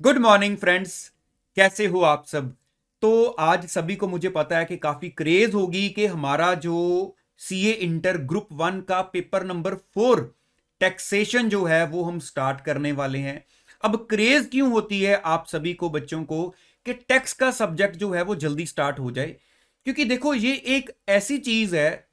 Good morning friends. कैसे हो आप सब। तो आज सभी को मुझे पता है कि काफी क्रेज होगी कि हमारा जो सीए इंटर ग्रुप 1 का पेपर नंबर 4 टैक्सेशन जो है वो हम स्टार्ट करने वाले हैं। अब क्रेज क्यों होती है आप सभी को बच्चों को कि टैक्स का सब्जेक्ट जो है वो जल्दी स्टार्ट हो जाए, क्योंकि देखो ये एक ऐसी चीज है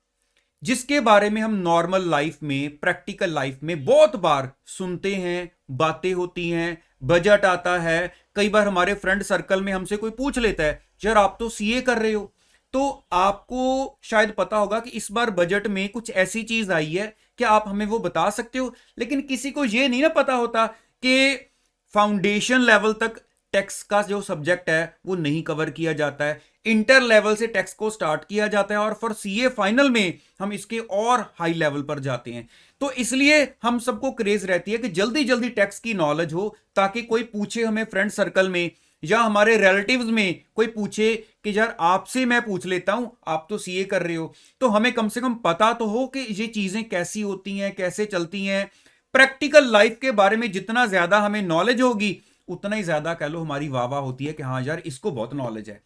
जिसके बारे में हम नॉर्मल लाइफ में, प्रैक्टिकल लाइफ में बहुत बार सुनते हैं, बातें होती हैं, बजट आता है। कई बार हमारे फ्रेंड सर्कल में हमसे कोई पूछ लेता है, यार आप तो सीए कर रहे हो, तो आपको शायद पता होगा कि इस बार बजट में कुछ ऐसी चीज आई है, क्या आप हमें वो बता सकते हो। लेकिन किसी को ये नहीं ना पता होता कि फाउंडेशन लेवल तक टैक्स का जो सब्जेक्ट है वो नहीं कवर किया जाता है। इंटर लेवल से टैक्स को स्टार्ट किया जाता है और फिर सीए फाइनल में हम इसके और हाई लेवल पर जाते हैं। तो इसलिए हम सबको क्रेज रहती है कि जल्दी जल्दी टैक्स की नॉलेज हो, ताकि कोई पूछे हमें फ्रेंड सर्कल में या हमारे रिलेटिव्स में कोई पूछे कि यार आपसे मैं पूछ लेता हूं, आप तो सीए कर रहे हो, तो हमें कम से कम पता तो हो कि ये चीजें कैसी होती हैं, कैसे चलती हैं। प्रैक्टिकल लाइफ के बारे में जितना ज्यादा हमें नॉलेज होगी, उतना ही ज्यादा कह लो हमारी वाह वाह होती है कि हाँ यार इसको बहुत नॉलेज है।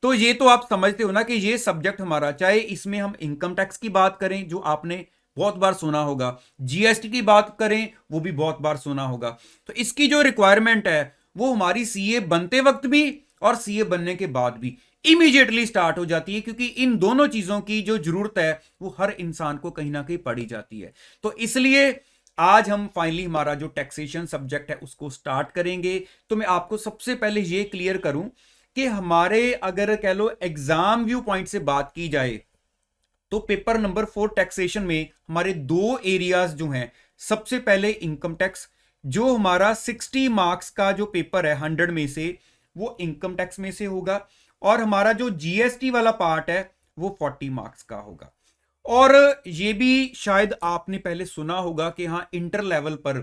तो ये तो आप समझते हो ना कि ये सब्जेक्ट हमारा, चाहे इसमें हम इनकम टैक्स की बात करें जो आपने बहुत बार सुना होगा, जीएसटी की बात करें वो भी बहुत बार सुना होगा, तो इसकी जो रिक्वायरमेंट है वो हमारी सीए बनते वक्त भी और सीए बनने के बाद भी इमीडिएटली स्टार्ट हो जाती है, क्योंकि इन दोनों चीजों की जो जरूरत है वो हर इंसान को कहीं ना कहीं पड़ी जाती है। तो इसलिए आज हम फाइनली हमारा जो टैक्सेशन सब्जेक्ट है उसको स्टार्ट करेंगे। तो मैं आपको सबसे पहले ये क्लियर करूं कि हमारे, अगर कह लो एग्जाम व्यू पॉइंट से बात की जाए, तो पेपर नंबर 4 टैक्सेशन में हमारे दो एरियाज जो हैं। सबसे पहले इनकम टैक्स, जो हमारा 60 मार्क्स का जो पेपर है 100 में से, वो इनकम टैक्स में से होगा। और हमारा जो जीएसटी वाला पार्ट है वो 40 मार्क्स का होगा। और ये भी शायद आपने पहले सुना होगा कि हाँ, इंटर लेवल पर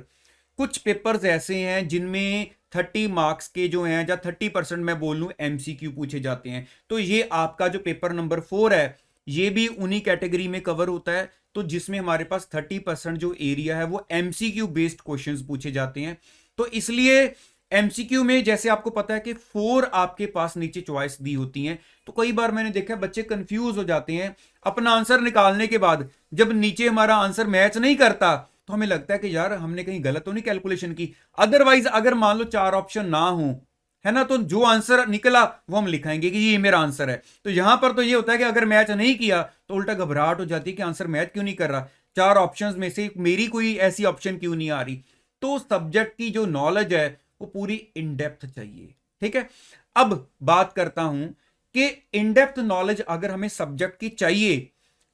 कुछ पेपर्स ऐसे हैं जिनमें 30 मार्क्स के जो हैं, या 30% मैं बोल लूं, एमसीक्यू पूछे जाते हैं। तो ये आपका जो पेपर नंबर 4 है ये भी उन्हीं कैटेगरी में कवर होता है, तो जिसमें हमारे पास 30% जो एरिया है वो एमसीक्यू बेस्ड क्वेश्चंस पूछे जाते हैं। तो इसलिए एमसीक्यू में जैसे आपको पता है कि 4 आपके पास नीचे चॉइस दी होती हैं, तो कई बार मैंने देखा बच्चे कंफ्यूज हो जाते हैं अपना आंसर निकालने के बाद। जब नीचे हमारा आंसर मैच नहीं करता तो हमें लगता है कि यार हमने कहीं गलत तो नहीं कैलकुलेशन की। अदरवाइज अगर मान लो 4 ऑप्शन ना हो, है ना, तो जो आंसर निकला वो हम लिखाएंगे कि ये मेरा आंसर है। तो यहां पर तो ये होता है कि अगर मैच नहीं किया तो उल्टा घबराहट हो जाती है कि आंसर मैच क्यों नहीं कर रहा, 4 ऑप्शंस में से मेरी कोई ऐसी ऑप्शन क्यों नहीं आ रही। तो सब्जेक्ट की जो नॉलेज है वो पूरी इन डेप्थ चाहिए। ठीक है, अब बात करता हूं कि इन डेप्थ नॉलेज अगर हमें सब्जेक्ट की चाहिए,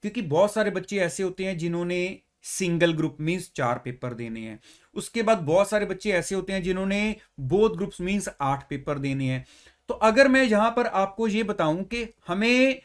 क्योंकि बहुत सारे बच्चे ऐसे होते हैं जिन्होंने सिंगल ग्रुप मींस 4 पेपर देने हैं। उसके बाद बहुत सारे बच्चे ऐसे होते हैं जिन्होंने बोथ ग्रुप्स मींस 8 पेपर देने हैं। तो अगर मैं यहां पर आपको यह बताऊं कि हमें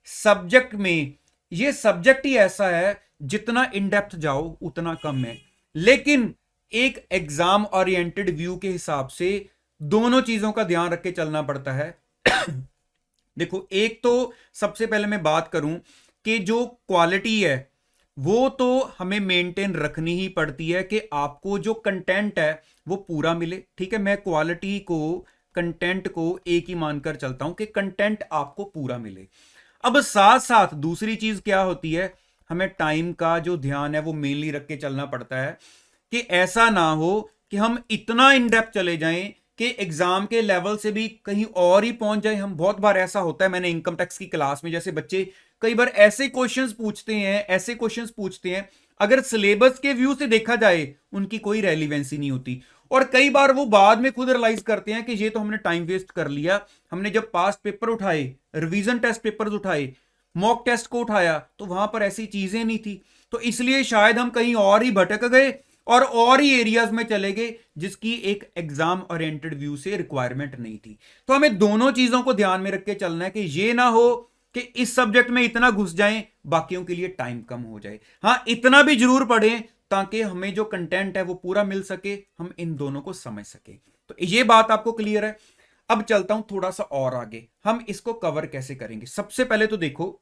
सब्जेक्ट में, यह सब्जेक्ट ही ऐसा है जितना इन डेप्थ जाओ उतना कम है। लेकिन एक एग्जाम ओरिएंटेड व्यू के हिसाब से दोनों चीजों का ध्यान रख के चलना पड़ता है। देखो, एक तो सबसे पहले मैं बात करूं कि जो क्वालिटी है वो तो हमें मेंटेन रखनी ही पड़ती है कि आपको जो कंटेंट है वो पूरा मिले। ठीक है, मैं क्वालिटी को, कंटेंट को एक ही मानकर चलता हूं कि कंटेंट आपको पूरा मिले। अब साथ साथ दूसरी चीज क्या होती है, हमें टाइम का जो ध्यान है वो मेनली रख के चलना पड़ता है कि ऐसा ना हो कि हम इतना इन डेप्थ चले जाएं कि एग्जाम के लेवल से भी कहीं और ही पहुंच जाए हम। बहुत बार ऐसा होता है, मैंने इनकम टैक्स की क्लास में जैसे बच्चे कई बार ऐसे क्वेश्चंस पूछते हैं, ऐसे क्वेश्चंस पूछते हैं, अगर सिलेबस के व्यू से देखा जाए उनकी कोई रेलिवेंसी नहीं होती। और कई बार वो बाद में खुद रियलाइज करते हैं कि ये तो हमने टाइम वेस्ट कर लिया। हमने जब पास्ट पेपर उठाए, रिवीजन टेस्ट पेपर उठाए, मॉक टेस्ट को उठाया, तो वहां पर ऐसी चीजें नहीं थी। तो इसलिए शायद हम कहीं और ही भटक गए और ही एरियाज में चले गए जिसकी एक एग्जाम ओरिएंटेड व्यू से रिक्वायरमेंट नहीं थी। तो हमें दोनों चीजों को ध्यान में रख के चलना है कि ये ना हो कि इस सब्जेक्ट में इतना घुस जाएं, बाकियों के लिए टाइम कम हो जाए। हाँ, इतना भी जरूर पढ़ें ताकि हमें जो कंटेंट है वो पूरा मिल सके, हम इन दोनों को समझ सके। तो ये बात आपको क्लियर है। अब चलता हूं थोड़ा सा और आगे, हम इसको कवर कैसे करेंगे। सबसे पहले तो देखो,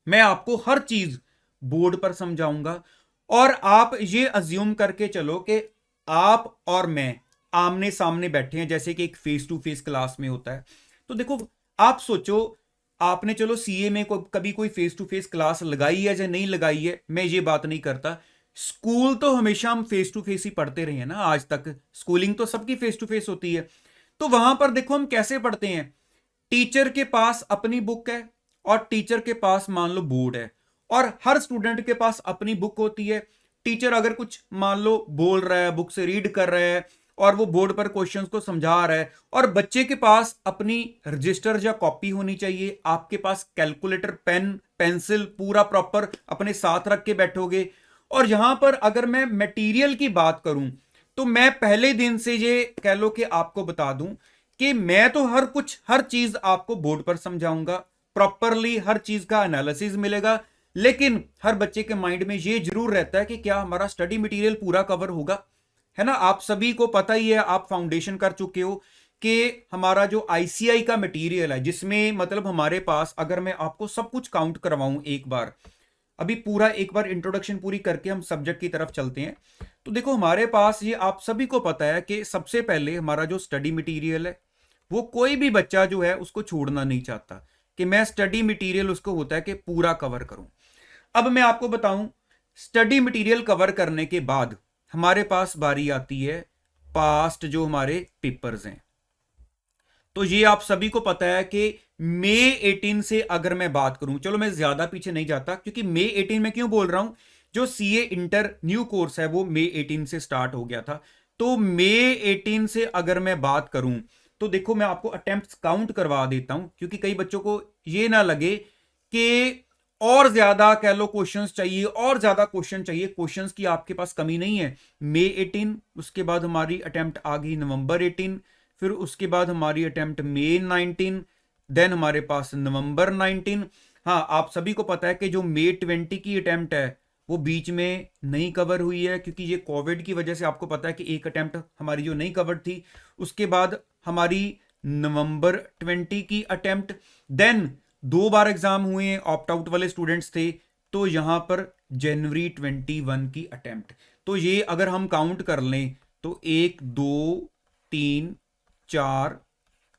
मैं आपको हर चीज बोर्ड पर समझाऊंगा और आप ये अज्यूम करके चलो कि आप और मैं आमने सामने बैठे हैं, जैसे कि एक फेस टू फेस क्लास में होता है। तो देखो आप सोचो, आपने चलो सीए में कभी कोई फेस टू फेस क्लास लगाई है या नहीं लगाई है, मैं ये बात नहीं करता। स्कूल तो हमेशा हम फेस टू फेस ही पढ़ते रहे हैं ना, आज तक स्कूलिंग तो सबकी फेस टू फेस होती है। तो वहां पर देखो हम कैसे पढ़ते हैं, टीचर के पास अपनी बुक है और टीचर के पास मान लो बोर्ड है, और हर स्टूडेंट के पास अपनी बुक होती है। टीचर अगर कुछ मान लो बोल रहा है, बुक से रीड कर रहा है और वो बोर्ड पर क्वेश्चंस को समझा रहा है, और बच्चे के पास अपनी रजिस्टर या कॉपी होनी चाहिए, आपके पास कैलकुलेटर, पेन, पेंसिल पूरा प्रॉपर अपने साथ रख के बैठोगे। और यहां पर अगर मैं मटेरियल की बात करूं, तो मैं पहले दिन से ये कह लो कि आपको बता दूं कि मैं तो हर चीज आपको बोर्ड पर समझाऊंगा, प्रॉपरली हर चीज का एनालिसिस मिलेगा। लेकिन हर बच्चे के माइंड में ये जरूर रहता है कि क्या हमारा स्टडी मटेरियल पूरा कवर होगा, है ना। आप सभी को पता ही है, आप फाउंडेशन कर चुके हो कि हमारा जो आईसीआई का मटेरियल है, जिसमें मतलब हमारे पास, अगर मैं आपको सब कुछ काउंट करवाऊं एक बार, अभी पूरा एक बार इंट्रोडक्शन पूरी करके हम सब्जेक्ट की तरफ चलते हैं। तो देखो हमारे पास, ये आप सभी को पता है कि सबसे पहले हमारा जो स्टडी मटेरियल है, वो कोई भी बच्चा जो है उसको छोड़ना नहीं चाहता कि मैं स्टडी मटेरियल, उसको होता है कि पूरा कवर करूं। अब मैं आपको बताऊं, स्टडी मटेरियल कवर करने के बाद हमारे पास बारी आती है पास्ट जो हमारे पेपर्स हैं। तो ये आप सभी को पता है कि मई 18 से अगर मैं बात करूं, चलो मैं ज्यादा पीछे नहीं जाता, क्योंकि मई 18 में क्यों बोल रहा हूं, जो सीए इंटर न्यू कोर्स है वो मई 18 से स्टार्ट हो गया था। तो मई 18 से अगर मैं बात करूं, तो देखो मैं आपको अटेम्प्ट्स काउंट करवा देता हूं, क्योंकि कई बच्चों को ये ना लगे कि और ज्यादा कह लो क्वेश्चंस चाहिए, और ज्यादा क्वेश्चन चाहिए। क्वेश्चंस की आपके पास कमी नहीं है। मई 18, उसके बाद हमारी अटेम्प्ट आ गई नवंबर 18, फिर उसके बाद हमारी अटेम्प्ट मई 19, देन हमारे पास नवंबर 19। हाँ, आप सभी को पता है कि जो मई 20 की अटेम्प्ट है वो बीच में नहीं कवर हुई है, क्योंकि ये कोविड की वजह से, आपको पता है कि एक अटेम्प्ट हमारी जो नहीं कवर थी। उसके बाद हमारी नवंबर 20 की अटेम्प्ट, देन 2 बार एग्जाम हुए, ऑप्ट आउट वाले स्टूडेंट्स थे, तो यहां पर जनवरी 21 की अटेम्प्ट। तो ये अगर हम काउंट कर लें तो 1 2 3 4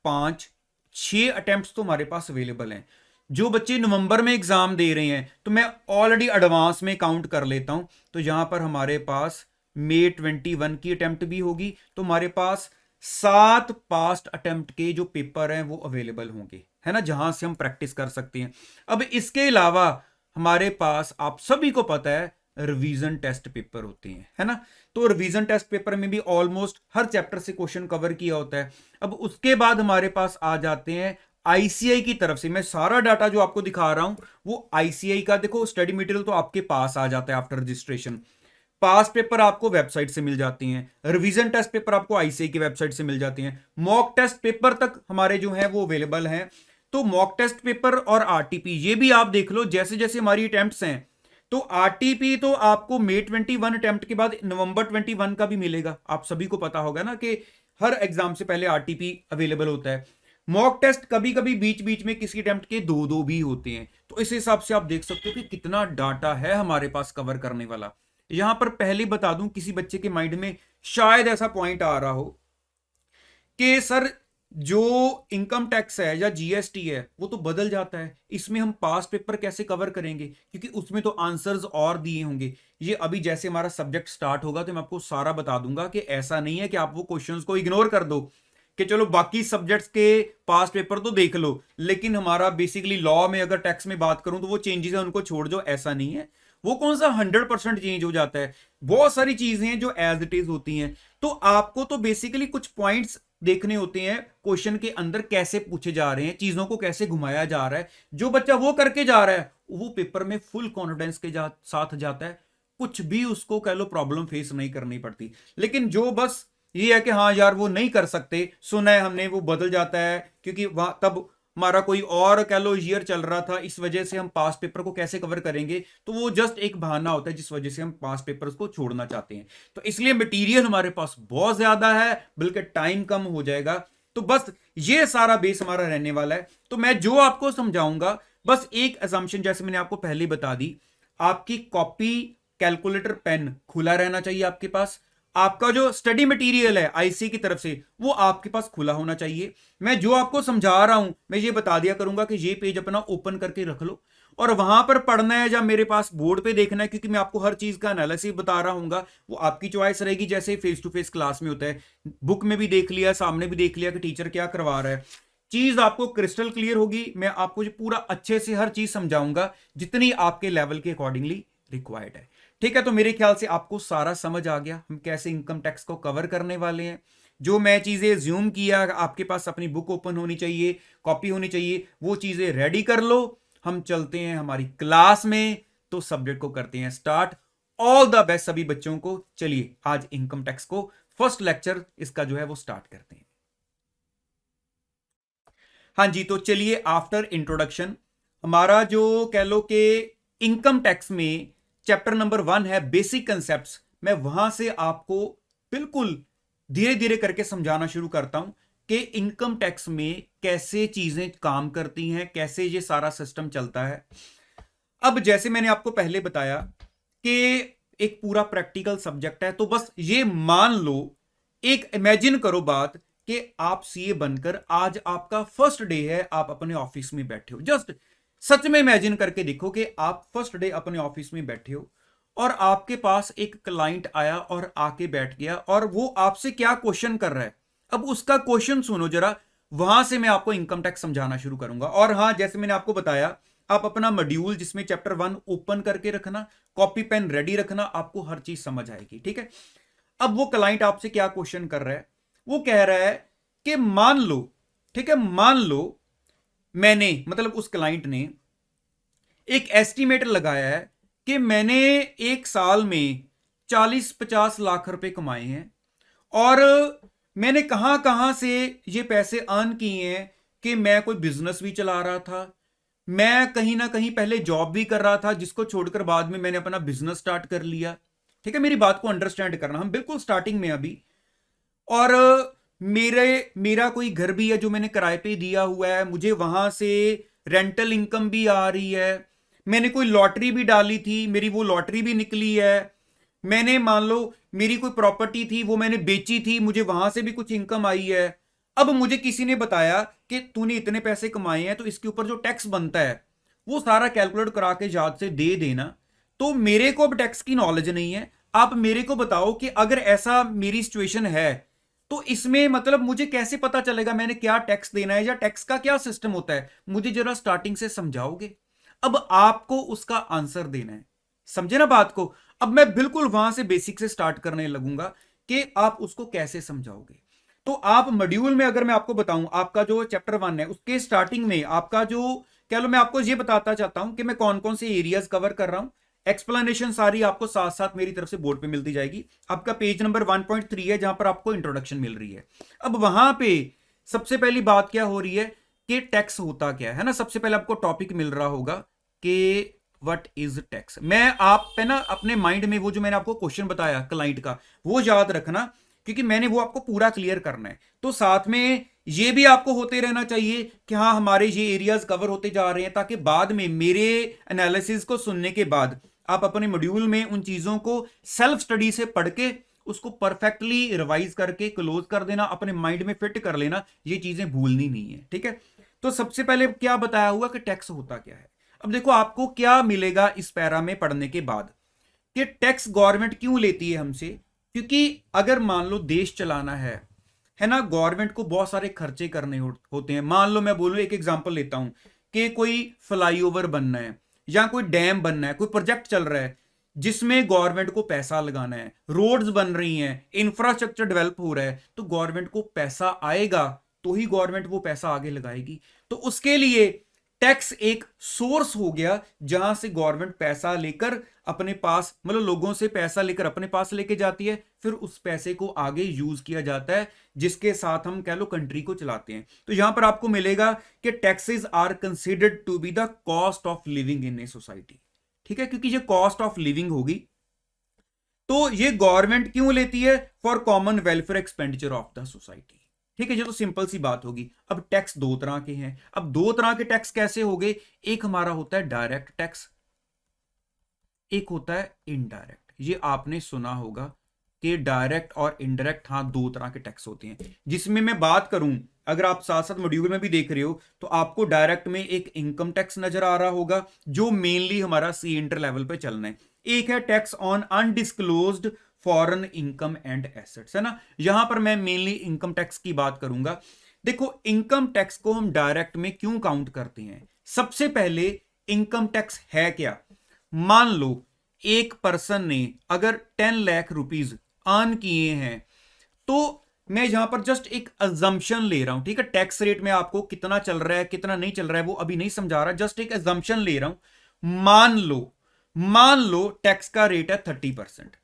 5 6 अटेम्प्ट्स तो हमारे पास अवेलेबल हैं। जो बच्चे नवंबर में एग्जाम दे रहे हैं, तो मैं ऑलरेडी एडवांस में काउंट कर लेता हूं, तो यहां पर हमारे पास मई 21 की अटेम्प्ट भी होगी, तो हमारे पास 7 पास्ट अटेम्प्ट के जो पेपर हैं वो अवेलेबल होंगे, है ना, जहां से हम प्रैक्टिस कर सकते हैं। अब इसके अलावा हमारे पास, आप सभी को पता है, रिवीजन टेस्ट पेपर होते हैं, है ना। तो रिवीजन टेस्ट पेपर में भी ऑलमोस्ट हर चैप्टर से क्वेश्चन कवर किया होता है। अब उसके बाद हमारे पास आ जाते हैं आईसीआई की तरफ से। मैं सारा डाटा जो आपको दिखा रहा हूं वो आईसीआई का, देखो स्टडी मटेरियल तो आपके पास आ जाता है आफ्टर रजिस्ट्रेशन। पास पेपर आपको वेबसाइट से मिल जाती हैं, रिवीजन टेस्ट पेपर आपको आईसीआई की वेबसाइट से मिल जाती हैं, मॉक टेस्ट पेपर तक हमारे जो हैं वो अवेलेबल हैं। तो मॉक टेस्ट पेपर और आरटीपी ये भी आप देख लो, जैसे जैसे हमारी अटेम्प्ट्स हैं। तो आरटीपी तो आपको मई 21 अटेम्प्ट के बाद नवंबर 21 का भी मिलेगा। आप सभी को पता होगा ना कि हर एग्जाम से पहले आरटीपी अवेलेबल होता है। मॉक टेस्ट कभी कभी बीच बीच में किसी अटेम्प्ट के दो दो भी होते हैं। तो इस हिसाब से आप देख सकते हो कि कितना डाटा है हमारे पास कवर करने वाला। यहां पर पहले बता दूं, किसी बच्चे के माइंड में शायद ऐसा पॉइंट आ रहा हो कि सर जो इनकम टैक्स है या जीएसटी है वो तो बदल जाता है, इसमें हम पास्ट पेपर कैसे कवर करेंगे, क्योंकि उसमें तो आंसर्स और दिए होंगे। ये अभी जैसे हमारा सब्जेक्ट स्टार्ट होगा तो मैं आपको सारा बता दूंगा कि ऐसा नहीं है कि आप वो क्वेश्चंस को इग्नोर कर दो कि चलो बाकी सब्जेक्ट्स के पास्ट पेपर तो देख लो, लेकिन हमारा बेसिकली लॉ में अगर टैक्स में बात करूं तो वो चेंजेस है उनको छोड़ दो, ऐसा नहीं है। वो कौन सा 100% चेंज हो जाता है, बहुत सारी चीजें हैं जो एज इट इज होती हैं। तो आपको तो बेसिकली कुछ पॉइंट्स देखने होते हैं क्वेश्चन के अंदर, कैसे पूछे जा रहे हैं, चीजों को कैसे घुमाया जा रहा है। जो बच्चा वो करके जा रहा है वो पेपर में फुल कॉन्फिडेंस के साथ जाता है, कुछ भी उसको कह लो प्रॉब्लम फेस नहीं करनी पड़ती। लेकिन जो बस ये है कि हाँ यार वो नहीं कर सकते, सुना है हमने, वो बदल जाता है, क्योंकि वहां तब हमारा कोई और कह लो ईयर चल रहा था, इस वजह से हम पास्ट पेपर को कैसे कवर करेंगे, तो वो जस्ट एक बहाना होता है जिस वजह से हम पास्ट पेपर्स को छोड़ना चाहते हैं। तो इसलिए मटेरियल हमारे पास बहुत ज्यादा है, बल्कि टाइम कम हो जाएगा। तो बस ये सारा बेस हमारा रहने वाला है। तो मैं जो आपको समझाऊंगा, बस एक असम्पशन जैसे मैंने आपको पहले बता दी, आपकी कॉपी, कैलकुलेटर, पेन खुला रहना चाहिए आपके पास। आपका जो स्टडी मटेरियल है आईसी की तरफ से वो आपके पास खुला होना चाहिए। मैं जो आपको समझा रहा हूं मैं ये बता दिया करूंगा कि ये पेज अपना ओपन करके रख लो और वहां पर पढ़ना है या मेरे पास बोर्ड पे देखना है, क्योंकि मैं आपको हर चीज का एनालिसिस बता रहा हूँ, वो आपकी चॉइस रहेगी। जैसे फेस टू फेस क्लास में होता है, बुक में भी देख लिया, सामने भी देख लिया कि टीचर क्या करवा रहा है, चीज आपको क्रिस्टल क्लियर होगी। मैं आपको पूरा अच्छे से हर चीज समझाऊंगा जितनी आपके लेवल के अकॉर्डिंगली रिक्वायर्ड है। ठीक है, तो मेरे ख्याल से आपको सारा समझ आ गया हम कैसे इनकम टैक्स को कवर करने वाले हैं। जो मैं चीजें ज्यूम किया, आपके पास अपनी बुक ओपन होनी चाहिए, कॉपी होनी चाहिए, वो चीजें रेडी कर लो। हम चलते हैं हमारी क्लास में, तो सब्जेक्ट को करते हैं स्टार्ट। ऑल द बेस्ट सभी बच्चों को। चलिए आज इनकम टैक्स को फर्स्ट लेक्चर इसका जो है वो स्टार्ट करते हैं। हाँ जी, तो चलिए आफ्टर इंट्रोडक्शन हमारा जो कह लो कि इनकम टैक्स में चैप्टर नंबर 1 है बेसिक कंसेप्ट्स। मैं वहां से आपको बिल्कुल धीरे धीरे करके समझाना शुरू करता हूं कि इनकम टैक्स में कैसे चीजें काम करती हैं, कैसे ये सारा सिस्टम चलता है। अब जैसे मैंने आपको पहले बताया कि एक पूरा प्रैक्टिकल सब्जेक्ट है, तो बस ये मान लो, एक इमेजिन करो बात कि आप सीए बनकर आज आपका फर्स्ट डे है, आप अपने ऑफिस में बैठे हो। जस्ट सच में इमेजिन करके देखो कि आप फर्स्ट डे अपने ऑफिस में बैठे हो और आपके पास एक क्लाइंट आया और आके बैठ गया और वो आपसे क्या क्वेश्चन कर रहा है। अब उसका क्वेश्चन सुनो जरा, वहां से मैं आपको इनकम टैक्स समझाना शुरू करूंगा। और हां, जैसे मैंने आपको बताया, आप अपना मॉड्यूल जिसमें चैप्टर 1 ओपन करके रखना, कॉपी पेन रेडी रखना, आपको हर चीज समझ आएगी। ठीक है, अब वो क्लाइंट आपसे क्या क्वेश्चन कर रहा है, वो कह रहा है कि मान लो, ठीक है, मान लो मैंने, मतलब उस क्लाइंट ने एक एस्टिमेट लगाया है कि मैंने एक साल में 40-50 लाख रुपए कमाए हैं और मैंने कहां कहां से ये पैसे अर्न किए हैं कि मैं कोई बिजनेस भी चला रहा था, मैं कहीं ना कहीं पहले जॉब भी कर रहा था जिसको छोड़कर बाद में मैंने अपना बिजनेस स्टार्ट कर लिया। ठीक है, मेरी बात को अंडरस्टैंड करना, हम बिल्कुल स्टार्टिंग में अभी। और मेरा कोई घर भी है जो मैंने किराए पे दिया हुआ है, मुझे वहां से रेंटल इनकम भी आ रही है, मैंने कोई लॉटरी भी डाली थी, मेरी वो लॉटरी भी निकली है, मैंने मान लो मेरी कोई प्रॉपर्टी थी वो मैंने बेची थी, मुझे वहां से भी कुछ इनकम आई है। अब मुझे किसी ने बताया कि तूने इतने पैसे कमाए हैं तो इसके ऊपर जो टैक्स बनता है वो सारा कैलकुलेट करा के याद से दे देना। तो मेरे को अब टैक्स की नॉलेज नहीं है, आप मेरे को बताओ कि अगर ऐसा मेरी सिचुएशन है तो इसमें मतलब मुझे कैसे पता चलेगा मैंने क्या टैक्स देना है या टैक्स का क्या सिस्टम होता है, मुझे जरा स्टार्टिंग से समझाओगे। अब आपको उसका आंसर देना है, समझे ना बात को। अब मैं बिल्कुल वहां से बेसिक से स्टार्ट करने लगूंगा कि आप उसको कैसे समझाओगे। तो आप मॉड्यूल में, अगर मैं आपको बताऊं, आपका जो चैप्टर 1 है उसके स्टार्टिंग में आपका जो, कह लो, मैं आपको ये बताता चाहता हूं कि मैं कौन कौन से एरियाज कवर कर रहा हूं। एक्सप्लेनेशन सारी आपको साथ साथ मेरी तरफ से बोर्ड पे मिलती जाएगी। आपका पेज नंबर 1.3 है जहां पर आपको इंट्रोडक्शन मिल रही है। अब वहां पे सबसे पहली बात क्या हो रही है कि टैक्स होता क्या है ना। सबसे पहले आपको टॉपिक मिल रहा होगा कि व्हाट इज टैक्स। मैं आप पे ना अपने माइंड में वो जो मैंने आपको क्वेश्चन बताया क्लाइंट का वो याद रखना, क्योंकि मैंने वो आपको पूरा क्लियर करना है। तो साथ में ये भी आपको होते रहना चाहिए कि हाँ हमारे ये एरियाज कवर होते जा रहे हैं, ताकि बाद में मेरे एनालिसिस को सुनने के बाद आप अपने मॉड्यूल में उन चीजों को सेल्फ स्टडी से पढ़ के उसको परफेक्टली रिवाइज करके क्लोज कर देना, अपने माइंड में फिट कर लेना, ये चीजें भूलनी नहीं है। ठीक है, तो सबसे पहले क्या बताया हुआ कि टैक्स होता क्या है। अब देखो आपको क्या मिलेगा इस पैरा में पढ़ने के बाद, कि टैक्स गवर्नमेंट क्यों लेती है हमसे। क्योंकि अगर मान लो देश चलाना है ना, गवर्नमेंट को बहुत सारे खर्चे करने होते हैं। मान लो मैं बोलूं, एक एग्जांपल लेता हूं कि कोई फ्लाईओवर बनना है या कोई डैम बनना है, कोई प्रोजेक्ट चल रहा है जिसमें गवर्नमेंट को पैसा लगाना है, रोड्स बन रही हैं, इंफ्रास्ट्रक्चर डेवलप हो रहा है, तो गवर्नमेंट को पैसा आएगा तो ही गवर्नमेंट वो पैसा आगे लगाएगी। तो उसके लिए टैक्स एक सोर्स हो गया जहां से गवर्नमेंट पैसा लेकर अपने पास, मतलब लोगों से पैसा लेकर अपने पास लेके जाती है, फिर उस पैसे को आगे यूज किया जाता है जिसके साथ हम कह लो कंट्री को चलाते हैं। तो यहां पर आपको मिलेगा कि taxes are considered to be the cost of living in a society. ठीक है, क्योंकि ये कॉस्ट ऑफ लिविंग होगी तो ये गवर्नमेंट क्यों लेती है, for common welfare expenditure of the society. ठीक है, ये तो सिंपल सी बात होगी। अब टैक्स दो तरह के हैं। अब दो तरह के टैक्स कैसे हो गए, एक हमारा होता है डायरेक्ट टैक्स, एक होता है इनडायरेक्ट। ये आपने सुना होगा के डायरेक्ट और इनडायरेक्ट, हाँ, दो तरह के टैक्स होते हैं, जिसमें मैं बात करूं, अगर आप साथ साथ मॉड्यूल में भी देख रहे हो तो आपको डायरेक्ट में एक इनकम टैक्स नजर आ रहा होगा जो मेनली हमारा सी इंटर लेवल पे चलना है। एक है tax on undisclosed foreign income and assets, है ना। यहां पर मैं मेनली इनकम टैक्स की बात करूंगा। देखो, इनकम टैक्स को हम डायरेक्ट में क्यों काउंट करते हैं? सबसे पहले इनकम टैक्स है क्या? मान लो एक पर्सन ने अगर 10 लाख रुपीज अर्न किए हैं, तो मैं यहां पर जस्ट एक अजम्पशन ले रहा हूं, ठीक है। टैक्स रेट में आपको कितना चल रहा है कितना नहीं चल रहा है वो अभी नहीं समझा रहा, जस्ट एक अजम्पशन ले रहा हूं। मान लो टैक्स का रेट है 30%,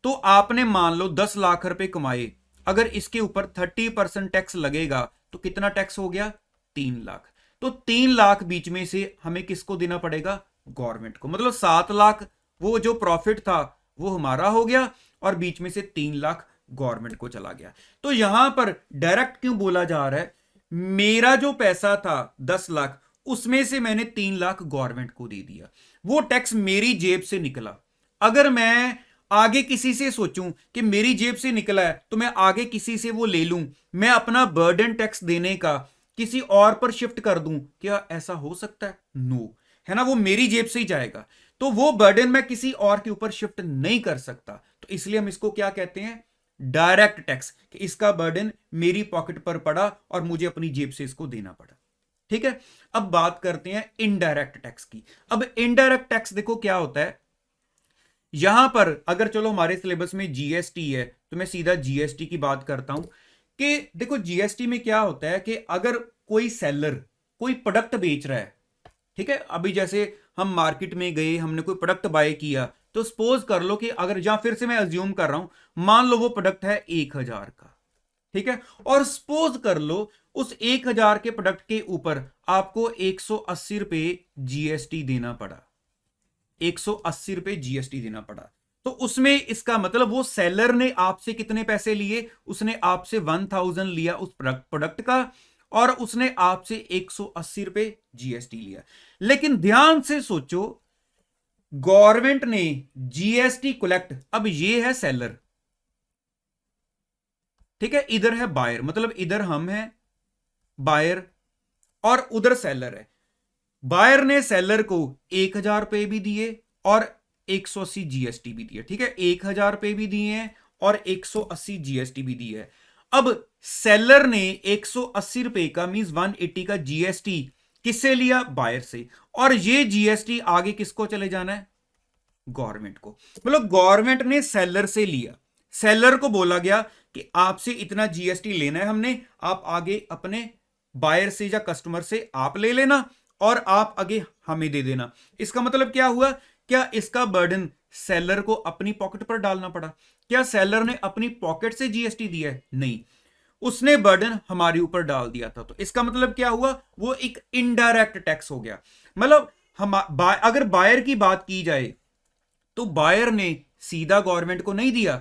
तो आपने मान लो 10 लाख रुपए कमाए, अगर इसके ऊपर 30% टैक्स लगेगा तो कितना टैक्स हो गया? 3 लाख। तो 3 लाख बीच में से हमें किसको देना पड़ेगा? गवर्नमेंट को। मतलब 7 लाख वो जो प्रॉफिट था वो हमारा हो गया और बीच में से 3 लाख गवर्नमेंट को चला गया। तो यहां पर डायरेक्ट क्यों बोला जा रहा है? मेरा जो पैसा था 10 लाख, उसमें से मैंने 3 लाख गवर्नमेंट को दे दिया, वो टैक्स मेरी जेब से निकला। अगर मैं आगे किसी से सोचूं कि मेरी जेब से निकला है तो मैं आगे किसी से वो ले लूं, मैं अपना बर्डन टैक्स देने का किसी और पर शिफ्ट कर दूं, क्या ऐसा हो सकता है? नो, है ना, वो मेरी जेब से ही जाएगा, तो वो बर्डन मैं किसी और के ऊपर शिफ्ट नहीं कर सकता। तो इसलिए हम इसको क्या कहते हैं? डायरेक्ट टैक्स, कि इसका बर्डन मेरी पॉकेट पर पड़ा और मुझे अपनी जेब से इसको देना पड़ा। ठीक है, अब बात करते हैं इनडायरेक्ट टैक्स की। अब इनडायरेक्ट टैक्स देखो क्या होता है। यहां पर अगर चलो हमारे सिलेबस में जीएसटी है तो मैं सीधा जीएसटी की बात करता हूं कि देखो जीएसटी में क्या होता है कि अगर कोई सेलर कोई प्रोडक्ट बेच रहा है, ठीक है, अभी जैसे हम मार्केट में गए, हमने कोई प्रोडक्ट बाय किया, तो सपोज कर लो कि अगर, या फिर से मैं अज्यूम कर रहा हूं, मान लो वो प्रोडक्ट है 1000 का, ठीक है, और सपोज कर लो उस 1000 के प्रोडक्ट के ऊपर आपको 180 रुपए जीएसटी देना पड़ा, 180 रुपए जीएसटी देना पड़ा। तो उसमें इसका मतलब वो सेलर ने आपसे कितने पैसे लिए? उसने आपसे 1000 लिया उस प्रोडक्ट का, और उसने आपसे 180 रुपए जीएसटी लिया। लेकिन ध्यान से सोचो, गवर्नमेंट ने जीएसटी कलेक्ट, अब ये है सेलर, ठीक है, इधर है बायर, मतलब इधर हम हैं बायर और उधर सेलर है। बायर ने सेलर को 1000 रुपए भी दिए और 180 जीएसटी भी दिया, ठीक है, 1000 रुपए भी दिए हैं और 180 जीएसटी भी दी है। अब सेलर ने 180 रुपए का मींस 180 का जीएसटी किससे लिया? बायर से, और ये जीएसटी आगे किसको चले जाना है? गवर्नमेंट को। मतलब गवर्नमेंट ने सेलर से लिया, सेलर को बोला गया कि आपसे इतना जीएसटी लेना है हमने, आप आगे अपने बायर से या कस्टमर से आप ले लेना और आप आगे हमें दे देना। इसका मतलब क्या हुआ? क्या इसका बर्डन सेलर को अपनी पॉकेट पर डालना पड़ा? क्या सेलर ने अपनी पॉकेट से जीएसटी दिया है? नहीं, उसने बर्डन हमारे ऊपर डाल दिया था। तो इसका मतलब क्या हुआ? वो एक इनडायरेक्ट टैक्स हो गया। मतलब हम अगर बायर की बात की जाए तो बायर ने सीधा गवर्नमेंट को नहीं दिया,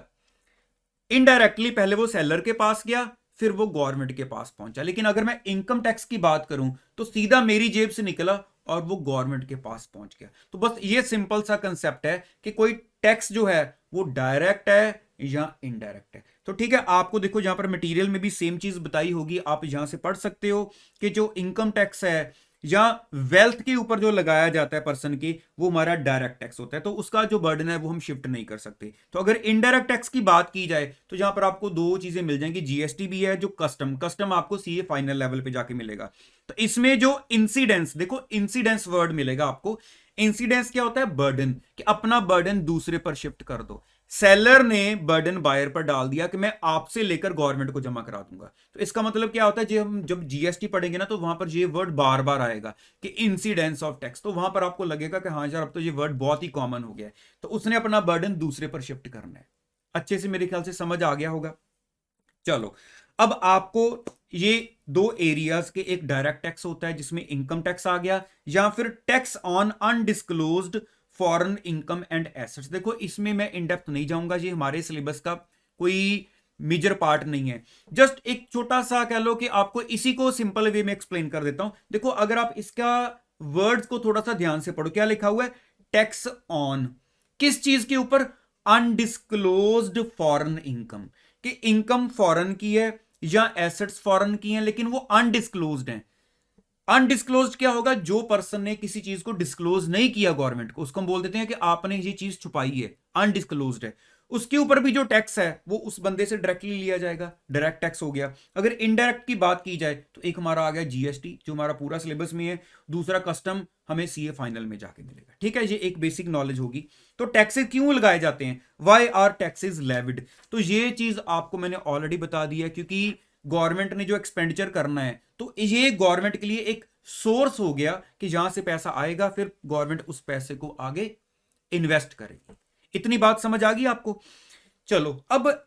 इनडायरेक्टली पहले वो सेलर के पास गया, फिर वो गवर्नमेंट के पास पहुंचा। लेकिन अगर मैं इनकम टैक्स की बात करूं तो सीधा मेरी जेब से निकला और वो गवर्नमेंट के पास पहुंच गया। तो बस ये सिंपल सा कंसेप्ट है कि कोई टैक्स जो है वो डायरेक्ट है या इनडायरेक्ट है। तो ठीक है, आपको देखो यहां पर मटेरियल में भी सेम चीज बताई होगी, आप यहां से पढ़ सकते हो कि जो इनकम टैक्स है या वेल्थ के ऊपर जो लगाया जाता है पर्सन की, वो हमारा डायरेक्ट टैक्स होता है, तो उसका जो बर्डन है वो हम शिफ्ट नहीं कर सकते। तो अगर इनडायरेक्ट टैक्स की बात की जाए तो यहां पर आपको दो चीजें मिल जाएंगी, जीएसटी भी है, जो कस्टम आपको सीए फाइनल लेवल पे जाके मिलेगा। तो इसमें जो इंसिडेंस, देखो इंसिडेंस वर्ड मिलेगा आपको। इंसिडेंस क्या होता है? बर्डन, कि अपना बर्डन दूसरे पर शिफ्ट कर दो। सेलर ने बर्डन बायर पर डाल दिया कि मैं आपसे लेकर गवर्नमेंट को जमा करा दूंगा। तो इसका मतलब क्या होता है? हम जब जीएसटी पढ़ेंगे ना तो वहां पर ये वर्ड बार बार आएगा कि इंसिडेंस ऑफ टैक्स, तो वहां पर आपको लगेगा कि हाँ यार अब तो ये वर्ड बहुत ही कॉमन हो गया है। तो उसने अपना बर्डन दूसरे पर शिफ्ट करना है। अच्छे से मेरे ख्याल से समझ आ गया होगा। चलो, अब आपको ये दो एरियाज के, एक डायरेक्ट टैक्स होता है जिसमें इनकम टैक्स आ गया, या फिर tax on undisclosed foreign income and assets. देखो इसमें मैं इन डेप्थ नहीं जाऊंगा, ये हमारे सिलेबस का कोई मेजर पार्ट नहीं है। जस्ट एक छोटा सा कह लो कि आपको इसी को सिंपल वे में एक्सप्लेन कर देता हूं। देखो अगर आप इसका वर्ड्स को थोड़ा सा ध्यान से पढ़ो, क्या लिखा हुआ है? टैक्स ऑन, किस चीज के ऊपर? अनडिस्क्लोज्ड फॉरेन इनकम, कि इनकम फॉरेन की है या एसेट्स फॉरेन की हैं लेकिन वो अनडिस्क्लोज्ड हैं। अनडिस्क्लोज्ड क्या होगा? जो पर्सन ने किसी चीज को डिस्क्लोज नहीं किया गवर्नमेंट को, उसको हम बोल देते हैं कि आपने ये चीज छुपाई है, अनडिस्क्लोज्ड है। उसके ऊपर भी जो टैक्स है वो उस बंदे से डायरेक्टली लिया जाएगा, डायरेक्ट टैक्स हो गया। अगर इनडायरेक्ट की बात की जाए तो एक हमारा आ गया जीएसटी, जो हमारा पूरा सिलेबस में है। दूसरा कस्टम, हमें सीए फाइनल में जाके मिलेगा। ठीक है, ये एक बेसिक नॉलेज होगी। तो टैक्सेस क्यों लगाए जाते हैं? Why are taxes levied? तो ये चीज आपको मैंने ऑलरेडी बता दी है, क्योंकि गवर्नमेंट ने जो एक्सपेंडिचर करना है तो ये गवर्नमेंट के लिए एक सोर्स हो गया कि जहां से पैसा आएगा फिर गवर्नमेंट उस पैसे को आगे इन्वेस्ट करेगी। इतनी बात समझ आ गई आपको? चलो, अब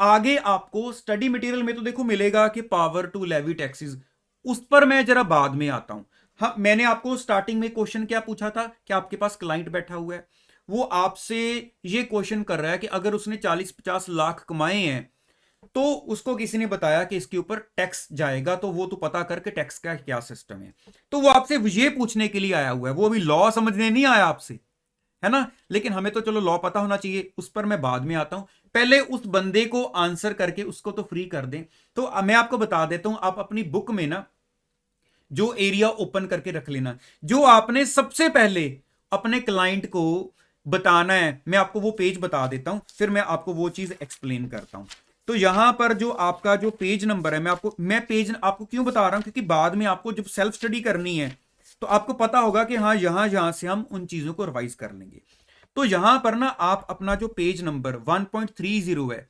आगे आपको स्टडी मटेरियल में तो देखो मिलेगा कि पावर टू लेवी टैक्सेस, उस पर मैं जरा बाद में आता हूं। हाँ, मैंने आपको स्टार्टिंग में क्वेश्चन क्या पूछा था कि आपके पास क्लाइंट बैठा हुआ है, वो आपसे ये क्वेश्चन कर रहा है कि अगर उसने 40-50 लाख कमाए हैं तो उसको किसी ने बताया कि इसके ऊपर टैक्स जाएगा, तो वो तो पता करके टैक्स का क्या सिस्टम है। तो वो आपसे ये पूछने के लिए आया हुआ है, वो अभी लॉ समझने नहीं आया आपसे, है ना। लेकिन हमें तो चलो लॉ पता होना चाहिए, उस पर मैं बाद में आता हूं। पहले उस बंदे को आंसर करके उसको तो फ्री कर दें। तो मैं आपको बता देता हूं, आप अपनी बुक में ना जो एरिया ओपन करके रख लेना, जो आपने सबसे पहले अपने क्लाइंट को बताना है। मैं आपको वो पेज बता देता हूं, फिर मैं आपको वो चीज एक्सप्लेन करता हूं। तो यहां पर जो आपका जो पेज नंबर है, मैं पेज आपको क्यों बता रहा हूं, क्योंकि बाद में आपको जब सेल्फ स्टडी करनी है तो आपको पता होगा कि हाँ, यहां से हम उन चीजों को रिवाइज कर लेंगे। तो यहां पर ना आप अपना जो पेज नंबर 1.30 है,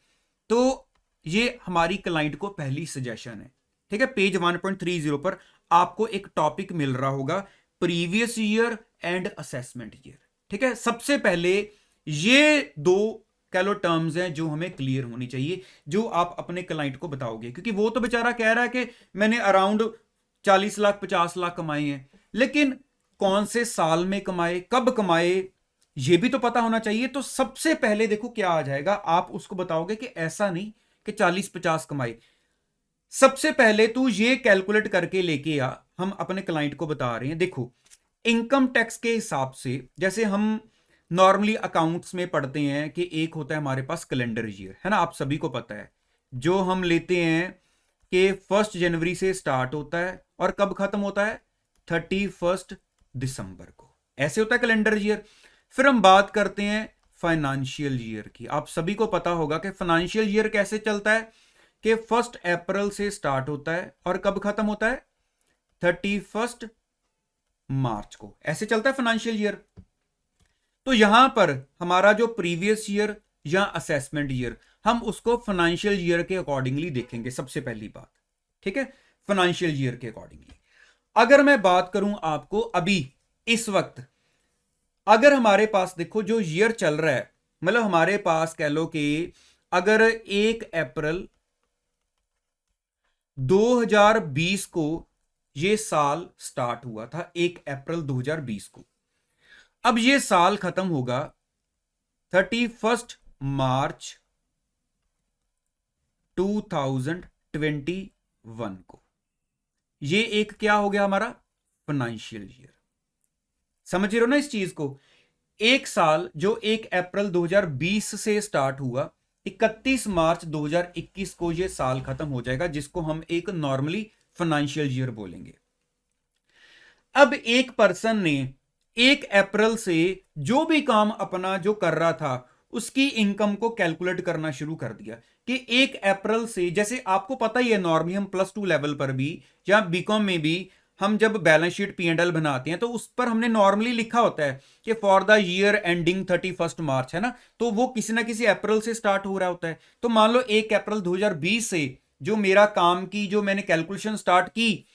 तो ये हमारी क्लाइंट को पहली सजेशन है। ठीक है, पेज 1.30 पर आपको एक टॉपिक मिल रहा होगा, previous year and assessment year. ठीक है, सबसे पहले ये दो कह लो टर्म्स हैं जो हमें क्लियर होनी चाहिए, जो आप अपने क्लाइंट को बताओगे, क्योंकि वो तो बेचारा कह रहा है कि मैंने अराउंड 40 लाख 50 लाख कमाए हैं, लेकिन कौन से साल में कमाए, कब कमाए, ये भी तो पता होना चाहिए। तो सबसे पहले देखो क्या आ जाएगा, आप उसको बताओगे कि ऐसा नहीं कि 40-50 कमाए। सबसे पहले तू ये कैलकुलेट करके लेके आ, हम अपने क्लाइंट को बता रहे हैं, देखो इनकम टैक्स के हिसाब से जैसे हम नॉर्मली अकाउंट्स में पढ़ते हैं कि एक होता है हमारे पास कैलेंडर ईयर, है ना, आप सभी को पता है, जो हम लेते हैं कि 1 जनवरी से स्टार्ट होता है और कब खत्म होता है, 31 दिसंबर को, ऐसे होता है कैलेंडर ईयर। फिर हम बात करते हैं फाइनेंशियल ईयर की। आप सभी को पता होगा कि फाइनेंशियल ईयर कैसे चलता है, कि 1 अप्रैल से स्टार्ट होता है और कब खत्म होता है, 31 मार्च को, ऐसे चलता है फाइनेंशियल ईयर। तो यहां पर हमारा जो प्रीवियस ईयर या असेसमेंट ईयर, हम उसको फाइनेंशियल ईयर के अकॉर्डिंगली देखेंगे सबसे पहली बात। ठीक है, फाइनेंशियल ईयर के अकॉर्डिंगली। अगर मैं बात करूं आपको अभी इस वक्त, अगर हमारे पास देखो जो ईयर चल रहा है, मतलब हमारे पास कह लो कि अगर 1 अप्रैल 2020 को ये साल स्टार्ट हुआ था, 1 अप्रैल 2020 को, अब ये साल खत्म होगा 31 मार्च 2021 को। ये एक क्या हो गया हमारा फाइनेंशियल ईयर। समझ रहे हो ना इस चीज को? एक साल जो 1 अप्रैल 2020 से स्टार्ट हुआ, 31 मार्च 2021 को ये साल खत्म हो जाएगा, जिसको हम एक नॉर्मली फाइनेंशियल ईयर बोलेंगे। अब एक पर्सन ने 1 अप्रैल से जो भी काम अपना जो कर रहा था उसकी इनकम को कैलकुलेट करना शुरू कर दिया कि 1 अप्रैल से, जैसे आपको पता ही है नॉर्मली हम +2 लेवल पर भी या बीकॉम में भी हम जब बैलेंस शीट P&L बनाते हैं तो उस पर हमने नॉर्मली लिखा होता है कि फॉर द ईयर एंडिंग 31 मार्च, है ना। तो वो किसी ना किसी अप्रैल से स्टार्ट हो रहा होता है। तो मान लो 1 अप्रैल 2020 से जो मेरा काम की जो मैंने कैलकुलेशन स्टार्ट की,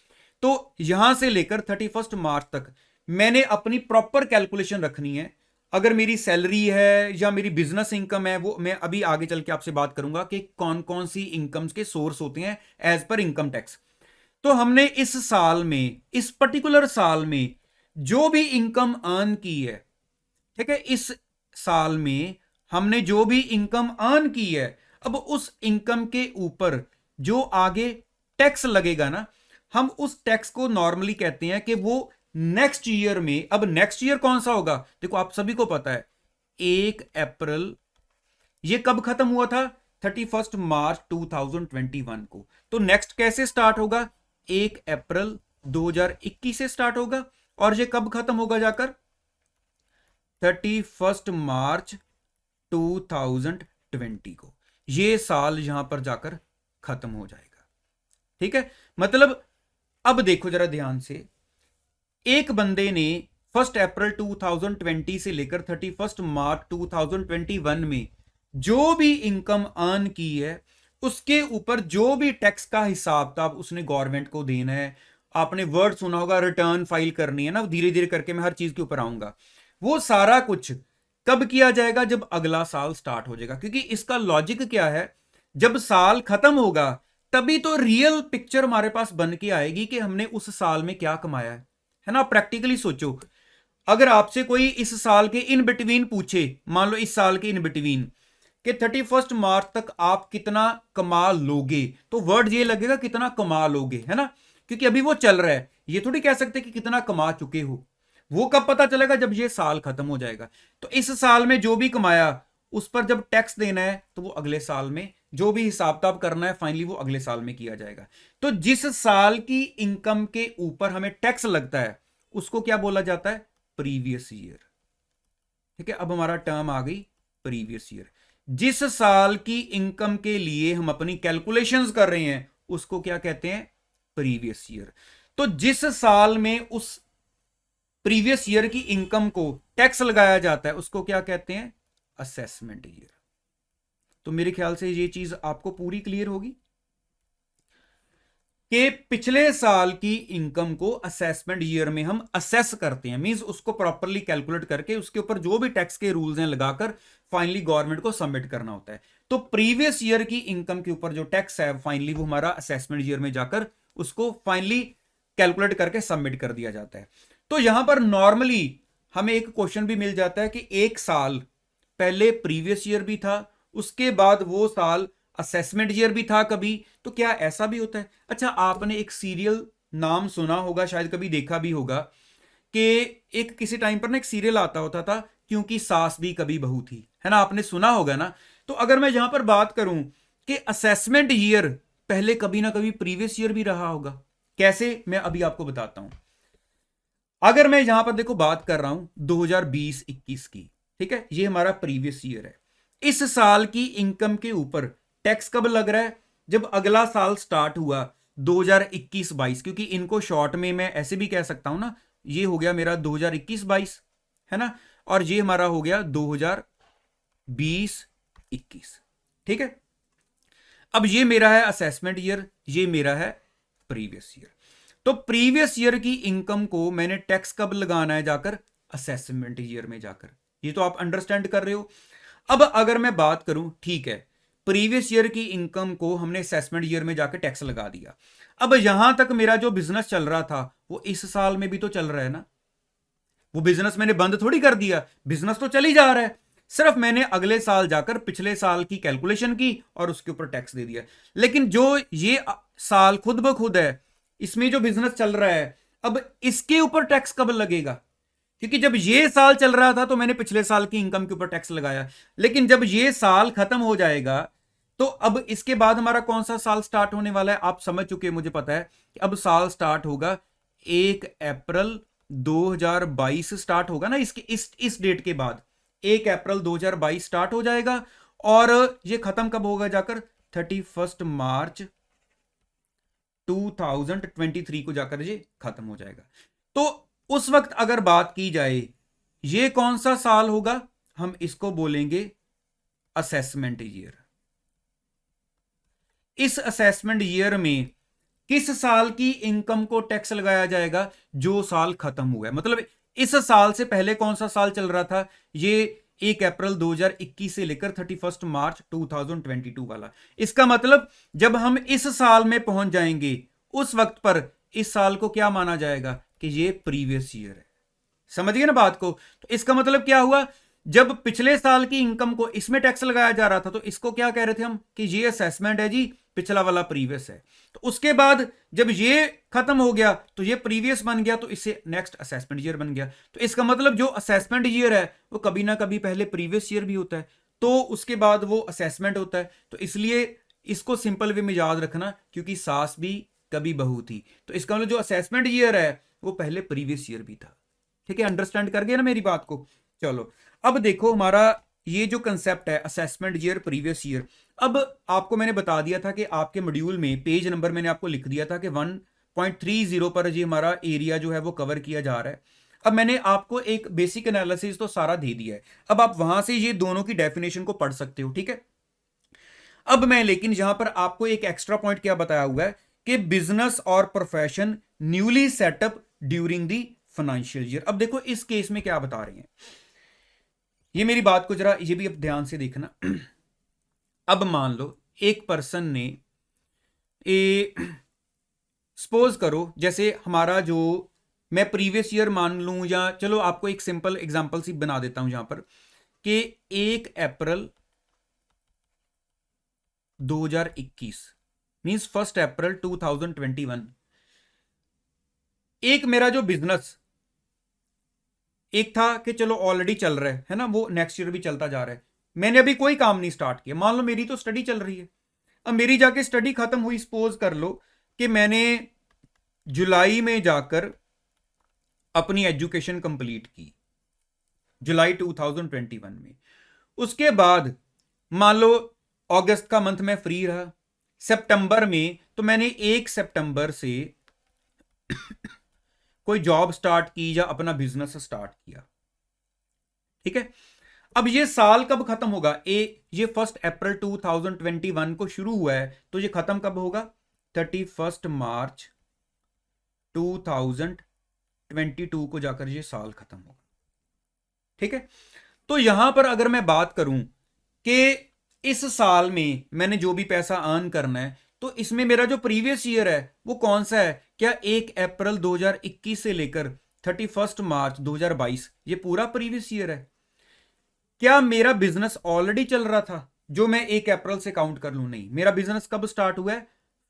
तो यहां से लेकर 31 मार्च तक मैंने अपनी प्रॉपर कैलकुलेशन रखनी है। अगर मेरी सैलरी है या मेरी बिजनेस इनकम है, वो मैं अभी आगे चल के आपसे बात करूंगा कि कौन कौन सी इनकम्स के सोर्स होते हैं एज पर इनकम टैक्स। तो हमने इस साल में, इस पर्टिकुलर साल में जो भी इनकम अर्न की है, ठीक है, इस साल में हमने जो भी इनकम अर्न की है, अब उस इनकम के ऊपर जो आगे टैक्स लगेगा ना, हम उस टैक्स को नॉर्मली कहते हैं कि वो नेक्स्ट ईयर में, अब नेक्स्ट ईयर कौन सा होगा, देखो आप सभी को पता है 1 अप्रैल ये कब खत्म हुआ था? 31 मार्च 2021 को। तो नेक्स्ट कैसे स्टार्ट होगा? 1 अप्रैल 2021 से स्टार्ट होगा। और ये कब खत्म होगा जाकर? 31 मार्च 2020 को। ये साल यहां पर जाकर खत्म हो जाएगा। ठीक है, मतलब अब देखो जरा ध्यान से, एक बंदे ने 1 अप्रैल 2020 से लेकर 31 मार्च 2021 में जो भी इनकम अर्न की है, उसके ऊपर जो भी टैक्स का हिसाब किताब उसने गवर्नमेंट को देना है। आपने वर्ड सुना होगा, रिटर्न फाइल करनी है ना, धीरे धीरे करके मैं हर चीज के ऊपर आऊंगा। वो सारा कुछ कब किया जाएगा? जब अगला साल स्टार्ट हो जाएगा। क्योंकि इसका लॉजिक क्या है, जब साल खत्म होगा तभी तो रियल पिक्चर हमारे पास बन के आएगी कि हमने उस साल में क्या कमाया है ना। प्रैक्टिकली सोचो, अगर आपसे कोई इस साल के इन बिटवीन पूछे, मान लो इस साल के इन बिटवीन कि 31 मार्च तक आप कितना कमा लोगे, तो वर्ड ये लगेगा कितना कमा लोगे, है ना। क्योंकि अभी वो चल रहा है, ये थोड़ी कह सकते कि कितना कमा चुके हो। वो कब पता चलेगा? जब ये साल खत्म हो जाएगा। तो इस साल में जो भी कमाया उस पर जब टैक्स देना है तो वो अगले साल में, जो भी हिसाब किताब करना है फाइनली वो अगले साल में किया जाएगा। तो जिस साल की इनकम के ऊपर हमें टैक्स लगता है उसको क्या बोला जाता है? Previous year. ठीक है, अब हमारा टर्म आ गई प्रीवियस ईयर। जिस साल की इनकम के लिए हम अपनी कैलकुलेशंस कर रहे हैं उसको क्या कहते हैं? Previous year. तो जिस साल में उस प्रीवियस ईयर की इनकम को टैक्स लगाया जाता है उसको क्या कहते हैं? Assessment year. तो मेरे ख्याल से ये चीज आपको पूरी क्लियर होगी कि पिछले साल की इनकम को असेसमेंट ईयर में हम असेस करते हैं, मींस उसको प्रॉपरली कैलकुलेट करके उसके ऊपर जो भी टैक्स के रूल्स हैं लगाकर फाइनली गवर्नमेंट को सबमिट करना होता है। तो प्रीवियस ईयर की इनकम के ऊपर जो टैक्स है फाइनली वो हमारा असेसमेंट ईयर में जाकर उसको फाइनली कैलकुलेट करके सबमिट कर दिया जाता है। तो यहां पर नॉर्मली हमें एक क्वेश्चन भी मिल जाता है कि एक साल पहले प्रीवियस ईयर भी था, उसके बाद वो साल असेसमेंट ईयर भी था कभी। तो क्या ऐसा भी होता है? अच्छा, आपने एक सीरियल नाम सुना होगा, शायद कभी देखा भी होगा, कि एक किसी टाइम पर ना एक सीरियल आता होता था, क्योंकि सास भी कभी बहू थी, है ना। आपने सुना होगा ना। तो अगर मैं यहां पर बात करूं कि असेसमेंट ईयर पहले कभी ना कभी प्रीवियस ईयर भी रहा होगा, कैसे, मैं अभी आपको बताता हूं। अगर मैं यहां पर देखो बात कर रहा हूं 2020-21 की, ठीक है, ये हमारा प्रीवियस ईयर है। इस साल की इनकम के ऊपर टैक्स कब लग रहा है? जब अगला साल स्टार्ट हुआ 2021-22, क्योंकि इनको शॉर्ट में मैं ऐसे भी कह सकता हूं ना, ये हो गया मेरा 2021-22, है ना, और ये हमारा हो गया 2020-21। ठीक है, अब ये मेरा है असेसमेंट ईयर, ये मेरा है प्रीवियस ईयर। तो प्रीवियस ईयर की इनकम को मैंने टैक्स कब लगाना है? जाकर असेसमेंट ईयर में जाकर। ये तो आप अंडरस्टैंड कर रहे हो। अब अगर मैं बात करूं, ठीक है, प्रीवियस ईयर की इनकम को हमने असेसमेंट ईयर में जाकर टैक्स लगा दिया। अब यहां तक मेरा जो बिजनेस चल रहा था वो इस साल में भी तो चल रहा है ना। वो बिजनेस मैंने बंद थोड़ी कर दिया, बिजनेस तो चल ही जा रहा है। सिर्फ मैंने अगले साल जाकर पिछले साल की कैलकुलेशन की और उसके ऊपर टैक्स दे दिया। लेकिन जो ये साल खुद ब खुद है, इसमें जो बिजनेस चल रहा है, अब इसके ऊपर टैक्स कब लगेगा? क्योंकि जब ये साल चल रहा था तो मैंने पिछले साल की इनकम के ऊपर टैक्स लगाया, लेकिन जब ये साल खत्म हो जाएगा तो अब इसके बाद हमारा कौन सा साल स्टार्ट होने वाला है? आप समझ चुके हैं, मुझे पता है कि अब साल स्टार्ट होगा 1 अप्रैल 2022 स्टार्ट होगा ना। इसके इस डेट के बाद 1 अप्रैल 2022 स्टार्ट हो जाएगा और ये खत्म कब होगा? जाकर 31 मार्च 2023 को जाकर ये खत्म हो जाएगा। तो उस वक्त अगर बात की जाए, ये कौन सा साल होगा? हम इसको बोलेंगे असेसमेंट ईयर। इस असेसमेंट ईयर में किस साल की इनकम को टैक्स लगाया जाएगा? जो साल खत्म हुआ है। मतलब इस साल से पहले कौन सा साल चल रहा था? ये 1 अप्रैल 2021 से लेकर 31 मार्च 2022 वाला। इसका मतलब जब हम इस साल में पहुंच जाएंगे उस वक्त पर इस साल को क्या माना जाएगा? कि ये प्रीवियस ईयर है। समझ गए ना बात को? तो इसका मतलब क्या हुआ? जब पिछले साल की इनकम को इसमें टैक्स लगाया जा रहा था तो इसको क्या कह रहे थे हम? कि ये असेसमेंट है जी, पिछला वाला प्रीवियस है। तो उसके बाद जब ये खत्म हो गया तो ये प्रीवियस बन गया, तो इससे नेक्स्ट असेसमेंट ईयर बन गया। तो इसका मतलब जो असेसमेंट ईयर है वो कभी ना कभी पहले प्रीवियस ईयर भी होता है। तो उसके बाद वो असेसमेंट होता है। तो इसलिए इसको सिंपल वे में याद रखना, क्योंकि सास भी कभी बहू थी, तो इसका मतलब जो असेसमेंट ईयर है वो पहले प्रीवियस ईयर भी था। ठीक है, अंडरस्टैंड कर गए ना मेरी बात को। चलो अब देखो हमारा ये जो कंसेप्ट है असेसमेंट ईयर प्रीवियस ईयर, अब आपको मैंने बता दिया था कि आपके मॉड्यूल में पेज नंबर मैंने आपको लिख दिया था कि 1.30 पर ये हमारा एरिया जो है वो कवर किया जा रहा है। अब मैंने आपको एक बेसिक एनालिसिस तो सारा दे दिया है, अब आप वहां से ये दोनों की डेफिनेशन को पढ़ सकते हो। ठीक है, अब मैं लेकिन यहां पर आपको एक एक्स्ट्रा पॉइंट क्या बताया हुआ है कि बिजनेस और profession newly setup during the financial year. अब देखो इस केस में क्या बता रहे हैं, ये मेरी बात को जरा ये भी अब ध्यान से देखना। अब मान लो एक पर्सन ने सपोज करो जैसे हमारा जो मैं प्रीवियस ईयर मान लूं, या चलो आपको एक सिंपल एग्जांपल सी बना देता हूं यहां पर कि 1 अप्रैल 2021 मींस 1 अप्रैल 2021 एक मेरा जो बिजनेस एक था कि चलो ऑलरेडी चल रहा है ना, वो नेक्स्ट ईयर भी चलता जा रहा है, मैंने अभी कोई काम नहीं स्टार्ट किया, मान लो मेरी तो स्टडी चल रही है। अब मेरी जाके स्टडी खत्म हुई, सपोज कर लो कि मैंने जुलाई में जाकर अपनी एजुकेशन कंप्लीट की, जुलाई 2021 में। उसके बाद मान लो अगस्त का मंथ में फ्री रहा, सितंबर में तो मैंने 1 सितंबर से कोई जॉब स्टार्ट की या अपना बिजनेस स्टार्ट किया। ठीक है, अब ये साल कब खत्म होगा, ये 1 अप्रैल 2021 को शुरू हुआ है, तो ये खत्म कब होगा, 31 मार्च 2022 को जाकर ये साल खत्म होगा। ठीक है, तो यहां पर अगर मैं बात करूं कि इस साल में मैंने जो भी पैसा अर्न करना है, तो इसमें मेरा जो प्रीवियस ईयर है वो कौन सा है, क्या 1 अप्रैल 2021 से लेकर 31 मार्च 2022 ये पूरा प्रीवियस ईयर है? क्या मेरा बिजनेस ऑलरेडी चल रहा था जो मैं 1 अप्रैल से काउंट कर लूं? नहीं, मेरा बिजनेस कब स्टार्ट हुआ है,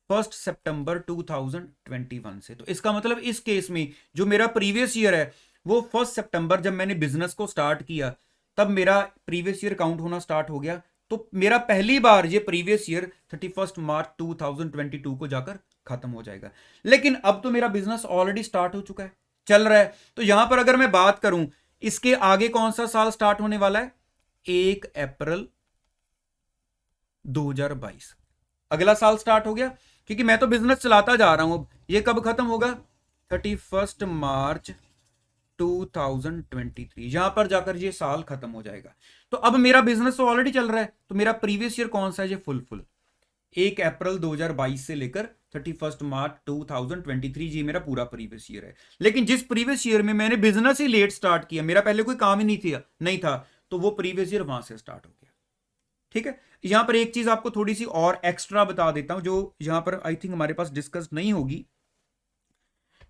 1 सितंबर 2021 से। तो इसका मतलब इस केस में जो मेरा प्रीवियस ईयर है वो 1 सितंबर जब मैंने बिजनेस को स्टार्ट किया तब मेरा प्रीवियस ईयर काउंट होना स्टार्ट हो गया। तो मेरा पहली बार ये प्रीवियस ईयर 31 मार्च 2022 को जाकर खत्म हो जाएगा। लेकिन अब तो मेरा बिजनेस ऑलरेडी स्टार्ट हो चुका है, चल रहा है। तो यहां पर अगर मैं बात करूं इसके आगे कौन सा साल स्टार्ट होने वाला है, 1 अप्रैल 2022 अगला साल स्टार्ट हो गया, क्योंकि मैं तो बिजनेस चलाता जा रहा हूं। अब ये कब खत्म होगा, 31 मार्च 2023 यहां पर जाकर ये साल खत्म हो जाएगा। तो अब मेरा बिजनेस तो ऑलरेडी चल रहा है, तो मेरा प्रीवियस ईयर कौन सा है, ये फुल 1 अप्रैल 2022 से लेकर 31 मार्च 2023 ये मेरा पूरा प्रीवियस ईयर है। लेकिन जिस प्रीवियस ईयर में मैंने बिजनेस ही लेट स्टार्ट किया, मेरा पहले कोई काम ही नहीं था, तो वो प्रीवियस ईयर वहां से स्टार्ट हो गया। ठीक है, यहां पर एक चीज आपको थोड़ी सी और एक्स्ट्रा बता देता हूं जो यहां पर आई थिंक हमारे पास डिस्कस नहीं होगी।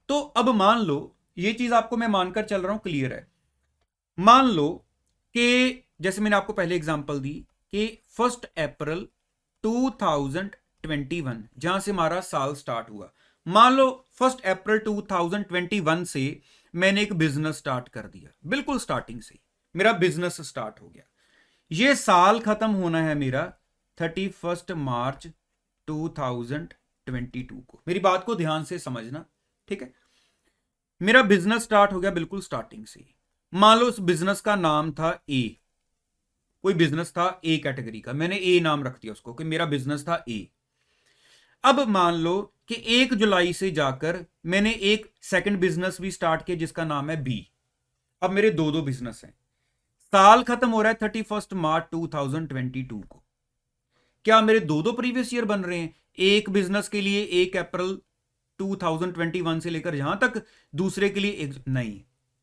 तो अब मान लो ये चीज आपको मैं मानकर चल रहा हूं क्लियर है, मान लो कि जैसे मैंने आपको पहले एग्जांपल दी कि 1 अप्रैल 2021 जहां से हमारा साल स्टार्ट हुआ, मान लो 1 अप्रैल 2021 से मैंने एक बिजनेस स्टार्ट कर दिया, बिल्कुल स्टार्टिंग से मेरा बिजनेस स्टार्ट हो गया। ये साल खत्म होना है मेरा 31 मार्च 2022 को। मेरी बात को ध्यान से समझना, ठीक है। मेरा बिजनेस स्टार्ट हो गया बिल्कुल स्टार्टिंग से। मान लो उस बिजनेस का नाम था ए, कोई बिजनेस था ए कैटेगरी का, मैंने ए नाम रख दिया उसको कि मेरा बिजनेस था ए। अब मान लो कि 1 जुलाई से जाकर मैंने एक सेकंड बिजनेस भी स्टार्ट किया जिसका नाम है बी। अब मेरे दो बिजनेस हैं, साल खत्म हो रहा है 31 मार्च 2022 को। क्या मेरे दो प्रीवियस ईयर बन रहे हैं, एक बिजनेस के लिए 1 अप्रैल 2021 से लेकर यहां तक, दूसरे के लिए एक, नहीं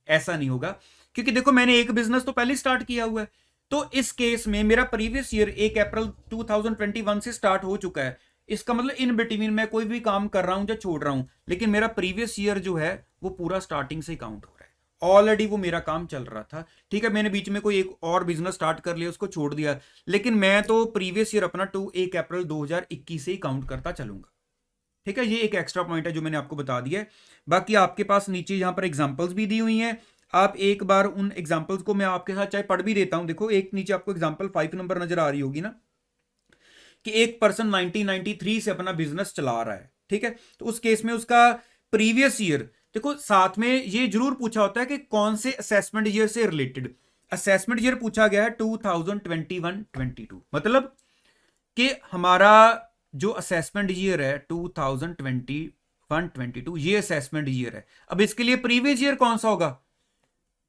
ऐसा नहीं होगा, क्योंकि देखो मैंने एक बिजनेस तो पहले स्टार्ट किया हुआ है। तो इस केस में मेरा प्रीवियस ईयर 1 अप्रैल 2021 से स्टार्ट हो चुका है। इसका मतलब इन बिटवीन मैं कोई भी काम कर रहा हूं या छोड़ रहा हूं, लेकिन मेरा प्रीवियस ईयर जो है वो पूरा स्टार्टिंग से काउंट हो रहा है, ऑलरेडी वो मेरा काम चल रहा था। ठीक है, मैंने बीच में कोई एक और बिजनेस स्टार्ट कर लिया, उसको छोड़ दिया, लेकिन मैं तो प्रीवियस ईयर अपना 1 अप्रैल 2021 से ही काउंट करता चलूंगा। ठीक है, ये एक एक्स्ट्रा पॉइंट है जो मैंने आपको बता दिया है। बाकी आपके पास नीचे यहां पर एग्जांपल्स भी दी हुई हैं, आप एक बार उन एग्जाम्पल्स को मैं आपके साथ चाहे पढ़ भी देता हूं। देखो एक नीचे आपको एग्जाम्पल 5 नंबर नजर आ रही होगी ना, कि एक पर्सन 1993 से अपना बिजनेस चला रहा है, ठीक है। तो उस केस में उसका प्रीवियस ईयर, देखो साथ में ये जरूर पूछा होता है कि कौन से असेसमेंट ईयर से रिलेटेड। असेसमेंट ईयर पूछा गया है 2021-22, मतलब कि हमारा जो असेसमेंट ईयर है 2021-22 ये असेसमेंट ईयर है। अब इसके लिए प्रीवियस ईयर कौन सा होगा,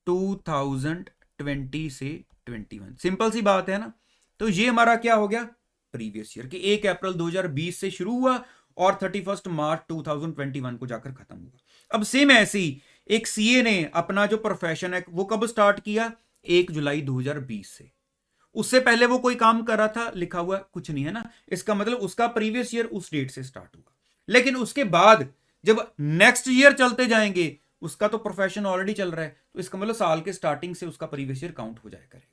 2020 से 21, सिंपल सी बात है ना। तो ये हमारा क्या हो गया, प्रीवियस ईयर, कि 1 अप्रैल 2020 से शुरू हुआ और 31 मार्च 2021 को जाकर खत्म हुआ। अब सेम ऐसे ही एक सीए ने अपना जो प्रोफेशन है वो कब स्टार्ट किया, 1 जुलाई 2020 से। उससे पहले वो कोई काम कर रहा था, लिखा हुआ कुछ नहीं है ना, इसका मतलब उसका प्रीवियस ईयर उस डेट से स्टार्ट हुआ। लेकिन उसके बाद जब नेक्स्ट ईयर चलते जाएंगे, उसका तो प्रोफेशन ऑलरेडी चल रहा है, तो इसका मतलब साल के स्टार्टिंग से उसका प्रीवियस ईयर काउंट हो जाया करेगा,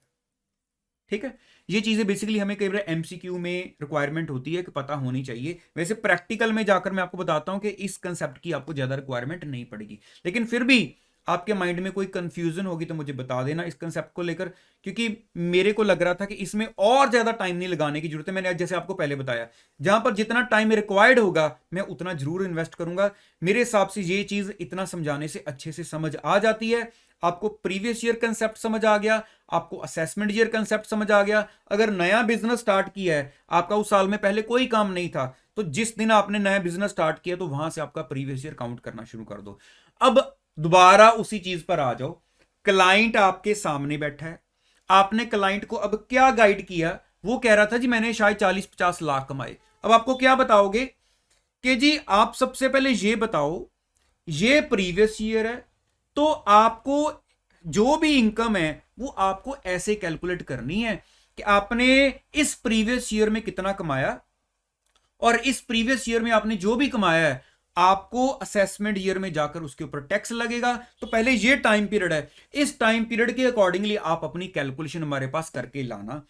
ठीक है। ये चीजें बेसिकली हमें कई बार एमसीक्यू में रिक्वायरमेंट होती है कि पता होनी चाहिए। वैसे प्रैक्टिकल में जाकर मैं आपको बताता हूं कि इस कंसेप्ट की आपको ज्यादा रिक्वायरमेंट नहीं पड़ेगी, लेकिन फिर भी आपके माइंड में कोई कंफ्यूजन होगी तो मुझे बता देना इस कंसेप्ट को लेकर, क्योंकि मेरे को लग रहा था कि इसमें और ज्यादा टाइम नहीं लगाने की जरूरत है। मैंने जैसे आपको पहले बताया, जहां पर जितना टाइम रिक्वायर्ड होगा मैं उतना जरूर इन्वेस्ट करूंगा। मेरे हिसाब से ये चीज इतना समझाने से अच्छे से समझ आ जाती है। आपको प्रीवियस ईयर कंसेप्ट समझ आ गया, आपको असेसमेंट ईयर कंसेप्ट समझ आ गया। अगर नया बिजनेस स्टार्ट किया है, आपका उस साल में पहले कोई काम नहीं था, तो जिस दिन आपने नया बिजनेस स्टार्ट किया तो वहां से आपका प्रीवियस ईयर काउंट करना शुरू कर दो। अब दोबारा उसी चीज पर आ जाओ, क्लाइंट आपके सामने बैठा है, आपने क्लाइंट को अब क्या गाइड किया, वो कह रहा था जी मैंने शायद 40-50 लाख कमाए। अब आपको क्या बताओगे कि जी आप सबसे पहले ये बताओ, ये प्रीवियस ईयर है, तो आपको जो भी इनकम है वो आपको ऐसे कैलकुलेट करनी है कि आपने इस प्रीवियस ईयर में कितना कमाया, और इस प्रीवियस ईयर में आपने जो भी कमाया है आपको असेसमेंट ईयर में जाकर उसके ऊपर टैक्स लगेगा। तो पहले ये टाइम पीरियड है, इस टाइम पीरियड के अकॉर्डिंगली आप अपनी कैलकुलेशन हमारे पास करके लाना,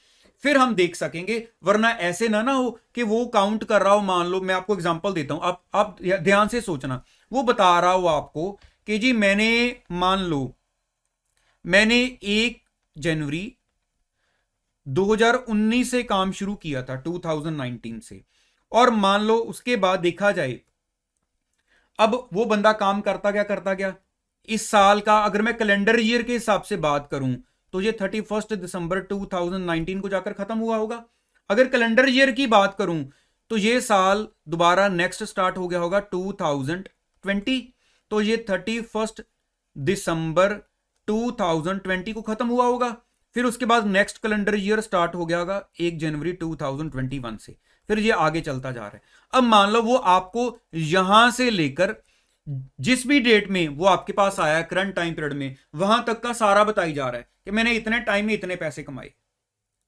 फिर हम देख सकेंगे। वरना ऐसे ना हो कि वो काउंट कर रहा हो, मान लो मैं आपको एग्जांपल देता हूं, आप ध्यान से सोचना, वो बता रहा हो आपको कि जी मैंने, मान लो मैंने 1 जनवरी 2019 से काम शुरू किया था, 2019 से, और मान लो उसके बाद देखा जाए, अब वो बंदा काम करता गया इस साल का, अगर मैं कैलेंडर ईयर के हिसाब से बात करूं तो ये 31 दिसंबर 2019 को जाकर खत्म हुआ होगा। अगर कैलेंडर ईयर की बात करूं तो ये साल दोबारा नेक्स्ट स्टार्ट हो गया होगा 2020, तो ये 31 दिसंबर 2020 को खत्म हुआ होगा। फिर उसके बाद नेक्स्ट कैलेंडर ईयर स्टार्ट हो गया होगा 1 जनवरी 2021 से, फिर ये आगे चलता जा रहा है। अब मान लो वो आपको यहां से लेकर जिस भी डेट में वो आपके पास आया करंट टाइम पीरियड में, वहां तक का सारा बताई जा रहा है कि मैंने इतने टाइम में इतने पैसे कमाए।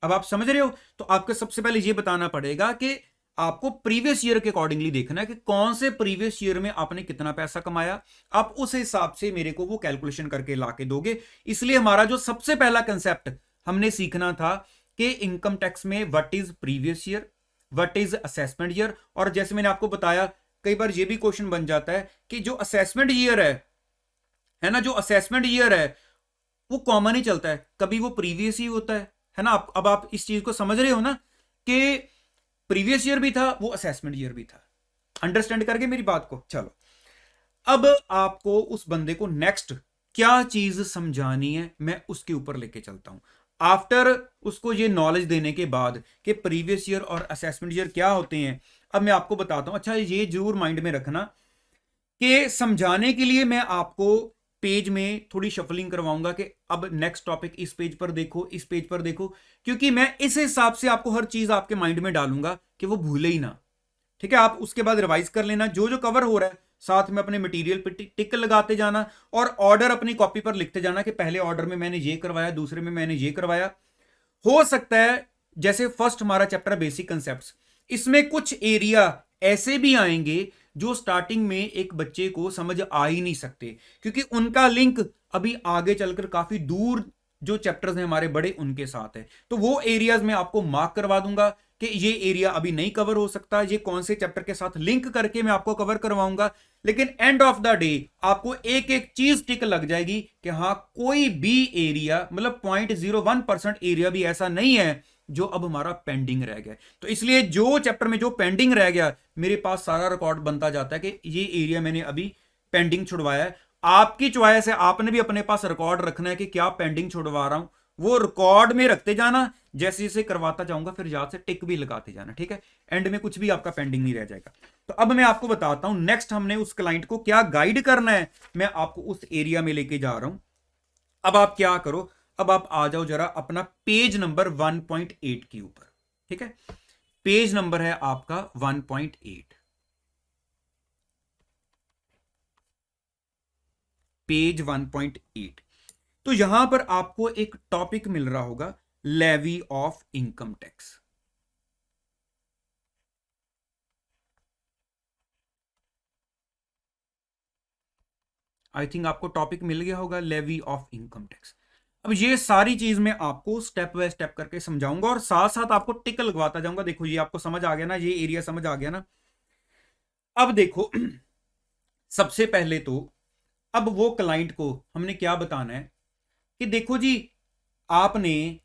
अब आप समझ रहे हो, तो आपको सबसे पहले ये बताना पड़ेगा कि आपको प्रीवियस ईयर के अकॉर्डिंगली देखना है कि कौन से प्रीवियस ईयर में आपने कितना पैसा कमाया। आप उस हिसाब से मेरे को वो कैलकुलेशन करके लाके दोगे। इसलिए हमारा जो सबसे पहला कंसेप्ट हमने सीखना था कि इनकम टैक्स में what is previous year, what is assessment year. और जैसे मैंने आपको बताया, कई बार ये भी क्वेश्चन बन जाता है कि जो असेसमेंट ईयर है ना, जो असेसमेंट ईयर है वो कॉमन ही चलता है, कभी वो प्रीवियस ही होता है ना। अब आप इस चीज को समझ रहे हो ना कि प्रीवियस ईयर भी था, वो असेसमेंट ईयर भी था। अंडरस्टैंड करके मेरी बात को, चलो अब आपको उस बंदे को नेक्स्ट क्या चीज समझानी है मैं उसके ऊपर लेके चलता हूं। आफ्टर उसको ये नॉलेज देने के बाद कि प्रीवियस ईयर और असेसमेंट ईयर क्या होते हैं, अब मैं आपको बताता हूं। अच्छा ये जरूर माइंड में रखना कि समझाने के लिए मैं आपको पेज में थोड़ी शफलिंग करवाऊंगा कि अब नेक्स्ट टॉपिक इस पेज पर देखो, इस पेज पर देखो, क्योंकि मैं इस हिसाब से आपको हर चीज आपके माइंड में डालूंगा कि वो भूले ही ना। ठीक है, आप उसके बाद रिवाइज कर लेना जो जो कवर हो रहा है, साथ में अपने मटेरियल पे टिक लगाते जाना और ऑर्डर अपनी कॉपी पर लिखते जाना कि पहले ऑर्डर में मैंने ये करवाया, दूसरे में मैंने ये करवाया। हो सकता है जैसे फर्स्ट हमारा चैप्टर बेसिक कंसेप्ट्स, इसमें कुछ एरिया ऐसे भी आएंगे जो स्टार्टिंग में एक बच्चे को समझ आ ही नहीं सकते, क्योंकि उनका लिंक अभी आगे चलकर काफी दूर जो चैप्टर्स हैं हमारे बड़े उनके साथ है। तो वो एरियाज में आपको मार्क करवा दूंगा कि ये एरिया अभी नहीं कवर हो सकता, ये कौन से चैप्टर के साथ लिंक करके मैं आपको कवर करवाऊंगा, लेकिन एंड ऑफ द डे आपको एक एक चीज टिक लग जाएगी कि हाँ कोई भी एरिया, मतलब 0.01% एरिया भी ऐसा नहीं है जो अब हमारा पेंडिंग रह गया। तो इसलिए जो चैप्टर में जो पेंडिंग रह गया, मेरे पास सारा रिकॉर्ड बनता जाता है कि ये एरिया मैंने अभी पेंडिंग छुड़वाया है। आपकी चॉइस है, आपने भी अपने पास रिकॉर्ड रखना है कि क्या पेंडिंग छुड़वा रहा हूं, वो रिकॉर्ड में रखते जाना, जैसे जैसे करवाता जाऊंगा फिर याद से टिक भी लगाते जाना, ठीक है। एंड में कुछ भी आपका पेंडिंग नहीं रह जाएगा। तो अब मैं आपको बताता हूं नेक्स्ट हमने उस क्लाइंट को क्या गाइड करना है, मैं आपको उस एरिया में लेके जा रहा हूं। अब आप क्या करो, अब आप आ जाओ जरा अपना पेज नंबर 1.8 के ऊपर, ठीक है। पेज नंबर है आपका 1.8, पेज 1.8। तो यहां पर आपको एक टॉपिक मिल रहा होगा, levy of income tax. I think आपको टॉपिक मिल गया होगा, लेवी ऑफ इनकम टैक्स। अब ये सारी चीज मैं आपको स्टेप बाय स्टेप करके समझाऊंगा और साथ साथ आपको टिक लगवाता जाऊंगा। देखो ये आपको समझ आ गया ना, ये एरिया समझ आ गया ना। अब देखो सबसे पहले तो अब वो क्लाइंट को हमने क्या बताना है कि देखो जी, आपने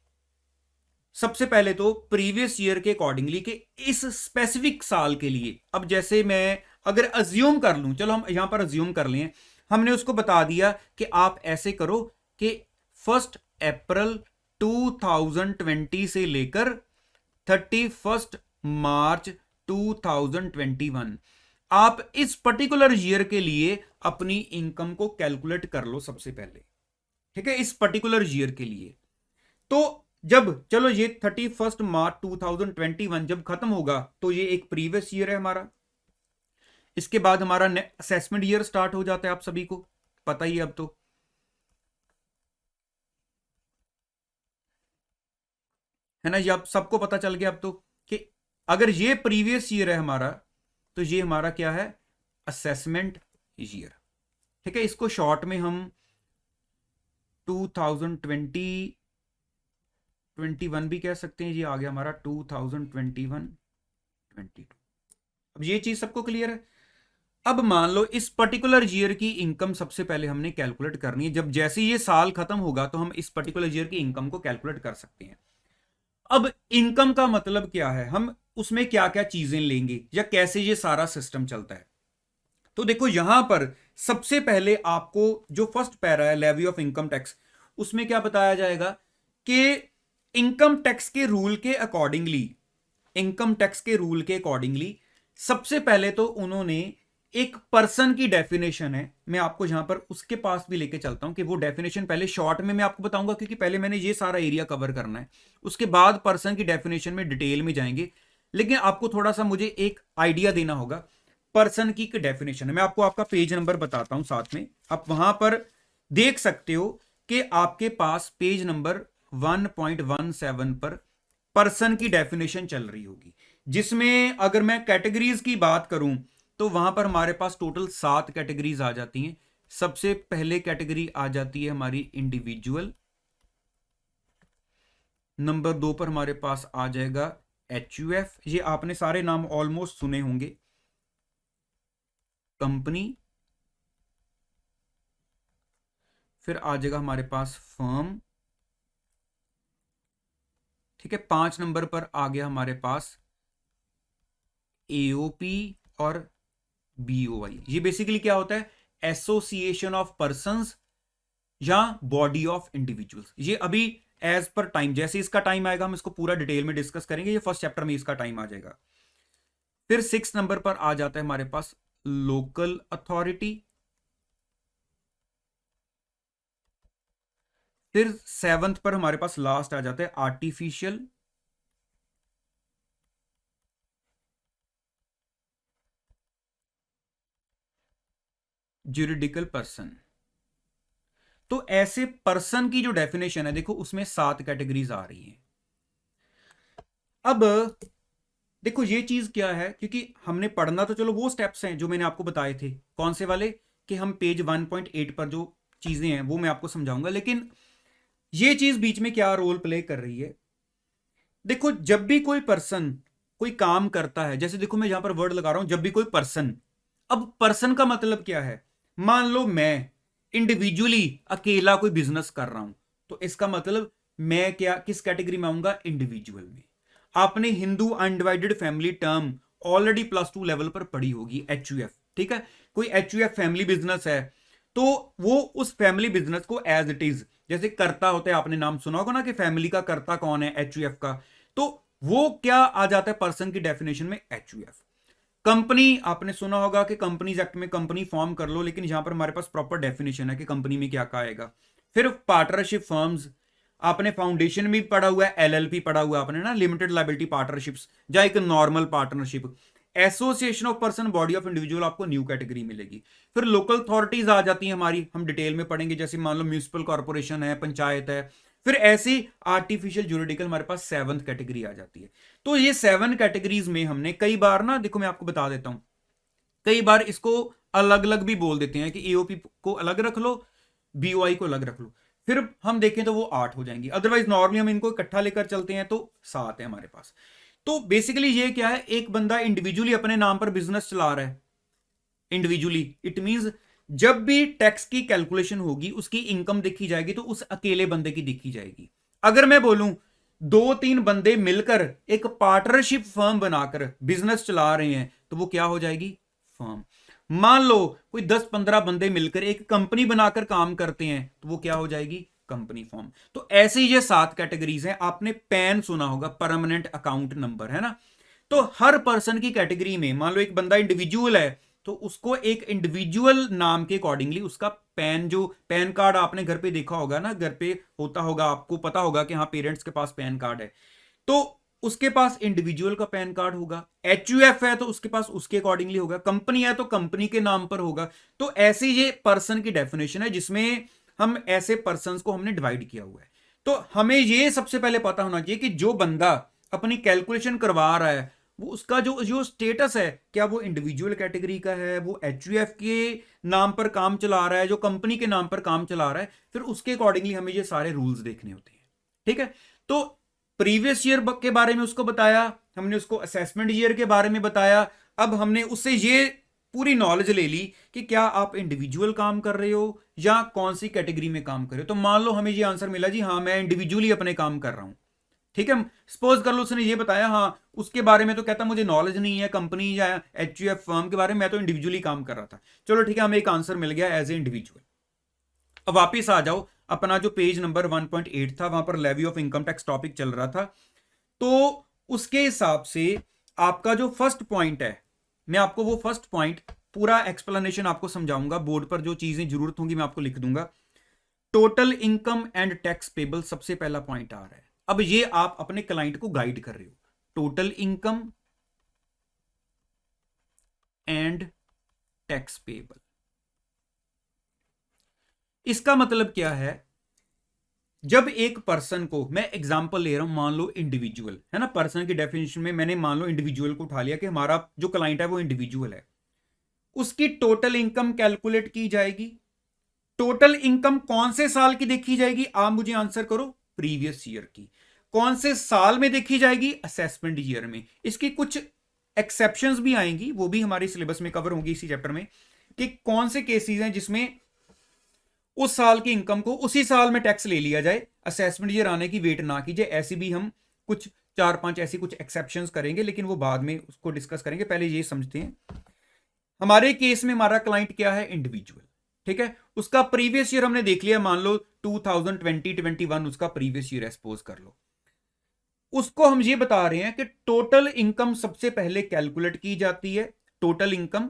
सबसे पहले तो प्रीवियस ईयर के अकॉर्डिंगली कि इस स्पेसिफिक साल के लिए, अब जैसे मैं अगर अज्यूम कर लूं, चलो हम यहां पर अज्यूम कर लें, हमने उसको बता दिया कि आप ऐसे करो कि 1 अप्रैल 2020 से लेकर 31 मार्च 2021 आप इस पर्टिकुलर ईयर के लिए अपनी इनकम को कैलकुलेट कर लो सबसे पहले, ठीक है, इस पर्टिकुलर ईयर के लिए। तो जब चलो ये 31 मार्च 2021 जब खत्म होगा तो ये एक प्रीवियस ईयर है हमारा। इसके बाद हमारा असेसमेंट ईयर स्टार्ट हो जाता है, आप सभी को पता ही है अब तो, है ना, ये अब सबको पता चल गया अब तो कि अगर ये प्रीवियस ईयर है हमारा तो ये हमारा क्या है, असेसमेंट ईयर, ठीक है। इसको शॉर्ट में हम 2020 21 भी कह सकते हैं। ये आ गया हमारा 2021 22। अब ये चीज सबको क्लियर है। अब मान लो इस पर्टिकुलर ईयर की इनकम सबसे पहले हमने कैलकुलेट करनी है। जब जैसे ये साल खत्म होगा तो हम इस पर्टिकुलर ईयर की इनकम को कैलकुलेट कर सकते हैं। अब इनकम का मतलब क्या है, हम उसमें क्या क्या चीजें लेंगे या कैसे ये सारा सिस्टम चलता है। तो देखो यहां पर सबसे पहले आपको जो फर्स्ट पैरा है लेवी ऑफ इनकम टैक्स, उसमें क्या बताया जाएगा कि इनकम टैक्स के रूल के अकॉर्डिंगली, इनकम टैक्स के रूल के अकॉर्डिंगली सबसे पहले तो उन्होंने एक पर्सन की डेफिनेशन है, मैं आपको यहां पर उसके पास भी लेके चलता हूं कि वो डेफिनेशन पहले शॉर्ट में मैं आपको बताऊंगा क्योंकि पहले मैंने ये सारा एरिया कवर करना है, उसके बाद पर्सन की डेफिनेशन में डिटेल में जाएंगे। लेकिन आपको थोड़ा सा मुझे एक आइडिया देना होगा पर्सन की डेफिनेशन है। मैं आपको आपका पेज नंबर बताता हूं साथ में, आप वहां पर देख सकते हो कि आपके पास पेज नंबर 1.17 पर पर्सन की डेफिनेशन चल रही होगी, जिसमें अगर मैं कैटेगरीज की बात करूं तो वहां पर हमारे पास टोटल 7 कैटेगरीज आ जाती हैं। सबसे पहले कैटेगरी आ जाती है हमारी इंडिविजुअल, नंबर 2 पर हमारे पास आ जाएगा एचयूएफ, ये आपने सारे नाम ऑलमोस्ट सुने होंगे, कंपनी, फिर आ जाएगा हमारे पास फर्म, ठीक है। 5 नंबर पर आ गया हमारे पास एओपी और बीओवाई। ये बेसिकली क्या होता है, एसोसिएशन ऑफ पर्संस या बॉडी ऑफ इंडिविजुअल्स। ये अभी एज पर टाइम, जैसे इसका टाइम आएगा हम इसको पूरा डिटेल में डिस्कस करेंगे, ये फर्स्ट चैप्टर में इसका टाइम आ जाएगा। फिर 6 नंबर पर आ जाता है हमारे पास लोकल अथॉरिटी, फिर 7th पर हमारे पास लास्ट आ जाता है आर्टिफिशियल, ज्यूरिडिकल पर्सन। तो ऐसे पर्सन की जो डेफिनेशन है देखो उसमें 7 कैटेगरीज आ रही हैं। अब देखो ये चीज क्या है, क्योंकि हमने पढ़ना तो चलो वो स्टेप्स हैं जो मैंने आपको बताए थे, कौन से वाले, कि हम पेज 1.8 पर जो चीजें हैं वो मैं आपको समझाऊंगा। लेकिन ये चीज बीच में क्या रोल प्ले कर रही है, देखो जब भी कोई पर्सन कोई काम करता है, जैसे देखो मैं यहां पर वर्ड लगा रहा हूं, जब भी कोई पर्सन, अब पर्सन का मतलब क्या है, मान लो मैं इंडिविजुअली अकेला कोई बिजनेस कर रहा हूं, तो इसका मतलब मैं क्या किस कैटेगरी में आऊंगा, इंडिविजुअल में। आपने Hindu undivided family term already +2 level पर पढ़ी होगी, HUF, ठीक है। कोई HUF फैमिली बिजनेस है तो वो उस फैमिली बिजनेस को एज इट इज, जैसे कर्ता होते हैं, आपने नाम सुना होगा ना कि फैमिली का कर्ता कौन है, HUF का, तो वो क्या आ जाता है पर्सन की डेफिनेशन में, HUF। कंपनी, आपने सुना होगा कि कंपनीज एक्ट में कंपनी फॉर्म कर लो, लेकिन यहां पर हमारे पास प्रॉपर डेफिनेशन है कि कंपनी में क्या आएगा। फिर पार्टनरशिप फर्म्स, आपने फाउंडेशन भी पढ़ा हुआ है, LLP पढ़ा हुआ है आपने ना, लिमिटेड लायबिलिटी पार्टनरशिप्स, या एक normal partnership. Association of person, body of individual, आपको न्यू कैटेगरी मिलेगी। फिर लोकल अथॉरिटीज आ जाती हैं हमारी, हम डिटेल में पढ़ेंगे, जैसे मान लो म्यूनिसिपल कॉर्पोरेशन है, पंचायत है। फिर ऐसी आर्टिफिशियल ज्यूरिडिकल हमारे पास 7th कैटेगरी आ जाती है। तो ये 7 कैटेगरीज में हमने कई बार ना, देखो मैं आपको बता देता हूं, कई बार इसको अलग अलग भी बोल देते हैं कि एओपी को अलग रख लो, बीओआई को अलग रख लो। फिर हम देखें तो वो 8 हो जाएंगी, अदरवाइज नॉर्मली हम इनको इकट्ठा लेकर चलते हैं तो 7 है हमारे पास। तो बेसिकली ये क्या है, एक बंदा इंडिविजुअली अपने नाम पर बिजनेस चला रहा है, इंडिविजुअली, इट मींस जब भी टैक्स की कैलकुलेशन होगी उसकी इनकम देखी जाएगी तो उस अकेले बंदे की देखी जाएगी। अगर मैं बोलूं 2-3 बंदे मिलकर एक पार्टनरशिप फर्म बनाकर बिजनेस चला रहे हैं तो वो क्या हो जाएगी, फर्म। मान लो कोई 10-15 बंदे मिलकर एक कंपनी बनाकर काम करते हैं तो वो क्या हो जाएगी, कंपनी फॉर्म। तो ऐसे ही ये 7 कैटेगरीज हैं। आपने पैन सुना होगा, परमानेंट अकाउंट नंबर, है ना। तो हर पर्सन की कैटेगरी में, मान लो एक बंदा इंडिविजुअल है तो उसको एक इंडिविजुअल नाम के अकॉर्डिंगली उसका पैन, जो पैन कार्ड आपने घर पे देखा होगा ना, घर पे होता होगा, आपको पता होगा कि हाँ पेरेंट्स के पास पैन कार्ड है, तो उसके पास इंडिविजुअल का पैन कार्ड होगा। HUF है तो उसके पास उसके अकॉर्डिंगली होगा, कंपनी है तो कंपनी के नाम पर होगा। तो ऐसी ये पर्सन की डेफिनेशन है जिसमें हम ऐसे पर्सन को हमने डिवाइड किया हुआ है। तो हमें ये सबसे पहले पता होना चाहिए कि जो बंदा अपनी कैलकुलेशन करवा रहा है वो उसका जो जो स्टेटस है, क्या वो इंडिविजुअल कैटेगरी का है, वो HUF के नाम पर काम चला रहा है, जो कंपनी के नाम पर काम चला रहा है। फिर उसके अकॉर्डिंगली हमें ये सारे रूल्स देखने होते हैं, ठीक है। तो प्रीवियस ईयर के बारे में उसको बताया हमने, उसको असेसमेंट ईयर के बारे में बताया। अब हमने उससे ये पूरी नॉलेज ले ली कि क्या आप इंडिविजुअल काम कर रहे हो या कौन सी कैटेगरी में काम कर रहे हो। तो मान लो हमें ये आंसर मिला जी हाँ मैं इंडिविजुअली अपने काम कर रहा हूं, ठीक है। सपोज कर लो उसने ये बताया, हाँ उसके बारे में तो कहता मुझे नॉलेज नहीं है कंपनी या HUF फर्म के बारे में, मैं तो इंडिविजुअली काम कर रहा था। चलो ठीक है, हमें एक आंसर मिल गया एज ए इंडिविजुअल। अब वापिस आ जाओ, अपना जो पेज नंबर 1.8 था वहां पर levy of income tax topic चल रहा था। तो उसके हिसाब से आपका जो फर्स्ट पॉइंट है, मैं आपको वो फर्स्ट पॉइंट पूरा एक्सप्लेनेशन आपको समझाऊंगा, बोर्ड पर जो चीजें जरूरत होंगी मैं आपको लिख दूंगा। Total income and tax payable सबसे पहला पॉइंट आ रहा है। अब ये आप अपने क्लाइंट को गाइड कर रहे हो, total income and tax payable. इसका मतलब क्या है, जब एक पर्सन को, मैं एग्जांपल ले रहा हूं, मान लो इंडिविजुअल है ना, पर्सन की डेफिनेशन में मैंने मान लो इंडिविजुअल को उठा लिया कि हमारा जो क्लाइंट है वो इंडिविजुअल है, उसकी टोटल इनकम कैलकुलेट की जाएगी। टोटल इनकम कौन से साल की देखी जाएगी, आप मुझे आंसर करो, प्रीवियस ईयर की। कौन से साल में देखी जाएगी, असेसमेंट ईयर में। इसकी कुछ एक्सेप्शंस भी आएंगी, वो भी हमारे सिलेबस में कवर होंगी इसी चैप्टर में, कि कौन से केसेस हैं जिसमें उस साल की इनकम को उसी साल में टैक्स ले लिया जाए, असेसमेंट ईयर आने की वेट ना कीजिए। ऐसी भी हम कुछ 4-5 ऐसी कुछ एक्सेप्शंस करेंगे, लेकिन वो बाद में उसको डिस्कस करेंगे, पहले ये समझते हैं। हमारे केस में हमारा क्लाइंट क्या है, इंडिविजुअल, ठीक है। उसका प्रीवियस ईयर हमने देख लिया, मान लो 2020-21 उसका प्रीवियस ईयर सपोज कर लो। उसको हम ये बता रहे हैं कि टोटल इनकम सबसे पहले कैलकुलेट की जाती है, टोटल इनकम,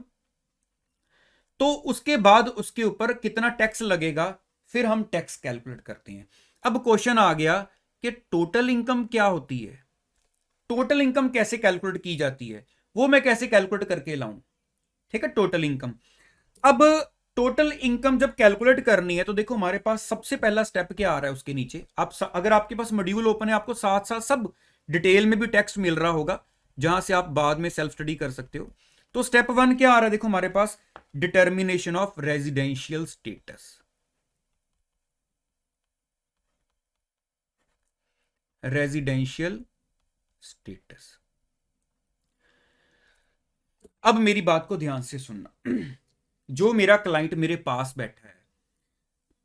तो उसके बाद उसके ऊपर कितना टैक्स लगेगा, फिर हम टैक्स कैलकुलेट करते हैं। अब क्वेश्चन आ गया कि टोटल इनकम क्या होती है, टोटल इनकम कैसे कैलकुलेट की जाती है, वो मैं कैसे कैलकुलेट करके लाऊं, ठीक है, टोटल इनकम। अब टोटल इनकम जब कैलकुलेट करनी है तो देखो हमारे पास सबसे पहला स्टेप क्या आ रहा है उसके नीचे। आप अगर आपके पास मॉड्यूल ओपन है, आपको साथ साथ सब डिटेल में भी टेक्स्ट मिल रहा होगा, जहां से आप बाद में सेल्फ स्टडी कर सकते हो। तो स्टेप 1 क्या आ रहा है, देखो हमारे पास determination of residential status. Residential status, अब मेरी बात को ध्यान से सुनना। जो मेरा क्लाइंट मेरे पास बैठा है,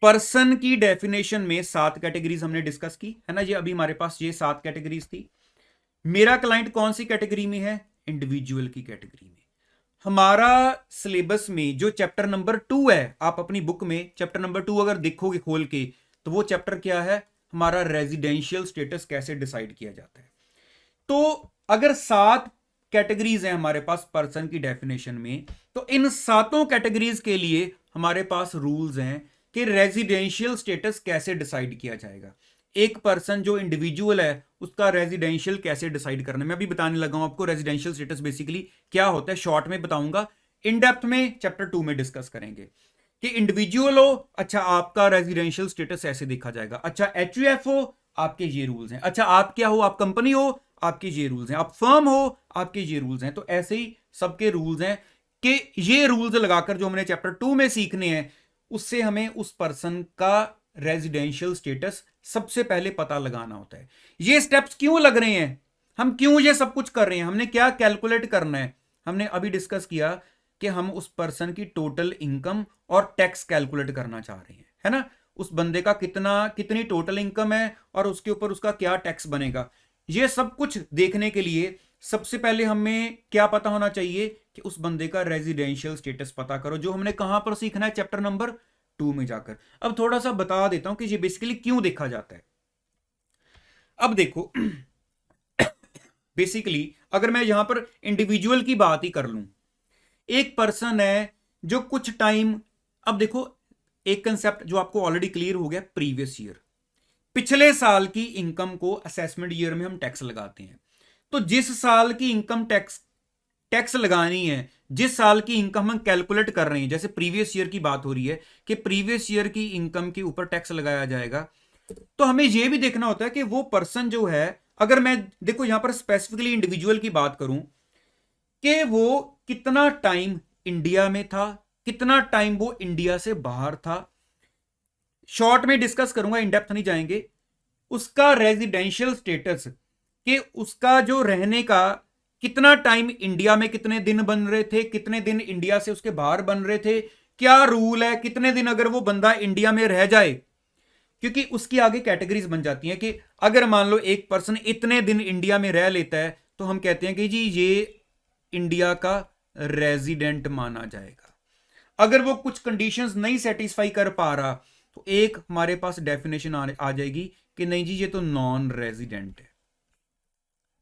पर्सन की डेफिनेशन में 7 कैटेगरीज हमने डिस्कस की है ना, ये अभी हमारे पास ये 7 कैटेगरीज थी। मेरा क्लाइंट कौन सी कैटेगरी में है? इंडिविजुअल की कैटेगरी में। हमारा सिलेबस में जो चैप्टर नंबर 2 है, आप अपनी बुक में चैप्टर नंबर 2 अगर देखोगे खोल के, तो वो चैप्टर क्या है? हमारा रेजिडेंशियल स्टेटस कैसे डिसाइड किया जाता है। तो अगर 7 कैटेगरीज हैं हमारे पास पर्सन की डेफिनेशन में, तो इन 7 कैटेगरीज के लिए हमारे पास रूल्स हैं कि रेजिडेंशियल स्टेटस कैसे डिसाइड किया जाएगा। एक पर्सन जो इंडिविजुअल है उसका रेजिडेंशियल कैसे डिसाइड करना है, मैं अभी बताने लगा हूं आपको रेजिडेंशियल स्टेटस बेसिकली क्या होता है। शॉर्ट में बताऊंगा, इन डेप्थ में चैप्टर 2 में डिस्कस करेंगे कि इंडिविजुअल हो, अच्छा आपका रेजिडेंशियल स्टेटस ऐसे देखा जाएगा। अच्छा एचयूएफ हो, आपके ये रूल्स हैं। अच्छा आप क्या हो? आप कंपनी हो, आपके ये रूल्स हैं। आप फर्म हो, आपके ये रूल्स हैं। तो ऐसे ही सबके रूल्स हैं कि ये रूल्स लगाकर जो हमने चैप्टर 2 में सीखने हैं, उससे हमें उस पर्सन का रेजिडेंशियल स्टेटस सबसे पहले पता लगाना होता है। ये स्टेप्स क्यों लग रहे हैं, हम क्यों ये सब कुछ कर रहे हैं, हमने क्या कैलकुलेट करना है? हमने अभी डिस्कस किया कि हम उस पर्सन की टोटल इनकम और टैक्स कैलकुलेट करना चाह रहे हैं, है ना। उस बंदे का कितनी टोटल इनकम है और उसके ऊपर उसका क्या टैक्स बनेगा। ये सब कुछ देखने के लिए सबसे पहले हमें क्या पता होना चाहिए कि उस बंदे का रेजिडेंशियल स्टेटस पता करो, जो हमने कहां पर सीखना है? चैप्टर नंबर 2 में जाकर। अब थोड़ा सा बता देता हूं कि ये बेसिकली क्यों देखा जाता है। अब देखो बेसिकली अगर मैं यहां पर इंडिविजुअल की बात ही कर लूं, एक पर्सन है जो कुछ टाइम, अब देखो एक कंसेप्ट जो आपको ऑलरेडी क्लियर हो गया, प्रीवियस ईयर, पिछले साल की इनकम को असेसमेंट ईयर में हम टैक्स लगाते हैं। तो जिस साल की इनकम टैक्स टैक्स लगानी है, जिस साल की इनकम हम कैलकुलेट कर रहे हैं, जैसे प्रीवियस ईयर की बात हो रही है कि प्रीवियस ईयर की इनकम के ऊपर टैक्स लगाया जाएगा, तो हमें यह भी देखना होता है कि वो पर्सन जो है, अगर मैं देखो यहां पर स्पेसिफिकली इंडिविजुअल की बात करूं कि वो कितना टाइम इंडिया में था, कितना टाइम वो इंडिया से बाहर था। शॉर्ट में डिस्कस करूंगा, इन डेप्थ नहीं जाएंगे। उसका रेजिडेंशियल स्टेटस कि उसका जो रहने का कितना टाइम इंडिया में, कितने दिन बन रहे थे, कितने दिन इंडिया से उसके बाहर बन रहे थे, क्या रूल है, कितने दिन अगर वो बंदा इंडिया में रह जाए, क्योंकि उसकी आगे कैटेगरीज बन जाती हैं कि अगर मान लो एक पर्सन इतने दिन इंडिया में रह लेता है, तो हम कहते हैं कि जी ये इंडिया का रेजिडेंट माना जाएगा। अगर वो कुछ कंडीशंस नहीं सेटिस्फाई कर पा रहा, तो एक हमारे पास डेफिनेशन आ जाएगी कि नहीं जी ये तो नॉन रेजिडेंट है।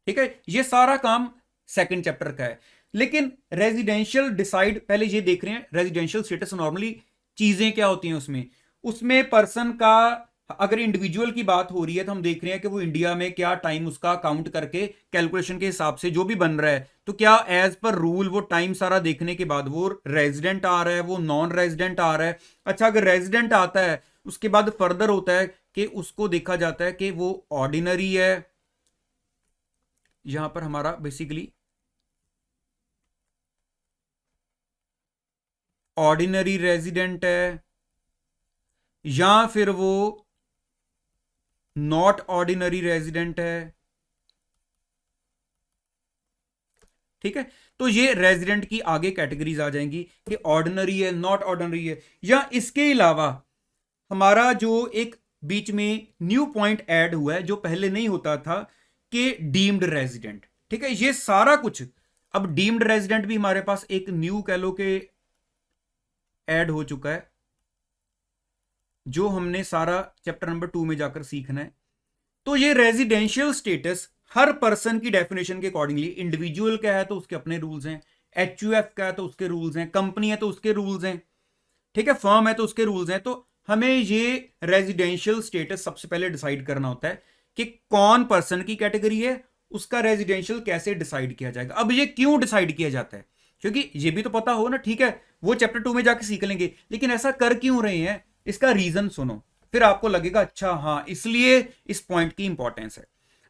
ठीक है, ये सारा काम सेकंड चैप्टर का है। लेकिन रेजिडेंशियल डिसाइड पहले ये देख रहे हैं, रेजिडेंशियल स्टेटस नॉर्मली चीजें क्या होती हैं उसमें। उसमें पर्सन का, अगर इंडिविजुअल की बात हो रही है, तो हम देख रहे हैं कि वो इंडिया में क्या टाइम उसका काउंट करके कैलकुलेशन के हिसाब से जो भी बन रहा है, तो क्या एज पर रूल वो टाइम सारा देखने के बाद वो रेजिडेंट आ रहा है, वो नॉन रेजिडेंट आ रहा है। अच्छा अगर रेजिडेंट आता है, उसके बाद फर्दर होता है कि उसको देखा जाता है कि वो ऑर्डिनरी है, यहां पर हमारा बेसिकली ऑर्डिनरी रेजिडेंट है, या फिर वो नॉट ऑर्डिनरी रेजिडेंट है। ठीक है, तो ये रेजिडेंट की आगे कैटेगरीज आ जाएंगी कि ऑर्डिनरी है, नॉट ऑर्डिनरी है। या इसके अलावा हमारा जो एक बीच में न्यू पॉइंट ऐड हुआ है, जो पहले नहीं होता था, कि डीम्ड रेजिडेंट। ठीक है, ये सारा कुछ अब डीम्ड रेजिडेंट भी हमारे पास एक न्यू कह लो कि ऐड हो चुका है, जो हमने सारा चैप्टर नंबर 2 में जाकर सीखना है। तो ये रेजिडेंशियल स्टेटस हर पर्सन की डेफिनेशन के अकॉर्डिंगली, इंडिविजुअल का है तो उसके अपने रूल्स हैं, एचयूएफ का है तो उसके रूल्स हैं, कंपनी है तो उसके रूल्स हैं, ठीक है, फर्म है तो उसके रूल्स हैं। तो हमें ये रेजिडेंशियल स्टेटस सबसे पहले डिसाइड करना होता है कि कौन पर्सन की कैटेगरी है, उसका रेजिडेंशियल कैसे डिसाइड किया जाएगा। अब ये क्यों डिसाइड किया जाता है, क्योंकि ये भी तो पता हो ना। ठीक है, वो चैप्टर 2 में जाके सीख लेंगे, लेकिन ऐसा कर क्यों रहे हैं, इसका रीजन सुनो, फिर आपको लगेगा अच्छा हाँ इसलिए इस पॉइंट की इंपॉर्टेंस है।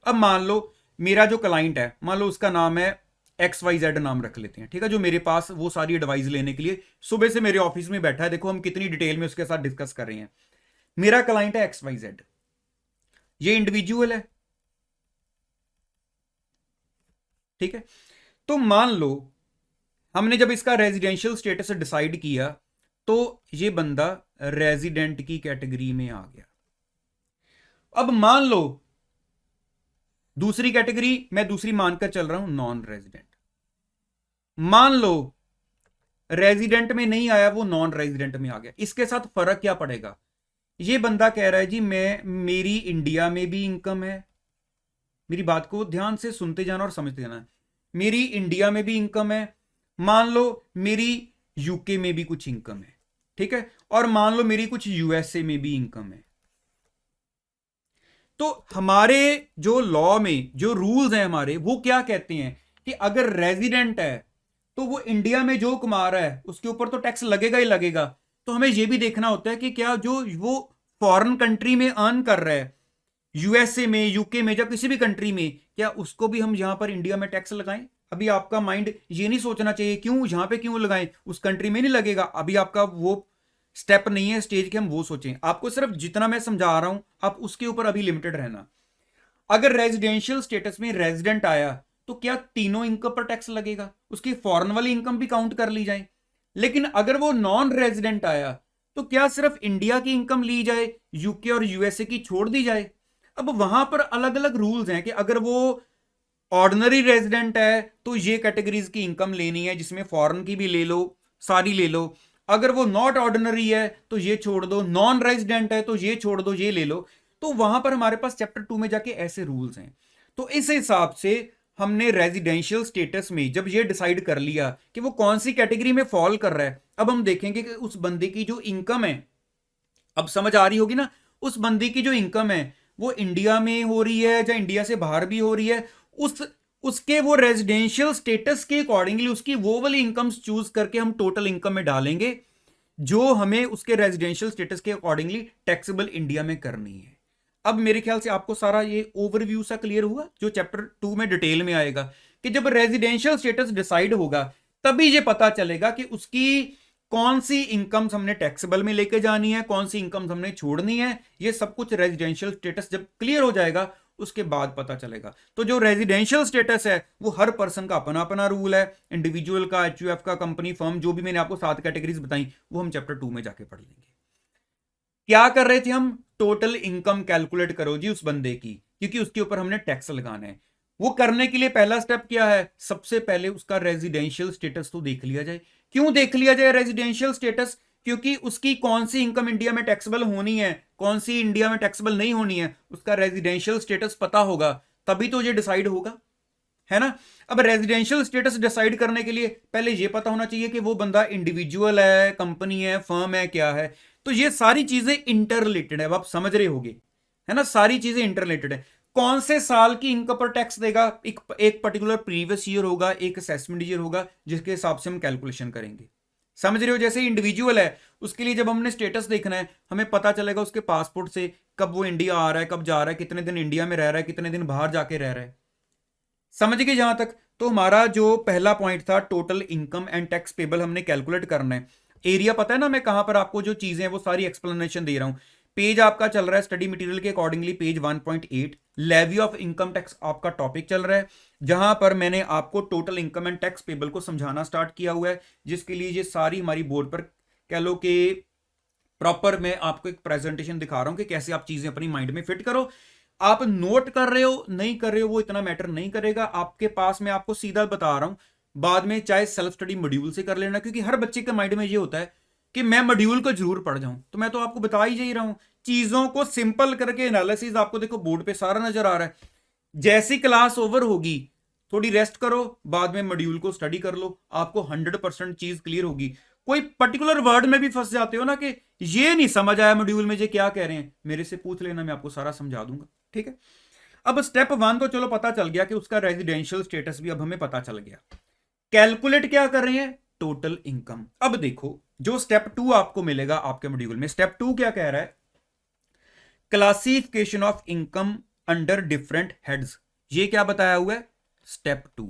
अब मान लो मेरा जो क्लाइंट है, मान लो उसका नाम है XYZ, नाम रख लेते हैं, ठीक है, जो मेरे पास वो सारी एडवाइस लेने के लिए सुबह से मेरे ऑफिस में बैठा है। देखो हम कितनी डिटेल में उसके साथ डिस्कस कर रहे हैं। मेरा क्लाइंट है XYZ, ये इंडिविजुअल है। ठीक है, तो मान लो हमने जब इसका रेजिडेंशियल स्टेटस डिसाइड किया तो ये बंदा रेजिडेंट की कैटेगरी में आ गया। अब मान लो दूसरी कैटेगरी, मैं दूसरी मानकर चल रहा हूं नॉन रेजिडेंट। मान लो रेजिडेंट में नहीं आया, वो नॉन रेजिडेंट में आ गया। इसके साथ फर्क क्या पड़ेगा? ये बंदा कह रहा है जी मेरी इंडिया में भी इनकम है। मेरी बात को ध्यान से सुनते जाना और समझते जाना। मेरी इंडिया में भी इनकम है, मान लो मेरी यूके में भी कुछ इनकम है, ठीक है, और मान लो मेरी कुछ यूएसए में भी इनकम है। तो हमारे जो लॉ में जो रूल्स हैं हमारे, वो क्या कहते हैं कि अगर रेजिडेंट है तो वो इंडिया में जो कमा रहा है उसके ऊपर तो टैक्स लगेगा ही लगेगा। तो हमें यह भी देखना होता है कि क्या जो वो फॉरेन कंट्री में अर्न कर रहा है, यूएसए में, यूके में, या किसी भी कंट्री में, क्या उसको भी हम यहां पर इंडिया में टैक्स लगाएं? अभी आपका माइंड ये नहीं सोचना चाहिए क्यों यहां पे क्यों लगाएं, उस कंट्री में नहीं लगेगा। अभी आपका वो स्टेप नहीं है स्टेज के हम वो सोचें। आपको सिर्फ जितना मैं समझा रहा हूं आप उसके ऊपर अभी लिमिटेड रहना। अगर रेजिडेंशियल स्टेटस में रेजिडेंट आया तो क्या तीनों इनकम पर टैक्स लगेगा? उसकी फॉरेन वाली इनकम भी काउंट कर ली जाए। लेकिन अगर वो नॉन रेजिडेंट आया तो क्या सिर्फ इंडिया की इनकम ली जाए, यूके और यूएसए की छोड़ दी जाए? अब वहां पर अलग अलग रूल्स हैं कि अगर वो ऑर्डिनरी रेजिडेंट है तो ये कैटेगरीज की इनकम लेनी है, जिसमें फॉरेन की भी ले लो, सारी ले लो। अगर वो नॉट ऑर्डिनरी है तो ये छोड़ दो, नॉन रेजिडेंट है तो ये छोड़ दो, ये ले लो। तो वहां पर हमारे पास चैप्टर 2 में जाके ऐसे रूल्स हैं। तो इस हिसाब से हमने रेजिडेंशियल स्टेटस में जब ये डिसाइड कर लिया कि वो कौन सी कैटेगरी में फॉल कर रहा है, अब हम देखेंगे कि उस बंदे की जो इनकम है, अब समझ आ रही होगी ना, उस बंदे की जो इनकम है वो इंडिया में हो रही है या इंडिया से बाहर भी हो रही है, उस उसके वो रेजिडेंशियल स्टेटस के अकॉर्डिंगली उसकी वो वाली इनकम्स चूज करके हम टोटल इनकम में डालेंगे जो हमें उसके रेजिडेंशियल स्टेटस के अकॉर्डिंगली टैक्सेबल इंडिया में करनी है। अब मेरे ख्याल से आपको सारा ये ओवरव्यू सा क्लियर हुआ, जो चैप्टर 2 में डिटेल में आएगा कि जब रेजिडेंशियल स्टेटस डिसाइड होगा तभी ये पता चलेगा कि उसकी कौन सी इनकम्स हमने टैक्सेबल में लेके जानी है, कौन सी इनकम्स हमने छोड़नी है। ये सब कुछ रेजिडेंशियल स्टेटस जब क्लियर हो जाएगा उसके बाद पता चलेगा। तो जो रेजिडेंशियल स्टेटस है वो हर पर्सन का अपना अपना रूल है, इंडिविजुअल का, एचयूएफ का, कंपनी, फर्म, जो भी मैंने आपको 7 कैटेगरीज बताई वो हम चैप्टर 2 में जाके पढ़ लेंगे। क्या कर रहे थे हम? टोटल इनकम कैलकुलेट करो जी उस बंदे की, क्योंकि उसके ऊपर हमने टैक्स लगाना है। वो करने के लिए पहला स्टेप क्या है? सबसे पहले उसका रेजिडेंशियल स्टेटस तो देख लिया जाए। क्यों देख लिया जाए रेजिडेंशियल स्टेटस? क्योंकि उसकी कौन सी इनकम इंडिया में टैक्सेबल होनी है, कौन सी इंडिया में टैक्सेबल नहीं होनी है, उसका रेजिडेंशियल स्टेटस पता होगा तभी तो ये डिसाइड होगा, है ना। अब रेजिडेंशियल स्टेटस डिसाइड करने के लिए पहले यह पता होना चाहिए कि वो बंदा इंडिविजुअल है, कंपनी है, फर्म है, क्या है। तो ये सारी चीजें इंटर रिलेटेड है, अब आप समझ रहे होगे, है ना, सारी चीजें इंटर रिलेटेड है। कौन से साल की इनकम पर टैक्स देगा, एक पर्टिकुलर प्रीवियस ईयर होगा, एक असेसमेंट ईयर होगा, जिसके हिसाब से हम कैलकुलेशन करेंगे। समझ रहे हो? जैसे इंडिविजुअल है उसके लिए जब हमने स्टेटस देखना है हमें पता चलेगा उसके पासपोर्ट से कब वो इंडिया आ रहा है, कब जा रहा है, कितने दिन इंडिया में रह रहा है, कितने दिन बाहर जाके रह रहा है। समझ गए जहां तक? तो हमारा जो पहला पॉइंट था total income and tax payable हमने कैलकुलेट करना है। एरिया पता है ना मैं कहां पर आपको जो चीजें हैं वो सारी एक्सप्लेनेशन दे रहा हूं। पेज आपका चल रहा है स्टडी मटेरियल के accordingly page 1.8, levy of income tax आपका टॉपिक चल रहा है, जहां पर मैंने आपको total income and tax payable को समझाना स्टार्ट किया हुआ है, जिसके लिए ये सारी हमारी बोर्ड पर कह लो कि प्रॉपर मैं आपको एक प्रेजेंटेशन दिखा रहा हूं कि कैसे आप चीजें अपनी माइंड में फिट करो। आप नोट कर रहे हो नहीं कर रहे हो वो इतना मैटर नहीं करेगा, आपके पास मैं आपको सीधा बता रहा हूं। बाद में चाहे सेल्फ स्टडी मॉड्यूल से कर लेना, क्योंकि हर बच्चे के माइंड में ये होता है कि मैं मॉड्यूल को जरूर पढ़ जाऊं। तो मैं तो आपको बता ही जा रहा हूं चीजों को सिंपल करके, एनालिसिस आपको देखो बोर्ड पे सारा नजर आ रहा है। जैसी क्लास ओवर होगी थोड़ी रेस्ट करो, बाद में मॉड्यूल को स्टडी कर लो, आपको 100% चीज क्लियर होगी। कोई पर्टिकुलर वर्ड में भी फंस जाते हो ना कि ये नहीं समझ आया मॉड्यूल में ये क्या कह रहे हैं, मेरे से पूछ लेना, मैं आपको सारा समझा दूंगा, ठीक है। अब स्टेप 1 तो चलो पता चल गया कि उसका रेजिडेंशियल स्टेटस भी अब हमें पता चल गया। कैलकुलेट क्या कर रहे हैं? Total income. अब देखो जो स्टेप 2 आपको मिलेगा आपके मॉड्यूल में, स्टेप 2 क्या कह रहा है? Classification of income under different heads. ये क्या बताया हुआ है? Step 2।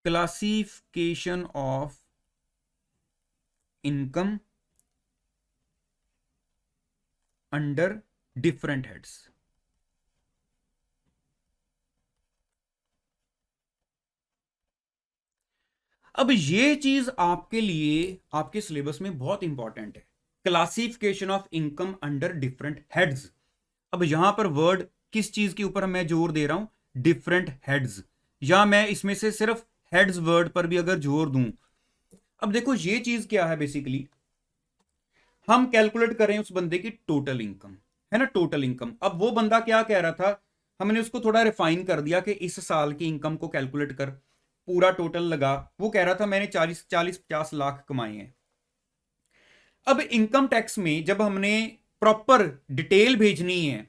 Classification of income under different heads. अब ये चीज आपके लिए आपके सिलेबस में बहुत इंपॉर्टेंट है, classification of income under different heads. अब यहां पर वर्ड किस चीज के ऊपर मैं जोर दे रहा हूं, डिफरेंट हेड्स, या मैं इसमें से सिर्फ हेड्स वर्ड पर भी अगर जोर दूं। अब देखो ये चीज क्या है, बेसिकली हम कैलकुलेट करें उस बंदे की टोटल इनकम, है ना, टोटल इनकम। अब वो बंदा क्या कह रहा था, हमने उसको थोड़ा रिफाइन कर दिया कि इस साल की इनकम को कैलकुलेट कर, पूरा टोटल लगा। वो कह रहा था मैंने 40-50 लाख कमाए हैं। अब इनकम टैक्स में जब हमने प्रॉपर डिटेल भेजनी है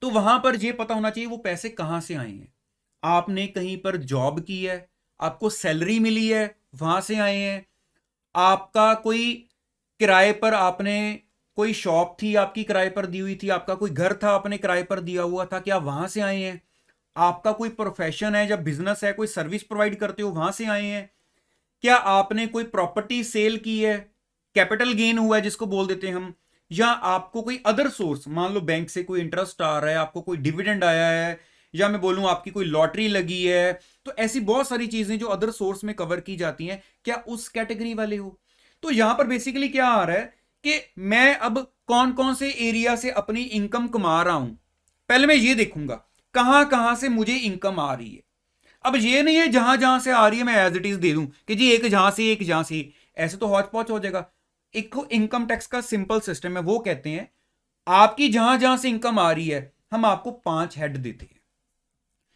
तो वहां पर यह पता होना चाहिए वो पैसे कहां से आए हैं। आपने कहीं पर जॉब की है, आपको सैलरी मिली है, वहां से आए हैं। आपका कोई किराए पर, आपने कोई शॉप थी आपकी किराए पर दी हुई थी, आपका कोई घर था आपने किराए पर दिया हुआ था, क्या वहां से आए हैं। आपका कोई प्रोफेशन है, जब बिजनेस है, कोई सर्विस प्रोवाइड करते हो, वहां से आए हैं। क्या आपने कोई प्रॉपर्टी सेल की है, कैपिटल गेन हुआ है जिसको बोल देते हैं हम, या आपको कोई अदर सोर्स, मान लो बैंक से कोई इंटरेस्ट आ रहा है, आपको कोई डिविडेंड आया है, या मैं बोलूं आपकी कोई लॉटरी लगी है। तो ऐसी बहुत सारी चीजें जो अदर सोर्स में कवर की जाती हैं, क्या उस कैटेगरी वाले हो। तो यहां पर बेसिकली क्या आ रहा है कि मैं अब कौन कौन से एरिया से अपनी इनकम कमा रहा हूं, पहले मैं ये देखूंगा कहां कहां से मुझे इनकम आ रही है। अब ये नहीं है जहां जहां से आ रही है मैं एज इट इज दे दूं कि जी एक जहां से एक जहां से, ऐसे तो हौच पौच हो जाएगा। एक इनकम टैक्स का सिंपल सिस्टम है, वो कहते हैं आपकी जहां जहां से इनकम आ रही है हम आपको 5 हेड देते हैं,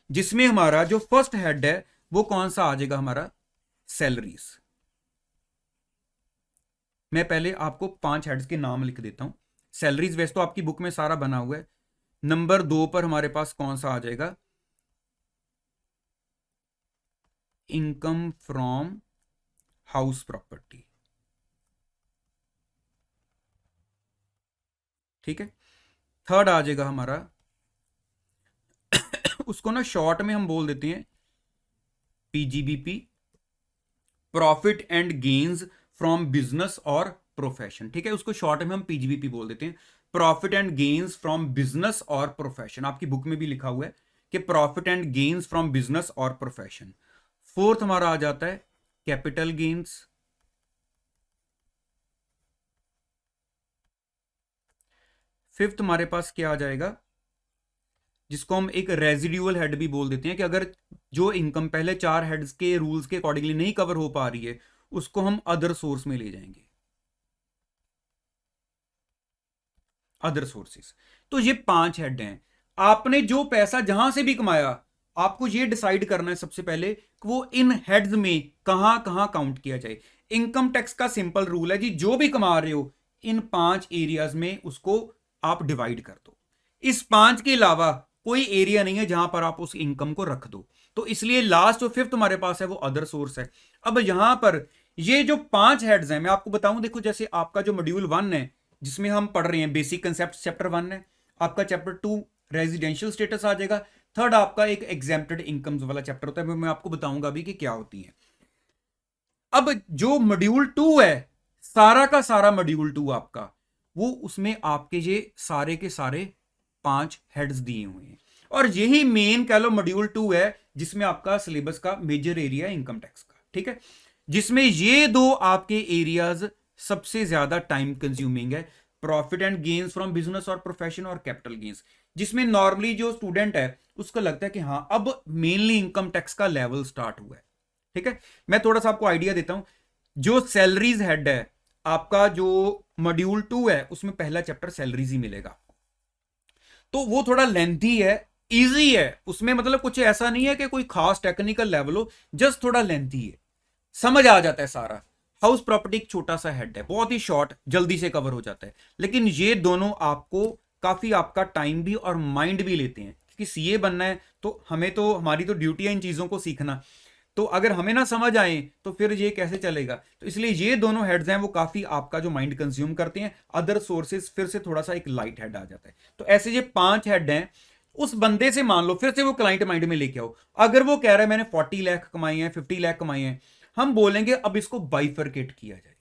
जिसमें हमारा जो फर्स्ट हेड है वो कौन सा आ जाएगा, हमारा सैलरीज। मैं पहले आपको 5 हेड्स के नाम लिख देता हूं। सैलरीज वैसे तो आपकी बुक में सारा बना हुआ है। नंबर 2 पर हमारे पास कौन सा आ जाएगा, इनकम फ्रॉम हाउस प्रॉपर्टी। ठीक है। थर्ड आ जाएगा हमारा उसको ना शॉर्ट में हम बोल देते हैं PGBP, profit and gains from business और प्रोफेशन। ठीक है, उसको शॉर्ट में हम पीजीबीपी बोल देते हैं, profit and gains from business और प्रोफेशन। आपकी बुक में भी लिखा हुआ है कि profit and gains from business और प्रोफेशन। फोर्थ हमारा आ जाता है कैपिटल गेन्स। फिफ्थ हमारे पास क्या आ जाएगा, जिसको हम एक रेजिड्यूअल हेड भी बोल देते हैं, कि अगर जो इनकम पहले 4 हेड्स के रूल्स के अकॉर्डिंगली नहीं कवर हो पा रही है उसको हम अदर सोर्स में ले जाएंगे, अदर सोर्सेस। तो ये 5 हेड हैं। आपने जो पैसा जहां से भी कमाया, आपको ये डिसाइड करना है सबसे पहले कि वो इन हेड्स में कहां कहां काउंट किया जाए। इनकम टैक्स का सिंपल रूल है जी, जो भी कमा रहे हो इन 5 एरियाज में उसको आप डिवाइड कर दो। इस 5 के अलावा कोई एरिया नहीं है जहां पर आप उस इनकम को रख दो। तो इसलिए लास्ट जो फिफ्थ हमारे पास है वो अदर सोर्स है। अब यहां पर ये जो 5 हेड्स हैं मैं आपको बताऊं, देखो जैसे आपका जो मॉड्यूल 1 है जिसमें हम पढ़ रहे हैं बेसिक कंसेप्ट, चैप्टर 1 है। आपका चैप्टर 2 रेजिडेंशियल स्टेटस आ जाएगा। थर्ड आपका एक एग्जेम्प्टेड इनकम्स वाला चैप्टर होता है, मैं आपको बताऊंगा भी कि क्या होती है। अब जो मॉड्यूल 2 है, सारा का सारा मॉड्यूल 2 आपका, वो उसमें आपके ये सारे के सारे 5 हेड्स दिए हुए हैं, और यही मेन कह लो मॉड्यूल 2 है जिसमें आपका सिलेबस का मेजर एरिया है इनकम टैक्स का। ठीक है, जिसमें ये दो आपके एरियाज सबसे ज्यादा टाइम कंज्यूमिंग है, profit and gains from business और प्रोफेशन, और कैपिटल गेन्स, जिसमें नॉर्मली जो स्टूडेंट है उसको लगता है कि हाँ अब मेनली इनकम टैक्स का लेवल स्टार्ट हुआ है। ठीक है, मैं थोड़ा सा आपको आइडिया देता हूं। जो सैलरीज हेड है आपका, जो मॉड्यूल 2 है उसमें पहला चैप्टर सैलरीज ही मिलेगा, तो वो थोड़ा लेंथी है, इजी है, उसमें मतलब कुछ ऐसा नहीं है कि कोई खास टेक्निकल लेवल हो, जस्ट थोड़ा लेंथी है, समझ आ जाता है सारा। हाउस प्रॉपर्टी एक छोटा सा हेड है, बहुत ही शॉर्ट, जल्दी से कवर हो जाता है। लेकिन ये दोनों आपको काफी आपका टाइम भी और माइंड भी लेते हैं, क्योंकि सीए बनना है तो हमें तो, हमारी तो ड्यूटी है इन चीजों को सीखना। तो अगर हमें ना समझ आए तो फिर ये कैसे चलेगा। तो इसलिए ये दोनों हेड्स हैं वो काफी आपका जो माइंड कंज्यूम करते हैं। अदर सोर्सेज फिर से थोड़ा सा एक लाइट हेड आ जाता है। तो ऐसे ये 5 हेड हैं। उस बंदे से मान लो फिर से वो क्लाइंट माइंड में लेके आओ, अगर वो कह रहा है मैंने 40 लाख कमाए हैं, 50 लाख कमाए हैं, हम बोलेंगे अब इसको बाइफरकेट किया जाए।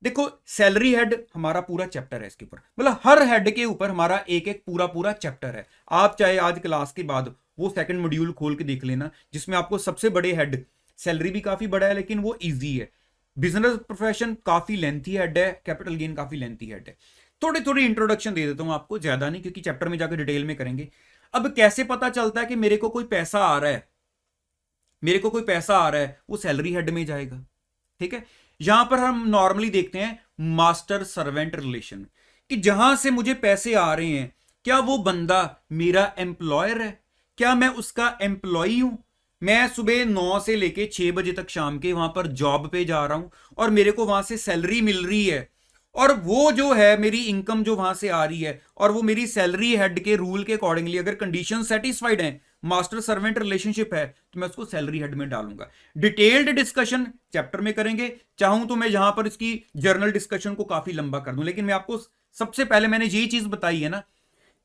देखो सैलरी हेड हमारा पूरा चैप्टर है इसके ऊपर, मतलब हर हेड के ऊपर हमारा एक एक पूरा पूरा चैप्टर है। आप चाहे आज क्लास के बाद वो सेकंड मॉड्यूल खोल के देख लेना, जिसमें आपको सबसे बड़े हेड सैलरी भी काफी बड़ा है लेकिन वो इजी है। बिजनेस प्रोफेशन काफी लेंथी हेड है, कैपिटल गेन काफी लेंथी हेड है। थोड़ी थोड़ी इंट्रोडक्शन दे देता हूं आपको, ज्यादा नहीं, क्योंकि चैप्टर में जाकर डिटेल में करेंगे। अब कैसे पता चलता है कि मेरे को कोई पैसा आ रहा है, मेरे को कोई पैसा आ रहा है, वो सैलरी हेड में जाएगा। ठीक है, यहां पर हम नॉर्मली देखते हैं मास्टर सर्वेंट रिलेशन, कि जहां से मुझे पैसे आ रहे हैं, क्या वो बंदा मेरा एम्प्लॉयर है, क्या मैं उसका एम्प्लॉई हूं। मैं सुबह 9 से लेके 6 बजे तक शाम के वहां पर जॉब पे जा रहा हूं और मेरे को वहां से सैलरी मिल रही है, और वो जो है मेरी इनकम जो वहां से आ रही है, और वो मेरी सैलरी हेड के रूल के अकॉर्डिंगली अगर कंडीशन सेटिस्फाइड है, मास्टर सर्वेंट रिलेशनशिप है, तो मैं उसको सैलरी हेड में डालूंगा। डिटेल्ड डिस्कशन चैप्टर में करेंगे, चाहूं तो मैं यहां पर इसकी जर्नल डिस्कशन को काफी लंबा कर दूं, लेकिन मैं आपको सबसे पहले मैंने यही चीज बताई है ना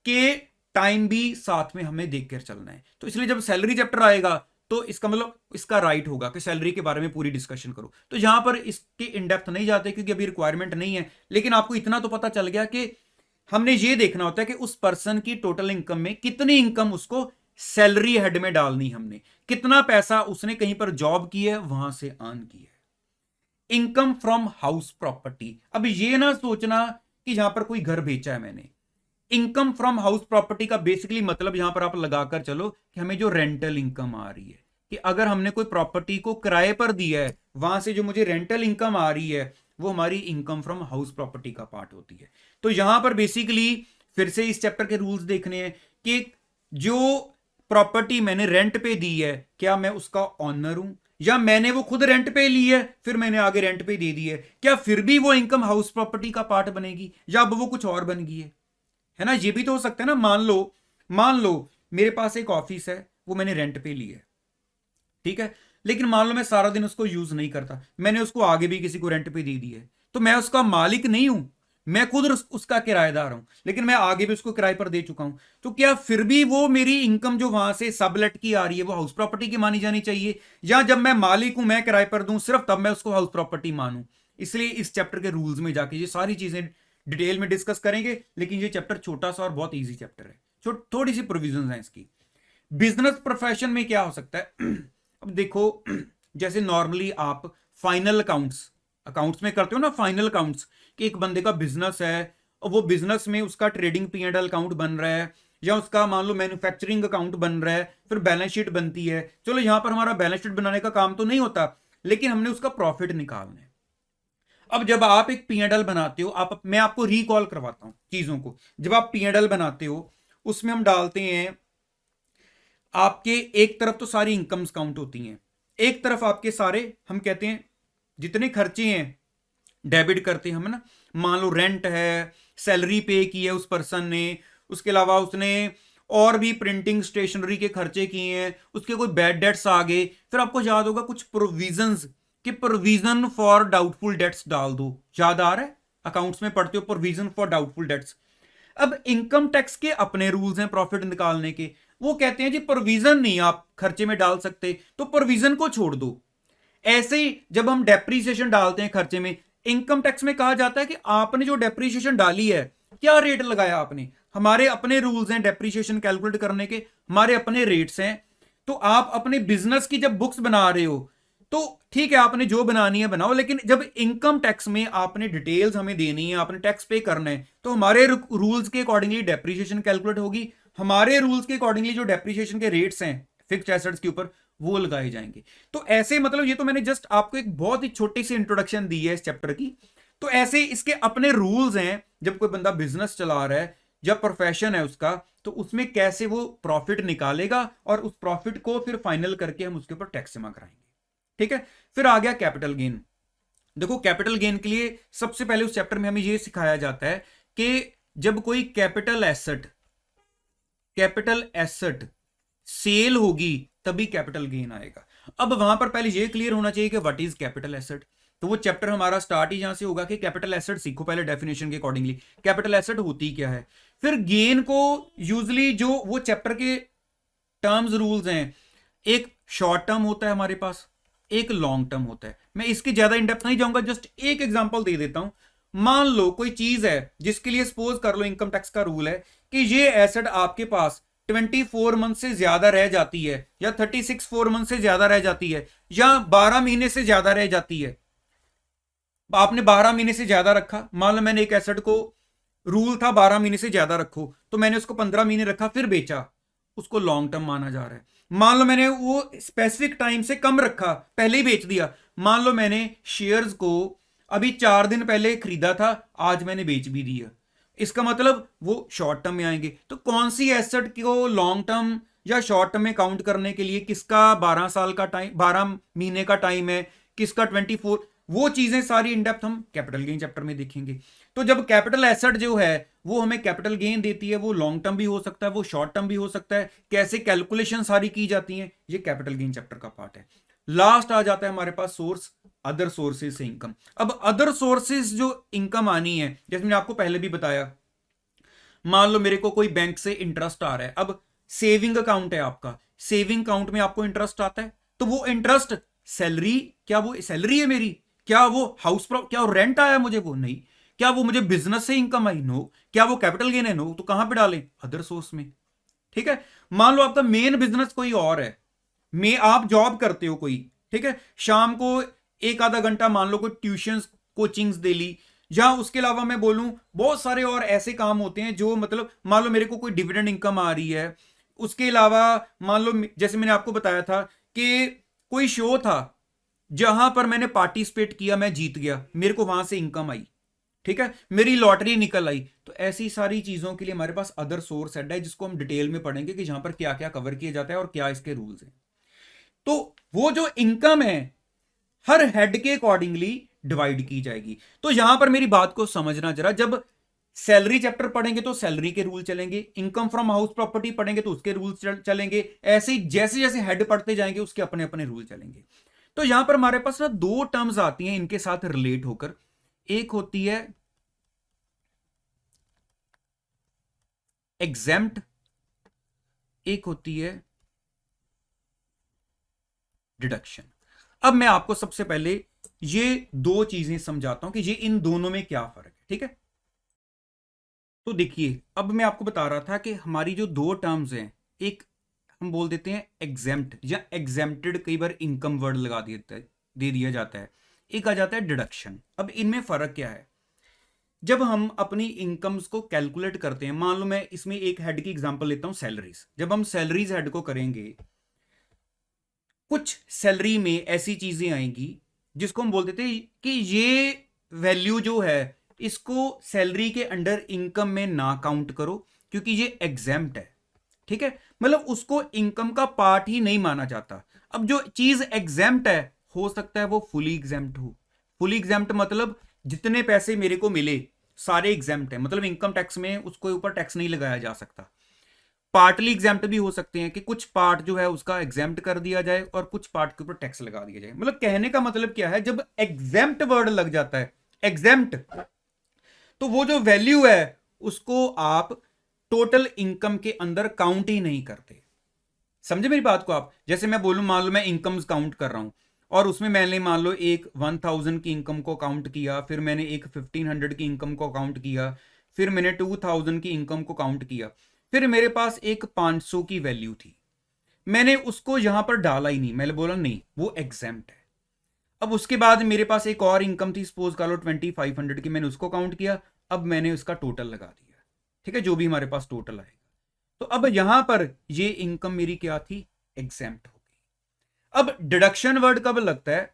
कि टाइम भी साथ में हमें देखकर चलना है। तो इसलिए जब सैलरी चैप्टर आएगा तो इसका मतलब इसका राइट होगा कि सैलरी के बारे में पूरी डिस्कशन करो। तो यहां पर इसके इन डेप्थ नहीं जाते क्योंकि अभी रिक्वायरमेंट नहीं है, लेकिन आपको इतना तो पता चल गया कि हमने ये देखना होता है कि उस पर्सन की टोटल इनकम में कितनी इनकम उसको सैलरी हेड में डालनी, हमने कितना पैसा उसने कहीं पर जॉब की है वहां से अर्न किया है। इनकम फ्रॉम हाउस प्रॉपर्टी, अब ये ना सोचना कि यहां पर कोई घर बेचा है मैंने। इनकम फ्रॉम हाउस प्रॉपर्टी का बेसिकली मतलब यहां पर आप लगाकर चलो कि हमें जो रेंटल इनकम आ रही है, कि अगर हमने कोई प्रॉपर्टी को किराए पर दिया है, वहां से जो मुझे रेंटल इनकम आ रही है, वो हमारी इनकम फ्रॉम हाउस प्रॉपर्टी का पार्ट होती है। तो यहां पर बेसिकली फिर से इस चैप्टर के रूल्स देखने हैं कि जो प्रॉपर्टी मैंने रेंट पे दी है, क्या मैं उसका ऑनर हूं, या मैंने वो खुद रेंट पे ली है फिर मैंने आगे रेंट पे दे दी है, क्या फिर भी वो इनकम हाउस प्रॉपर्टी का पार्ट बनेगी, या अब वो कुछ और बन गई है ना। ये भी तो हो सकता है ना। मान लो मेरे पास एक ऑफिस है, वो मैंने रेंट पे ली है, ठीक है, लेकिन मान लो मैं सारा दिन उसको यूज नहीं करता, मैंने उसको आगे भी किसी को रेंट पे दे दी है, तो मैं उसका मालिक नहीं हूं, मैं खुद उसका किराएदार हूं, लेकिन मैं आगे भी उसको किराए पर दे चुका हूं। तो क्या फिर भी वो मेरी इनकम जो वहां से सबलेट की आ रही है वो हाउस प्रॉपर्टी की मानी जानी चाहिए, या जब मैं मालिक हूं मैं किराए पर दूं सिर्फ तब मैं उसको हाउस प्रॉपर्टी मानूं। इसलिए इस चैप्टर के रूल्स में जाके ये सारी चीजें डिटेल में डिस्कस करेंगे, लेकिन ये चैप्टर छोटा सा और बहुत इजी चैप्टर है, थोड़ी सी प्रोविजन है इसकी। बिजनेस प्रोफेशन में क्या हो सकता है अब देखो, जैसे नॉर्मली आप फाइनल अकाउंट्स में करते हो ना, फाइनल अकाउंट्स, कि एक बंदे का बिजनेस है और वो बिजनेस में उसका ट्रेडिंग P&L अकाउंट बन रहा है, या उसका मान लो मैन्युफैक्चरिंग अकाउंट बन रहा है, फिर बैलेंस शीट बनती है। चलो यहां पर हमारा बैलेंस शीट बनाने का काम तो नहीं होता, लेकिन हमने उसका प्रॉफिट निकालना है। अब जब आप एक P&L बनाते हो, मैं आपको रिकॉल करवाता हूं चीजों को। जब आप P&L बनाते हो उसमें हम डालते हैं आपके, एक तरफ तो सारी इनकम्स काउंट होती हैं, एक तरफ आपके सारे हम कहते हैं जितने खर्चे हैं डेबिट करते हैं हम ना। मान लो रेंट है, सैलरी पे की है उस पर्सन ने, उसके अलावा उसने और भी प्रिंटिंग स्टेशनरी के खर्चे किए हैं, उसके कोई बैड डेट्स आ गए, फिर आपको याद होगा कुछ प्रोविजंस कि प्रोविजन फॉर डाउटफुल डेट्स डाल दो। याद आ रहा है, अकाउंट्स में पढ़ते हो प्रोविजन फॉर डाउटफुल डेट्स। अब इनकम टैक्स के अपने रूल्स हैं प्रॉफिट निकालने के, वो कहते हैं जी प्रोविजन नहीं आप खर्चे में डाल सकते, तो प्रोविजन को छोड़ दो। ऐसे ही जब हम डेप्रीसिएशन डालते हैं खर्चे में, इनकम टैक्स में कहा जाता है कि आपने जो डेप्रीसिएशन डाली है, क्या रेट लगाया आपने, हमारे अपने रूल्स हैं डेप्रीसिएशन कैलकुलेट करने के, हमारे अपने रेट्स हैं। तो आप अपने बिजनेस की जब बुक्स बना रहे हो तो ठीक है, आपने जो बनानी है बनाओ, लेकिन जब इनकम टैक्स में आपने डिटेल्स हमें देनी है, आपने टैक्स पे करना है, तो हमारे रूल्स के अकॉर्डिंगली डेप्रीसिएशन कैलकुलेट होगी, हमारे रूल्स के अकॉर्डिंगली जो डेप्रीसिएशन के रेट्स हैं फिक्स्ड एसेट्स के ऊपर वो लगाए जाएंगे। तो ऐसे मतलब ये तो मैंने जस्ट आपको एक बहुत ही छोटी सी इंट्रोडक्शन दी है इस चैप्टर की। तो ऐसे इसके अपने रूल्स हैं, जब कोई बंदा बिजनेस चला रहा है, जब प्रोफेशन है उसका, तो उसमें कैसे वो प्रॉफिट निकालेगा और उस प्रॉफिट को फिर फाइनल करके हम उसके ऊपर टैक्स जमा कराएंगे। ठीक है, फिर आ गया कैपिटल गेन। देखो कैपिटल गेन के लिए सबसे पहले उस चैप्टर में हमें यह सिखाया जाता है कि जब कोई कैपिटल एसेट सेल होगी तभी कैपिटल गेन आएगा। अब वहां पर पहले यह क्लियर होना चाहिए कि व्हाट इज कैपिटल एसेट। तो वो चैप्टर हमारा स्टार्ट ही यहां से होगा कि कैपिटल एसेट सीखो पहले डेफिनेशन के अकॉर्डिंगली, कैपिटल एसेट होती क्या है। फिर गेन को यूजली जो वो चैप्टर के टर्म्स रूल्स हैं, एक शॉर्ट टर्म होता है हमारे पास, एक लॉन्ग टर्म होता है। मैं इसकी ज्यादा इनडेप्थ नहीं जाऊंगा, जस्ट एक एग्जांपल दे देता हूं। मान लो कोई चीज है जिसके लिए सपोज कर लो इनकम टैक्स का रूल है कि ये एसेट आपके पास 24 मंथ से ज्यादा रह जाती है, या 36 मंथ से ज्यादा रह जाती है, या 12 महीने से ज्यादा रह जाती है, आपने 12 महीने से ज्यादा रखा, मान लो मैंने एक एसेट को, रूल था 12 महीने से ज्यादा रखो, तो मैंने उसको 15 महीने रखा फिर बेचा, उसको लॉन्ग टर्म माना जा रहा है। मान लो मैंने वो स्पेसिफिक टाइम से कम रखा, पहले ही बेच दिया, मान लो मैंने शेयर्स को अभी 4 दिन पहले खरीदा था, आज मैंने बेच भी दिया, इसका मतलब वो शॉर्ट टर्म में आएंगे। तो कौन सी एसेट को लॉन्ग टर्म या शॉर्ट टर्म में काउंट करने के लिए किसका 12 साल का टाइम, 12 महीने का टाइम है, किसका 24, वो चीजें सारी इन डेप्थ हम कैपिटल गेन चैप्टर में देखेंगे। तो जब कैपिटल एसेट जो है वो हमें कैपिटल गेन देती है, वो लॉन्ग टर्म भी हो सकता है, वो शॉर्ट टर्म भी हो सकता है, कैसे कैलकुलेशन सारी की जाती है, ये कैपिटल गेन चैप्टर का पार्ट है। लास्ट आ जाता है हमारे पास सोर्स, अदर सोर्सेज से इनकम। अब अदर सोर्सेज जो इनकम आनी है, जैसे मैंने आपको पहले भी बताया, मान लो मेरे को कोई बैंक से इंटरेस्ट आ रहा है, अब सेविंग अकाउंट है आपका, सेविंग अकाउंट में आपको इंटरेस्ट आता है, तो वो इंटरेस्ट सैलरी, क्या वो सैलरी है मेरी, क्या वो हाउस, क्या वो रेंट आया मुझे, वो नहीं, क्या वो मुझे बिजनेस से इनकम आई, नो, क्या वो कैपिटल गेन है, नो, तो कहां पे डालें, अदर सोर्स में। ठीक है, मान लो आपका मेन बिजनेस कोई और है, में आप जॉब करते हो कोई, ठीक है, शाम को एक आधा घंटा मान लो कोई ट्यूशन कोचिंग्स दे ली, या उसके अलावा मैं बोलूं बहुत सारे और ऐसे काम होते हैं जो मतलब, मान लो मेरे को कोई डिविडेंड इनकम आ रही है, उसके अलावा मान लो जैसे मैंने आपको बताया था कि कोई शो था जहां पर मैंने पार्टिसिपेट किया, मैं जीत गया, मेरे को वहां से इनकम आई, ठीक है, मेरी लॉटरी निकल आई। तो ऐसी सारी चीजों के लिए हमारे पास अदर सोर्स हेड है, जिसको हम डिटेल में पढ़ेंगे कि जहां पर क्या क्या कवर किया जाता है और क्या इसके रूल्स हैं। तो वो जो इनकम है हर हेड के अकॉर्डिंगली डिवाइड की जाएगी। तो यहां पर मेरी बात को समझना जरा, जब सैलरी चैप्टर पढ़ेंगे तो सैलरी के रूल चलेंगे, इनकम फ्रॉम हाउस प्रॉपर्टी पढ़ेंगे तो उसके रूल चलेंगे, ऐसे ही जैसे जैसे हेड पढ़ते जाएंगे उसके अपने अपने रूल चलेंगे। तो यहां पर हमारे पास ना दो टर्म्स आती हैं इनके साथ रिलेट होकर, एक होती है एग्जेम्प्ट, एक होती है डिडक्शन। अब मैं आपको सबसे पहले ये दो चीजें समझाता हूं कि ये इन दोनों में क्या फर्क है, ठीक है। तो देखिए, अब मैं आपको बता रहा था कि हमारी जो दो टर्म्स हैं, एक हम बोल देते हैं एग्जेम्प्ट या एग्जेम्प्टेड, कई बार इनकम वर्ड लगा दे दिया जाता है, एक आ जाता है डिडक्शन। अब इनमें फर्क क्या है, जब हम अपनी इनकम्स को कैलकुलेट करते हैं, मान लो मैं इसमें एक हेड की एग्जांपल लेता हूं, सैलरीज, जब हम सैलरीज हेड को करेंगे, कुछ सैलरी में ऐसी चीजें आएंगी जिसको हम बोल देते हैं कि ये वैल्यू जो है इसको सैलरी के अंडर इनकम में ना काउंट करो, क्योंकि ये एग्जेम्प्ट है, ठीक है, मतलब उसको इनकम का पार्ट ही नहीं माना जाता। अब जो चीज एग्जेम्प्ट है, हो सकता है वो फुली एग्जेम्प्ट हो, फुली एग्जेम्प्ट मतलब जितने पैसे मेरे को मिले सारे एग्जेम्प्ट है, मतलब इनकम टैक्स में उसको ऊपर टैक्स नहीं लगाया जा सकता। पार्टली एग्जेम्प्ट भी हो सकते हैं कि कुछ पार्ट जो है उसका एग्जेम्प्ट कर दिया जाए और कुछ पार्ट के ऊपर टैक्स लगा दिया जाए। मतलब कहने का मतलब क्या है, जब एग्जेम्प्ट वर्ड लग जाता है, एग्जेम्प्ट, तो वो जो वैल्यू है उसको आप टोटल इनकम के अंदर काउंट ही नहीं करते। समझे मेरी बात को आप, जैसे मैं बोलूं, मान लो मैं इनकम्स काउंट कर रहा हूं और उसमें मैंने मान लो एक 1000 की इनकम को काउंट किया, फिर मैंने एक 1500 की इनकम को काउंट किया, फिर मैंने 2000 की इनकम को काउंट किया, फिर मेरे पास एक 500 की वैल्यू थी, मैंने उसको यहां पर डाला ही नहीं, मैंने बोला नहीं वो एग्जेम्प्ट है। अब उसके बाद मेरे पास एक और इनकम थी, सपोज कर लो 2500 की, मैंने उसको काउंट किया, अब मैंने उसका टोटल लगा दिया, ठीक है, जो भी हमारे पास टोटल आएगा। तो अब यहां पर ये इनकम मेरी क्या थी, एग्जेम्प्ट हो गई। अब डिडक्शन वर्ड कब लगता है,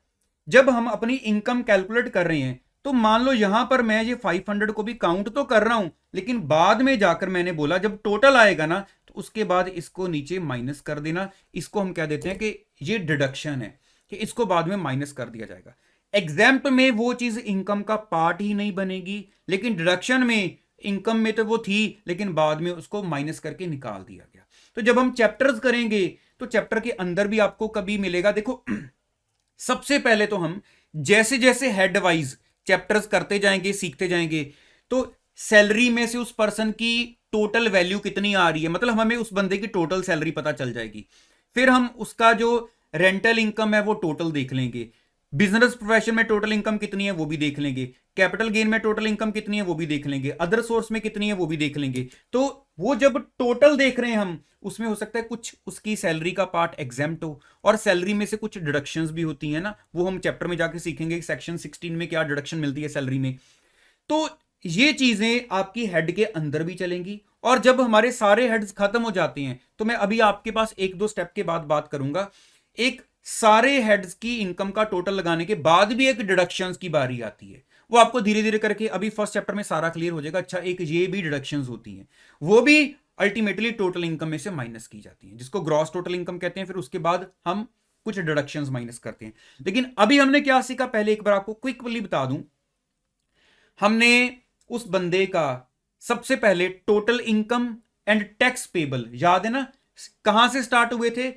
जब हम अपनी इनकम कैलकुलेट कर रहे हैं, तो मान लो यहां पर मैं ये 500 को भी काउंट तो कर रहा हूं, लेकिन बाद में जाकर मैंने बोला जब टोटल आएगा ना, तो उसके बाद इसको नीचे माइनस कर देना, इसको हम कह देते हैं कि ये डिडक्शन है, कि इसको बाद में माइनस कर दिया जाएगा। एग्जाम्प्ट में वो चीज इनकम का पार्ट ही नहीं बनेगी, लेकिन डिडक्शन में इनकम में तो वो थी लेकिन बाद में उसको माइनस करके निकाल दिया गया। तो जब हम चैप्टर्स करेंगे तो चैप्टर के अंदर भी आपको कभी मिलेगा, देखो सबसे पहले तो हम जैसे जैसे हेड वाइज चैप्टर्स करते जाएंगे, सीखते जाएंगे, तो सैलरी में से उस पर्सन की टोटल वैल्यू कितनी आ रही है, मतलब हमें उस बंदे की टोटल सैलरी पता चल जाएगी। फिर हम उसका जो रेंटल इनकम है वो टोटल देख लेंगे, बिजनेस प्रोफेशन में टोटल इनकम कितनी है वो भी देख लेंगे, कैपिटल गेन में टोटल इनकम कितनी है वो भी देख लेंगे, अदर सोर्स में कितनी है वो भी देख लेंगे। तो वो जब टोटल देख रहे हैं हम, उसमें हो सकता है कुछ उसकी सैलरी का पार्ट एग्जेम्प्ट हो, और सैलरी में से कुछ डिडक्शंस भी होती हैं ना, वो हम चैप्टर में जाके सीखेंगे सेक्शन 16 में क्या डिडक्शन मिलती है सैलरी में। तो ये चीजें आपकी हेड के अंदर भी चलेंगी, और जब हमारे सारे हेड्स खत्म हो जाते हैं, तो मैं अभी आपके पास एक दो स्टेप के बाद बात करूंगा, एक सारे हेड्स की इनकम का टोटल लगाने के बाद भी एक डिडक्शंस की बारी आती है, वो आपको धीरे धीरे करके अभी फर्स्ट चैप्टर में सारा क्लियर हो जाएगा। अच्छा, एक ये भी डिडक्शंस होती हैं, वो भी अल्टीमेटली टोटल इनकम में से माइनस की जाती हैं, जिसको ग्रॉस टोटल इनकम कहते हैं। फिर उसके बाद हम कुछ डिडक्शंस माइनस करते हैं। लेकिन अभी हमने क्या सीखा, पहले एक बार आपको क्विकली बता दूं। हमने उस बंदे का सबसे पहले total income and tax payable, याद है ना, कहां से स्टार्ट हुए थे,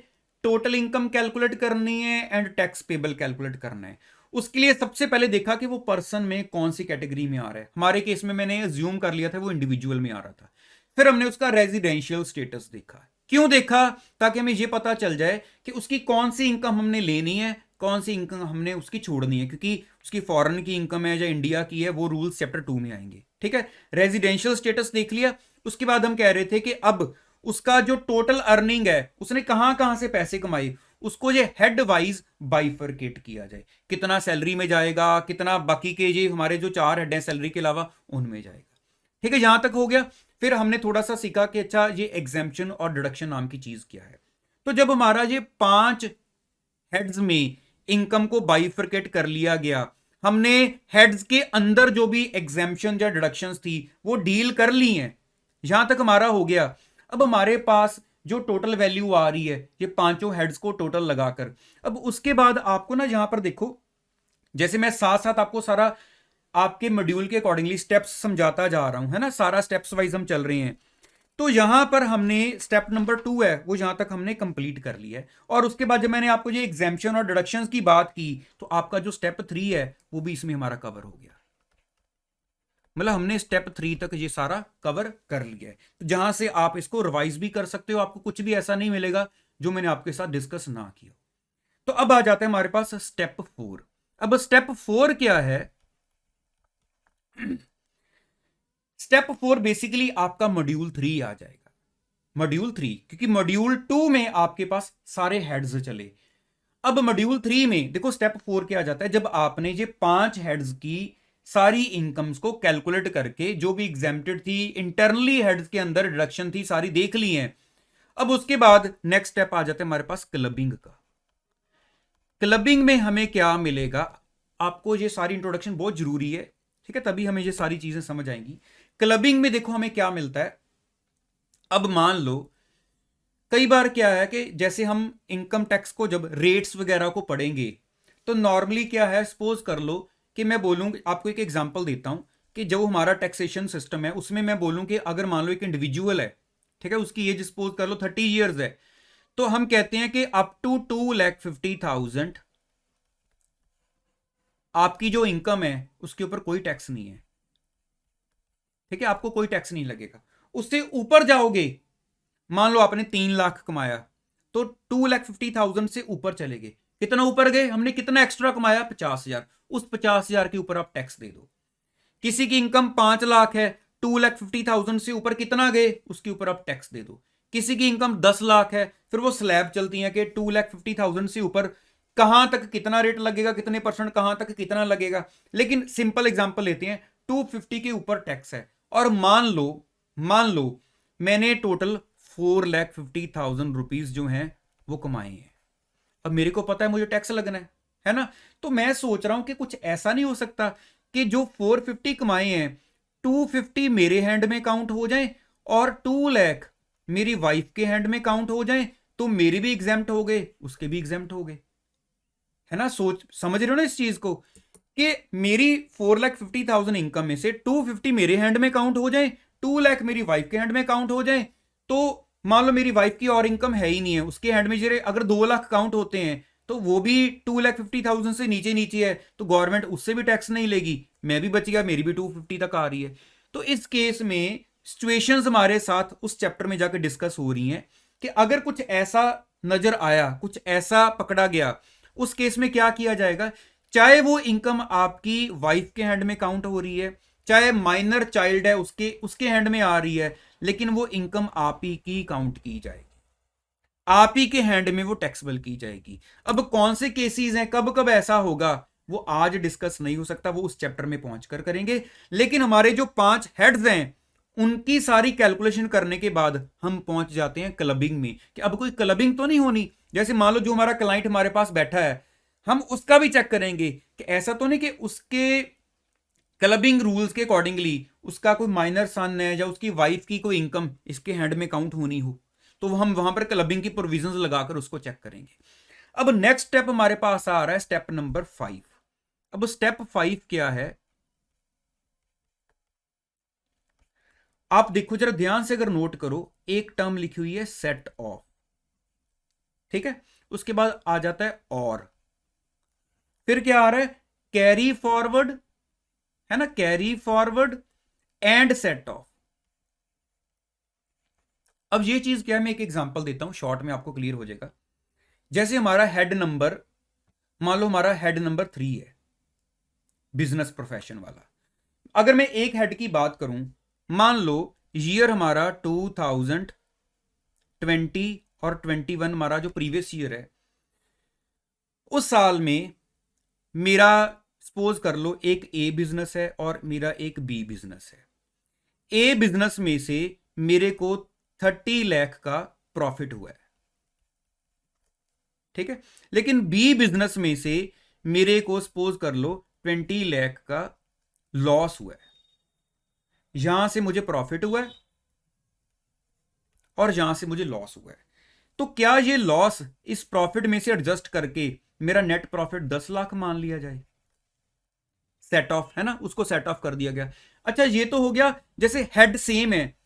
टोटल इनकम कैलकुलेट करनी है एंड टैक्स पेबल कैलकुलेट करना है। उसके लिए सबसे पहले देखा कि वो पर्सन में कौन सी कैटेगरी में आ रहा है। हमारे केस में मैंने अज्यूम कर लिया था वो इंडिविजुअल में आ रहा था। फिर हमने उसका रेजिडेंशियल स्टेटस देखा। क्यों देखा, ताकि हमें यह पता चल जाए कि उसकी कौन सी इनकम हमने लेनी है, कौन सी इनकम हमने उसकी छोड़नी है, क्योंकि उसकी फॉरेन की इनकम है या इंडिया की है, वो रूल्स चैप्टर 2 में आएंगे। ठीक है, रेजिडेंशियल स्टेटस देख लिया। उसके बाद हम कह रहे थे कि अब उसका जो टोटल अर्निंग है, उसने कहां कहां से पैसे कमाए, उसको ये हेड वाइज बाइफरकेट किया जाए, कितना सैलरी में जाएगा, कितना बाकी के ये हमारे जो 4 हेड हैं सैलरी के अलावा उनमें जाएगा। ठीक है, यहां तक हो गया। फिर हमने थोड़ा सा सीखा कि अच्छा ये एग्जेम्पशन और डिडक्शन नाम की चीज क्या है। तो जब हमारा ये 5 हेड्स में इनकम को बाइफरकेट कर लिया गया, हमने हेड्स के अंदर जो भी एग्जेम्पशन या डिडक्शंस थी वो डील कर ली हैं, यहां तक हमारा हो गया। अब हमारे पास जो टोटल वैल्यू आ रही है ये पांचों हेड्स को टोटल लगाकर, अब उसके बाद आपको ना यहां पर देखो, जैसे मैं साथ साथ आपको सारा आपके मॉड्यूल के अकॉर्डिंगली स्टेप्स समझाता जा रहा हूं, है ना, सारा स्टेप्स वाइज हम चल रहे हैं। तो यहां पर हमने स्टेप नंबर 2 है वो यहां तक हमने कंप्लीट कर लिया है, और उसके बाद जब मैंने आपको ये एग्जेम्पशन और डिडक्शंस की बात की, तो आपका जो स्टेप 3 है वो भी इसमें हमारा कवर हो गया। मतलब हमने स्टेप 3 तक ये सारा कवर कर लिया है। तो जहां से आप इसको रिवाइज भी कर सकते हो, आपको कुछ भी ऐसा नहीं मिलेगा जो मैंने आपके साथ डिस्कस ना किया। तो अब आ जाते हैं हमारे पास स्टेप 4। अब स्टेप 4 क्या है, स्टेप 4 बेसिकली आपका मॉड्यूल 3 आ जाएगा। मॉड्यूल 3, क्योंकि मॉड्यूल 2 में आपके पास सारे हेड्स चले। अब मॉड्यूल 3 में देखो स्टेप 4 क्या आ जाता है, जब आपने ये 5 हेड्स की सारी इनकम्स को कैलकुलेट करके, जो भी एग्जेम्प्टेड थी, इंटरनली हेड्स के अंदर डिडक्शन थी, सारी देख ली हैं। अब उसके बाद नेक्स्ट स्टेप आ जाता है हमारे पास क्लबिंग का। क्लबिंग में हमें क्या मिलेगा, आपको ये सारी इंट्रोडक्शन बहुत जरूरी है, ठीक है, तभी हमें ये सारी चीजें समझ आएंगी। क्लबिंग में देखो हमें क्या मिलता है। अब मान लो कई बार क्या है कि जैसे हम इनकम टैक्स को जब रेट्स वगैरह को पढ़ेंगे, तो नॉर्मली क्या है, सपोज कर लो कि मैं बोलूं, आपको एक एग्जांपल देता हूं कि जो हमारा टैक्सेशन सिस्टम है उसमें मैं बोलूं कि अगर मान लो एक इंडिविजुअल है, ठीक है, उसकी एज सपोज कर लो 30 ईयर्स है, तो हम कहते हैं कि अप टू 2,50,000 आपकी जो इनकम है उसके ऊपर कोई टैक्स नहीं है। ठीक है, आपको कोई टैक्स नहीं लगेगा। उससे ऊपर जाओगे, मान लो आपने 3 लाख कमाया, तो 2,50,000 से ऊपर चले गए। कितना ऊपर गए, हमने कितना एक्स्ट्रा कमाया, 50,000, उस 50,000 के ऊपर आप टैक्स दे दो। किसी की इनकम 5 लाख है, 2,50,000 से ऊपर कितना गए, उसके ऊपर आप टैक्स दे दो। किसी की इनकम 10 लाख है, फिर वो स्लैब चलती है कि 2,50,000 से ऊपर कहां तक कितना रेट लगेगा, कितने परसेंट, कहां तक कितना लगेगा। लेकिन सिंपल एग्जांपल लेते हैं, 250 के ऊपर टैक्स है, और मान लो मैंने टोटल 4,50,000 रुपीज जो हैं वो कमाए हैं। अब मेरे को पता है मुझे टैक्स लगना है ना, तो मैं सोच रहा हूं कि कुछ ऐसा नहीं हो सकता कि जो 450 कमाए हैं 250 मेरे हैंड में काउंट हो जाए और 2 लाख मेरी वाइफ के हैंड में काउंट हो जाए, तो मेरे भी एग्जेम्प्ट हो गए, उसके भी एग्जेम्प्ट हो गए, है ना। सोच समझ रहे हो ना इस चीज को, कि मेरी 4,50,000 इनकम में से 250 मेरे हैंड में काउंट हो जाए, 2 लाख मेरी वाइफ के हैंड में काउंट हो जाए। तो मान लो मेरी वाइफ की और इनकम है ही नहीं है, उसके हैंड में जरे अगर 2 लाख काउंट होते हैं, तो वो भी 2,50,000 से नीचे नीचे है, तो गवर्नमेंट उससे भी टैक्स नहीं लेगी, मैं भी बच गया, मेरी भी 250 तक आ रही है। तो इस केस में सिचुएशंस हमारे साथ उस चैप्टर में जाकर डिस्कस हो रही हैं कि अगर कुछ ऐसा नजर आया, कुछ ऐसा पकड़ा गया, उस केस में क्या किया जाएगा चाहे वो इनकम आपकी वाइफ के हैंड में काउंट हो रही है, चाहे माइनर चाइल्ड है उसके उसके हैंड में आ रही है, लेकिन वो इनकम आप ही की काउंट की जाएगी, आप ही के हैंड में वो टैक्सेबल की जाएगी। अब कौन से केसेस हैं, कब कब ऐसा होगा, वो आज डिस्कस नहीं हो सकता, वो उस चैप्टर में पहुंचकर करेंगे। लेकिन हमारे जो 5 हेड्स हैं उनकी सारी कैलकुलेशन करने के बाद हम पहुंच जाते हैं क्लबिंग में, कि अब कोई क्लबिंग तो नहीं होनी। जैसे मान लो जो हमारा क्लाइंट हमारे पास बैठा है, हम उसका भी चेक करेंगे कि ऐसा तो नहीं कि उसके क्लबिंग रूल्स के अकॉर्डिंगली उसका कोई माइनर सन है या उसकी वाइफ की कोई इनकम इसके हैंड में काउंट होनी हो, तो हम वहां पर क्लबिंग की प्रोविजंस लगाकर उसको चेक करेंगे। अब नेक्स्ट स्टेप हमारे पास आ रहा है स्टेप नंबर 5। अब स्टेप 5 क्या है, आप देखो जरा ध्यान से, अगर नोट करो, एक टर्म लिखी हुई है सेट ऑफ, ठीक है, उसके बाद आ जाता है और, फिर क्या आ रहा है, कैरी फॉरवर्ड, है ना, carry forward and set of. अब ये चीज क्या है, मैं एक एग्जांपल देता हूं, शॉर्ट में आपको क्लियर हो जाएगा। जैसे हमारा हेड नंबर, मान लो हमारा हेड नंबर 3 है, बिजनेस प्रोफेशन वाला। अगर मैं एक हेड की बात करूं, मान लो ईयर हमारा 2020 और 21 हमारा जो प्रीवियस ईयर है, उस साल में मेरा सपोज कर लो एक ए बिजनेस है और मेरा एक बी बिजनेस है। ए बिजनेस में से मेरे को 30 लाख का प्रॉफिट हुआ है, ठीक है, लेकिन बी बिजनेस में से मेरे को सपोज कर लो 20 लाख का लॉस हुआ है। यहां से मुझे प्रॉफिट हुआ है और यहां से मुझे लॉस हुआ है, तो क्या ये लॉस इस प्रॉफिट में से एडजस्ट करके मेरा नेट प्रॉफिट 10 लाख मान लिया जाए? सेट ऑफ है ना, उसको सेट ऑफ कर दिया गया। अच्छा, ये तो हो गया जैसे हेड सेम है,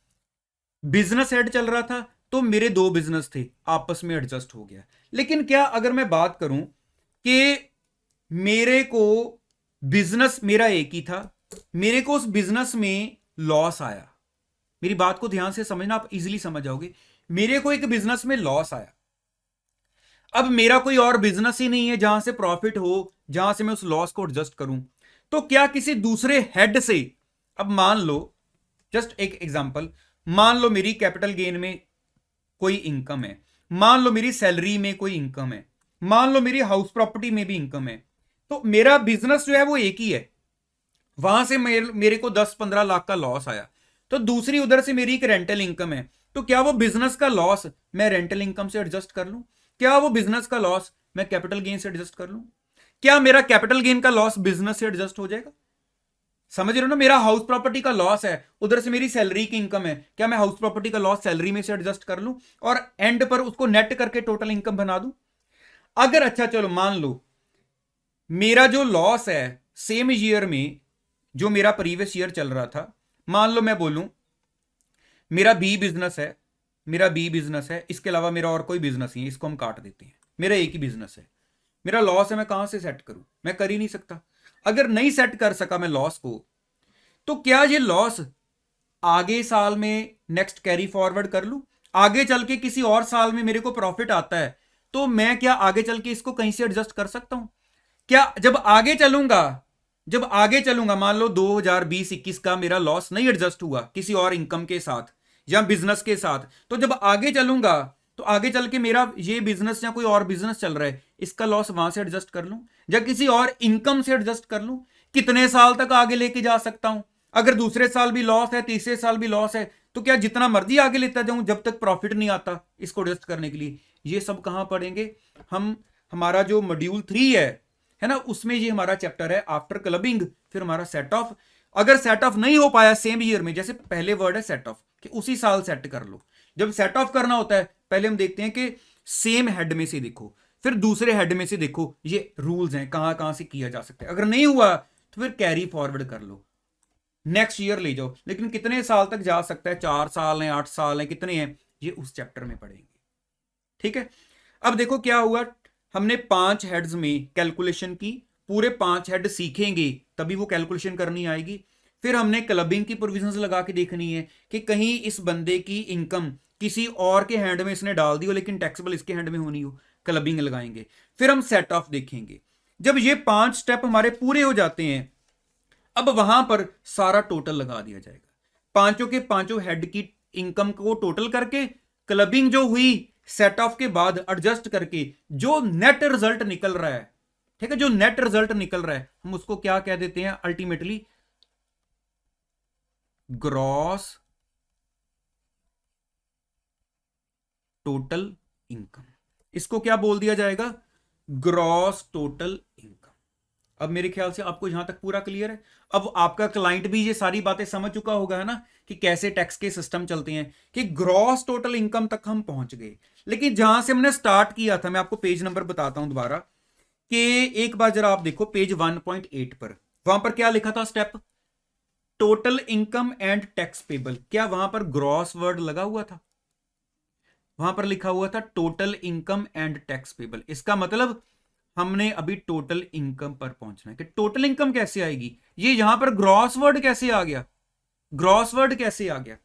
बिजनेस हेड चल रहा था तो मेरे 2 बिजनेस थे, आपस में एडजस्ट हो गया। लेकिन क्या अगर मैं बात करूं कि मेरे को बिजनेस मेरा एक ही था, मेरे को उस बिजनेस में लॉस आया, मेरी बात को ध्यान से समझना, आप इजीली समझ जाओगे। मेरे को एक बिजनेस में लॉस आया, अब मेरा कोई और बिजनेस ही नहीं है जहां से प्रॉफिट हो, जहां से मैं उस लॉस को एडजस्ट करूं, तो क्या किसी दूसरे हेड से, अब मान लो जस्ट एक एग्जांपल, मान लो मेरी कैपिटल गेन में कोई इनकम है, मान लो मेरी सैलरी में कोई इनकम है, मान लो मेरी हाउस प्रॉपर्टी में भी इनकम है, तो मेरा बिजनेस जो है वो एक ही है, वहां से मेरे को 10-15 लाख का लॉस आया, तो दूसरी उधर से मेरी एक रेंटल इनकम है, तो क्या वो बिजनेस का लॉस मैं रेंटल इनकम से एडजस्ट कर लूं? क्या वो बिजनेस का लॉस मैं कैपिटल गेन से एडजस्ट कर लूं? क्या मेरा कैपिटल गेन का लॉस बिजनेस से एडजस्ट हो जाएगा? समझ रहे हो ना, मेरा हाउस प्रॉपर्टी का लॉस है, उधर से मेरी सैलरी की इनकम है, क्या मैं हाउस प्रॉपर्टी का लॉस सैलरी में से एडजस्ट कर लूं और एंड पर उसको नेट करके टोटल इनकम बना दूं? अगर अच्छा चलो मान लो मेरा जो लॉस है सेम ईयर में जो मेरा प्रीवियस ईयर चल रहा था, मान लो मैं बोलूं मेरा बी बिजनेस है, मेरा बी बिजनेस है, इसके अलावा मेरा और कोई बिजनेस नहीं है, इसको हम काट देते हैं, मेरा एक ही बिजनेस है, मेरा लॉस है, मैं कहां से सेट करूं? मैं कर ही नहीं सकता। अगर नहीं सेट कर सका मैं लॉस को, तो क्या ये लॉस आगे साल में नेक्स्ट कैरी फॉरवर्ड कर लूं? आगे चल के किसी और साल में मेरे को प्रॉफिट आता है, तो मैं क्या आगे चल के इसको कहीं से एडजस्ट कर सकता हूं? क्या जब आगे चलूंगा मान लो 2020-21 का मेरा लॉस नहीं एडजस्ट हुआ किसी और इनकम के साथ या बिजनेस के साथ, तो जब आगे चलूंगा तो आगे चल के मेरा ये बिजनेस या कोई और बिजनेस चल रहा है, इसका लॉस वहां से एडजस्ट कर लूं या किसी और इनकम से एडजस्ट कर लूं? कितने साल तक आगे लेके जा सकता हूं? अगर दूसरे साल भी लॉस है, तीसरे साल भी लॉस है, तो क्या जितना मर्जी आगे लेता जाऊं जब तक प्रॉफिट नहीं आता इसको एडजस्ट करने के लिए? ये सब कहां पढ़ेंगे हम? हमारा जो मॉड्यूल 3 है ना, उसमें ये हमारा चैप्टर है आफ्टर क्लबिंग, फिर हमारा सेट ऑफ। अगर सेट ऑफ नहीं हो पाया सेम ईयर में, जैसे पहले वर्ड है सेट ऑफ, कि उसी साल सेट कर लो, जब सेट ऑफ करना होता है पहले हम देखते हैं कि सेम हेड में से देखो, फिर दूसरे हेड में से देखो, ये रूल्स हैं कहां कहां से किया जा सकता है। अगर नहीं हुआ तो फिर कैरी फॉरवर्ड कर लो, नेक्स्ट ईयर ले जाओ। लेकिन कितने साल तक जा सकता है, 4 साल हैं, 8 साल हैं, कितने हैं, ये उस चैप्टर में पढ़ेंगे, ठीक है। अब देखो क्या हुआ, हमने 5 हेड्स में कैलकुलेशन की, पूरे 5 हेड सीखेंगे तभी वो कैलकुलेशन करनी आएगी। फिर हमने क्लबिंग की प्रोविजंस लगा के देखनी है कि कहीं इस बंदे की इनकम किसी और के हैंड में इसने डाल दी हो लेकिन टैक्सेबल इसके हैंड में होनी हो, क्लबिंग लगाएंगे। फिर हम सेट ऑफ देखेंगे, जब ये 5 स्टेप हमारे पूरे हो जाते हैं, अब वहां पर सारा टोटल लगा दिया जाएगा, पांचों के पांचों हेड की इनकम को टोटल करके, क्लबिंग जो हुई सेट ऑफ के बाद एडजस्ट करके जो नेट रिजल्ट निकल रहा है, ठीक है, जो नेट रिजल्ट निकल रहा है हम उसको क्या कह देते हैं अल्टीमेटली, ग्रॉस टोटल इनकम। इसको क्या बोल दिया जाएगा, ग्रॉस टोटल इनकम। अब मेरे ख्याल से आपको यहां तक पूरा क्लियर है। अब आपका क्लाइंट भी ये सारी बातें समझ चुका होगा है ना, कि कैसे टैक्स के सिस्टम चलते हैं, कि ग्रॉस टोटल इनकम तक हम पहुंच गए। लेकिन जहां से हमने स्टार्ट किया था, मैं आपको पेज नंबर बताता हूं दोबारा, कि एक बार जरा आप देखो पेज 1.8 पर, वहां पर क्या लिखा था step, total income and tax payable. क्या वहां पर ग्रॉस वर्ड लगा हुआ था? वहां पर लिखा हुआ था total income and tax payable. इसका मतलब हमने अभी टोटल इनकम पर पहुंचना है। कि टोटल इनकम कैसे आएगी, ये यहां पर ग्रॉस वर्ड कैसे आ गया, ग्रॉस वर्ड कैसे आ गया?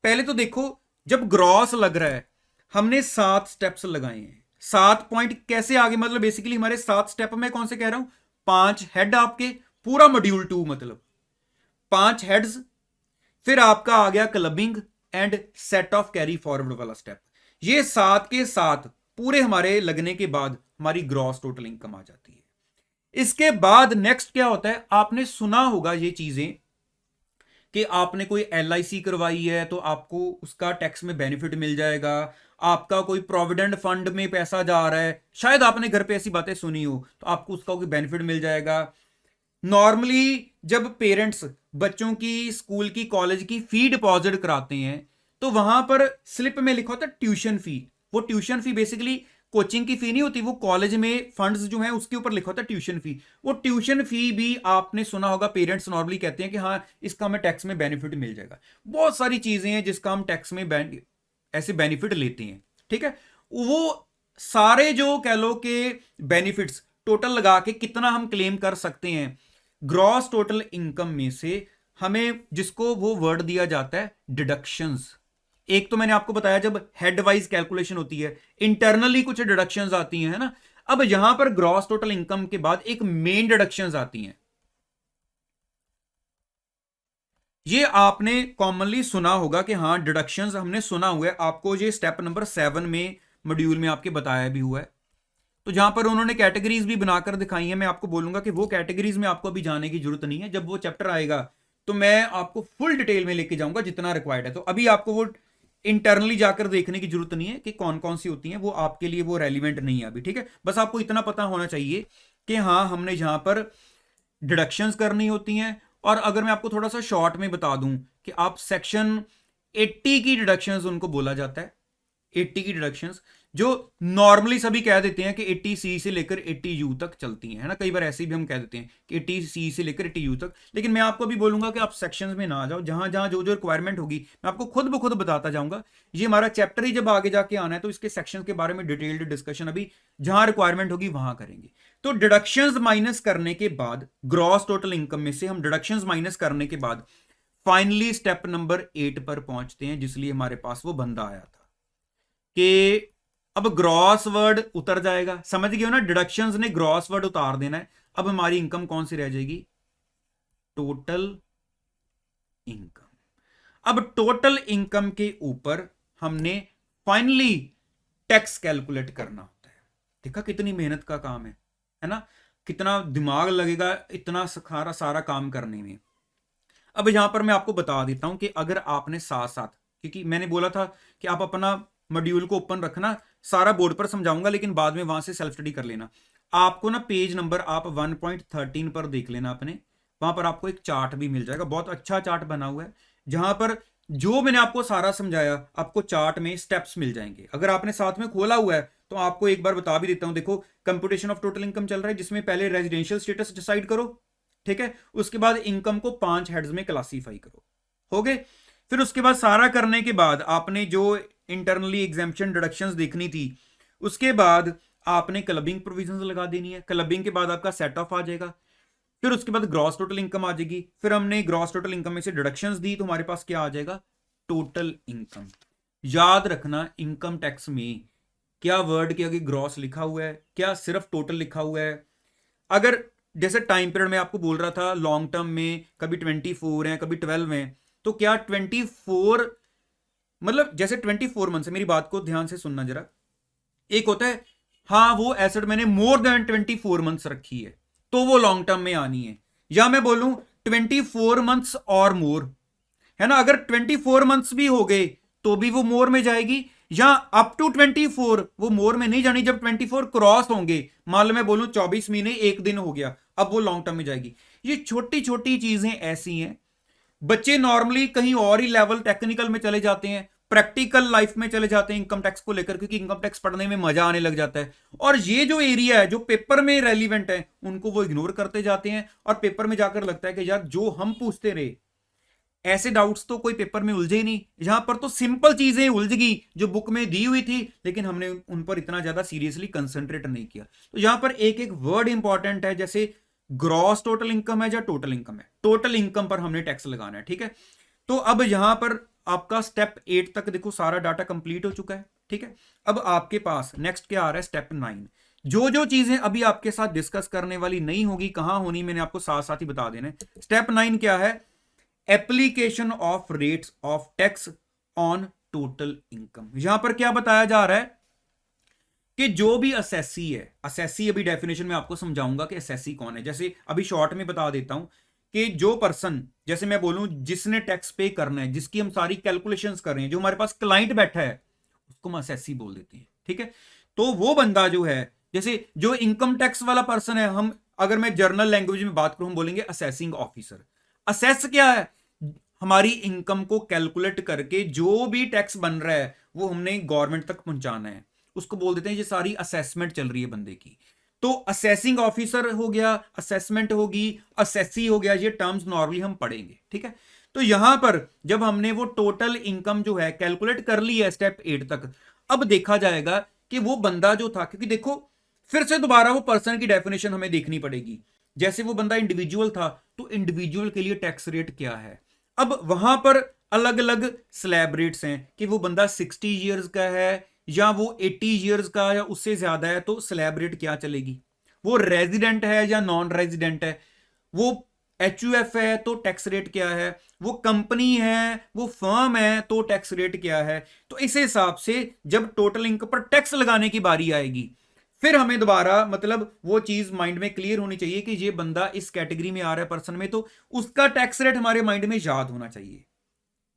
पहले तो देखो, जब ग्रॉस लग रहा है, हमने 7 स्टेप्स लगाए हैं। 7 पॉइंट कैसे आगे, मतलब बेसिकली हमारे 7 स्टेप में कौन से कह रहा हूं, 5 हेड आपके, पूरा मॉड्यूल 2 मतलब 5 हेड्स। फिर आपका आ गया clubbing and set of carry forward वाला स्टेप। ये 7 के 7 पूरे हमारे लगने के बाद हमारी ग्रॉस टोटल इनकम आ जाती है। इसके बाद नेक्स्ट क्या होता है, आपने सुना होगा ये चीजें, कि आपने कोई LIC करवाई है तो आपको उसका टैक्स में बेनिफिट मिल जाएगा, आपका कोई प्रोविडेंट फंड में पैसा जा रहा है, शायद आपने घर पे ऐसी बातें सुनी हो, तो आपको उसका कोई बेनिफिट मिल जाएगा। नॉर्मली जब पेरेंट्स बच्चों की स्कूल की कॉलेज की फी डिपॉजिट कराते हैं, तो वहां पर स्लिप में लिखा होता है ट्यूशन फी। वो ट्यूशन फी बेसिकली कोचिंग की फी नहीं होती, वो कॉलेज में फंड्स जो है उसके ऊपर लिखा होता है ट्यूशन फी। वो ट्यूशन फी भी आपने सुना होगा, पेरेंट्स नॉर्मली कहते हैं कि हाँ इसका हमें टैक्स में बेनिफिट मिल जाएगा। बहुत सारी चीजें हैं जिसका हम टैक्स में ऐसे बेनिफिट लेते हैं, ठीक है। वो सारे जो कह लो कि बेनिफिट्स टोटल लगा के कितना हम क्लेम कर सकते हैं ग्रॉस टोटल इनकम में से, हमें जिसको वो वर्ड दिया जाता है डिडक्शंस। एक तो मैंने आपको बताया जब हेड वाइज कैलकुलेशन होती है, इंटरनली कुछ डिडक्शंस आती हैं, है ना। अब यहां पर ग्रॉस टोटल इनकम के बाद एक मेन डिडक्शंस आती हैं। ये आपने कॉमनली सुना होगा कि हाँ डिडक्शंस हमने सुना हुआ है, आपको ये स्टेप नंबर 7 में मॉड्यूल में आपके बताया भी हुआ है। तो जहां पर उन्होंने कैटेगरीज भी बनाकर दिखाई है, मैं आपको बोलूंगा कि वो कैटेगरीज में आपको अभी जाने की जरूरत नहीं है। जब वो चैप्टर आएगा तो मैं आपको फुल डिटेल में लेके जाऊंगा जितना रिक्वायर्ड है। तो अभी आपको वो इंटरनली जाकर देखने की जरूरत नहीं है कि कौन कौन सी होती हैं, वो आपके लिए वो रेलिवेंट नहीं है अभी, ठीक है। बस आपको इतना पता होना चाहिए कि हाँ हमने यहां पर डिडक्शंस करनी होती हैं। और अगर मैं आपको थोड़ा सा शॉर्ट में बता दूं कि आप सेक्शन 80 की डिडक्शंस उनको बोला जाता है। 80 की डिडक्शंस जो नॉर्मली सभी कह देते हैं कि 80C से लेकर 80U तक चलती हैं, है ना। कई बार ऐसे भी हम कह देते हैं कि 80C से लेकर 80U तक। लेकिन मैं आपको भी बोलूंगा कि आप सेक्शंस में ना जाओ, जहां जहां जो जो रिक्वायरमेंट होगी मैं आपको खुद ब खुद बताता जाऊंगा। ये हमारा चैप्टर ही जब आगे जाके आना है तो इसके सेक्शंस के बारे में डिटेल्ड डिस्कशन अभी जहां रिक्वायरमेंट होगी वहां करेंगे। तो डिडक्शंस माइनस करने के बाद, ग्रॉस टोटल इनकम में से हम डिडक्शंस माइनस करने के बाद फाइनली स्टेप नंबर 8 पर पहुंचते हैं, जिसलिए हमारे पास वो बंदा आया था कि अब ग्रॉस वर्ड उतर जाएगा। समझ गए हो ना, डिडक्शंस ने ग्रॉस वर्ड उतार देना है। अब हमारी इनकम कौन सी रह जाएगी, टोटल इनकम। अब टोटल इनकम के ऊपर हमने फाइनली टैक्स कैलकुलेट करना होता है। देखा कितनी मेहनत का काम है ना, कितना दिमाग लगेगा इतना सारा सारा काम करने में। अब यहां पर मैं आपको बता देता हूं कि अगर आपने साथ साथ, क्योंकि मैंने बोला था कि आप अपना मॉड्यूल को ओपन रखना, सारा बोर्ड पर समझाऊंगा लेकिन बाद में वहां से सेल्फ स्टडी कर लेना। आपको ना पेज नंबर आप 1.13 पर देख लेना अपने, वहां पर आपको एक चार्ट भी मिल जाएगा, बहुत अच्छा चार्ट बना हुआ है, जहां पर जो मैंने आपको सारा समझाया आपको चार्ट में स्टेप्स मिल जाएंगे। अगर आपने साथ में खोला हुआ है तो आपको एक बार बता भी देता हूं। देखो कंप्यूटेशन ऑफ टोटल इनकम चल रहा है, जिसमें पहले रेजिडेंशियल स्टेटस डिसाइड करो, ठीक है। उसके बाद इनकम को 5 हेड्स में क्लासीफाई करो, हो गए। फिर उसके बाद सारा करने के बाद आपने जो इंटरनली एग्जेम्पशन डिडक्शंस देखनी थी, उसके बाद आपने क्लबिंग प्रोविजंस लगा देनी है। क्लबिंग के बाद आपका सेट ऑफ आ जाएगा, फिर उसके बाद ग्रॉस टोटल इनकम आ जाएगी। फिर हमने ग्रॉस टोटल इनकम में से डिडक्शंस दी तो हमारे पास क्या आ जाएगा, टोटल इनकम। याद रखना इनकम टैक्स में क्या वर्ड के आगे ग्रॉस लिखा हुआ है, क्या सिर्फ टोटल लिखा हुआ है। अगर जैसे टाइम पीरियड में आपको बोल रहा था लॉन्ग टर्म में कभी 24 है कभी 12 है, तो क्या 24 मतलब जैसे 24 मंथ से, मेरी बात को ध्यान से सुनना जरा, एक होता है हाँ वो एसेट मैंने मोर देन 24 मंथ्स रखी है तो वो लॉन्ग टर्म में आनी है, या मैं बोलूं 24 मंथ्स और मोर, है ना, अगर 24 मंथ्स भी हो गए तो भी वो मोर में जाएगी, या अप टू 24 वो मोर में नहीं जानी, जब 24 क्रॉस होंगे, मान लो मैं बोलूं 24 महीने एक दिन हो गया, अब वो लॉन्ग टर्म में जाएगी। ये छोटी छोटी चीजें ऐसी हैं, बच्चे नॉर्मली कहीं और ही लेवल टेक्निकल में चले जाते हैं, प्रैक्टिकल लाइफ में चले जाते हैं इनकम टैक्स को लेकर, क्योंकि इनकम टैक्स पढ़ने में मजा आने लग जाता है, और ये जो एरिया है जो पेपर में रेलिवेंट है उनको वो इग्नोर करते जाते हैं, और पेपर में जाकर लगता है कि यार जो हम पूछते रहे ऐसे डाउट्स तो कोई पेपर में उलझे ही नहीं, यहां पर तो सिंपल चीजें उलझ गई जो बुक में दी हुई थी, लेकिन हमने उन पर इतना ज्यादा सीरियसली कंसंट्रेट नहीं किया। तो यहां पर एक एक वर्ड इंपॉर्टेंट है, जैसे ग्रॉस टोटल इनकम है या टोटल इनकम है, टोटल इनकम पर हमने टैक्स लगाना है, ठीक है। तो अब यहां पर आपका स्टेप 8 तक देखो सारा डाटा कंप्लीट हो चुका है, ठीक है। अब आपके पास नेक्स्ट क्या आ रहा है, स्टेप 9। जो जो चीजें अभी आपके साथ डिस्कस करने वाली नहीं होगी, कहां होनी, मैंने आपको साथ साथ ही बता देना। स्टेप 9 क्या है, application of rates of tax on total income. यहां पर क्या बताया जा रहा है कि जो भी असेसी है, असेसी अभी डेफिनेशन में आपको समझाऊंगा कि असेसी कौन है, जैसे अभी शॉर्ट में बता देता हूं कि जो पर्सन, जैसे मैं बोलूं जिसने टैक्स पे करना है, जिसकी हम सारी कैलकुलेशंस कर रहे हैं, जो हमारे पास क्लाइंट बैठा है उसको हम असेसी बोल देते हैं, ठीक है। तो वो बंदा जो है, जैसे जो इनकम टैक्स वाला पर्सन है, हम अगर मैं जर्नल लैंग्वेज में बात करूं हम बोलेंगे असेसिंग ऑफिसर। असेस क्या है, हमारी इनकम को कैलकुलेट करके जो भी टैक्स बन रहा है वो हमने गवर्नमेंट तक पहुंचाना है, उसको बोल देते हैं ये सारी असेसमेंट चल रही है बंदे की। तो असेसिंग ऑफिसर हो गया, असेसमेंट होगी, असेसी हो गया, ये टर्म्स नॉर्मली हम पढ़ेंगे, ठीक है। तो यहां पर जब हमने वो टोटल इनकम जो है कैलकुलेट कर ली है स्टेप 8 तक, अब देखा जाएगा कि वो बंदा जो था, क्योंकि देखो फिर से दोबारा वो पर्सन की डेफिनेशन हमें देखनी पड़ेगी। जैसे वो बंदा इंडिविजुअल था तो इंडिविजुअल के लिए टैक्स रेट क्या है, अब वहां पर अलग अलग स्लैब रेट्स हैं कि वो बंदा 60 ईयर्स का है या वो 80 ईयर्स का या उससे ज्यादा है, तो स्लैब रेट क्या चलेगी, वो रेजिडेंट है या नॉन रेजिडेंट है, वो HUF है तो टैक्स रेट क्या है, वो कंपनी है वो फर्म है तो टैक्स रेट क्या है। तो इस हिसाब से जब टोटल इनकम पर टैक्स लगाने की बारी आएगी, फिर हमें दोबारा मतलब वो चीज माइंड में क्लियर होनी चाहिए कि ये बंदा इस कैटेगरी में आ रहा है पर्सन में, तो उसका टैक्स रेट हमारे माइंड में याद होना चाहिए।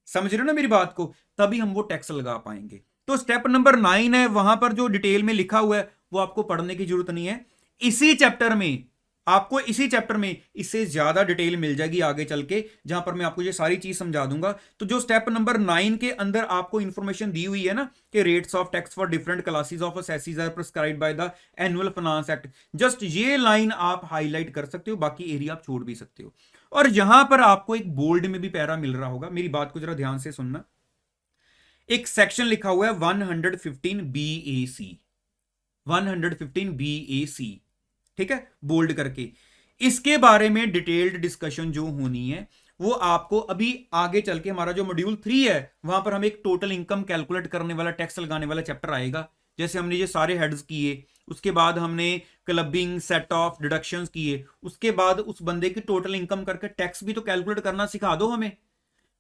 समझ रहे हो ना मेरी बात को, तभी हम वो टैक्स लगा पाएंगे। तो स्टेप नंबर 9 है, वहां पर जो डिटेल में लिखा हुआ है वो आपको पढ़ने की जरूरत नहीं है, इसी चैप्टर में आपको, इसी चैप्टर में इससे ज्यादा डिटेल मिल जाएगी आगे चल के, जहां पर मैं आपको ये सारी चीज समझा दूंगा। तो जो स्टेप नंबर 9 के अंदर आपको इंफॉर्मेशन दी हुई है ना कि rates of tax for different classes of assessees are prescribed by the annual finance act, just ये लाइन आप हाईलाइट कर सकते हो, बाकी एरिया आप छोड़ भी सकते हो। और यहां पर आपको एक बोल्ड में भी पैरा मिल रहा होगा, मेरी बात को जरा ध्यान से सुनना। एक सेक्शन लिखा हुआ है 115 BAC, 115 BAC, ठीक है, बोल्ड करके। इसके बारे में डिटेल्ड डिस्कशन जो होनी है वो आपको अभी आगे चल के, हमारा जो मॉड्यूल 3 है वहां पर हम एक टोटल इनकम कैलकुलेट करने वाला, टैक्स लगाने वाला चैप्टर आएगा। जैसे हमने ये सारे हेड्स किए, उसके बाद हमने क्लबिंग, सेट ऑफ, डिडक्शंस किए, उसके बाद उस बंदे की टोटल इनकम करके टैक्स भी तो कैलकुलेट करना सिखा दो हमें।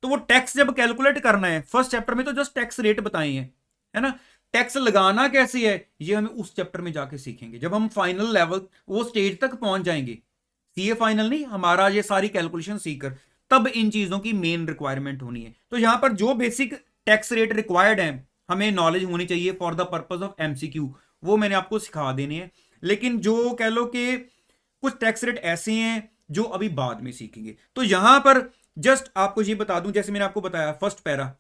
तो वो टैक्स जब कैलकुलेट करना है, फर्स्ट चैप्टर में तो जस्ट टैक्स रेट बताए हैं, है ना, टैक्स लगाना कैसे है ये हमें उस चैप्टर में जाके सीखेंगे, जब हम फाइनल लेवल वो स्टेज तक पहुंच जाएंगे, सीए फाइनल नहीं, हमारा ये सारी कैलकुलेशन सीखकर, तब इन चीजों की मेन रिक्वायरमेंट होनी है। तो यहां पर जो बेसिक टैक्स रेट रिक्वायर्ड है हमें नॉलेज होनी चाहिए for the purpose of MCQ, वो मैंने आपको सिखा देने हैं। लेकिन जो कह लो कि कुछ टैक्स रेट ऐसे हैं जो अभी बाद में सीखेंगे। तो यहां पर जस्ट आपको ये बता दूं, जैसे मैंने आपको बताया फर्स्ट पैरा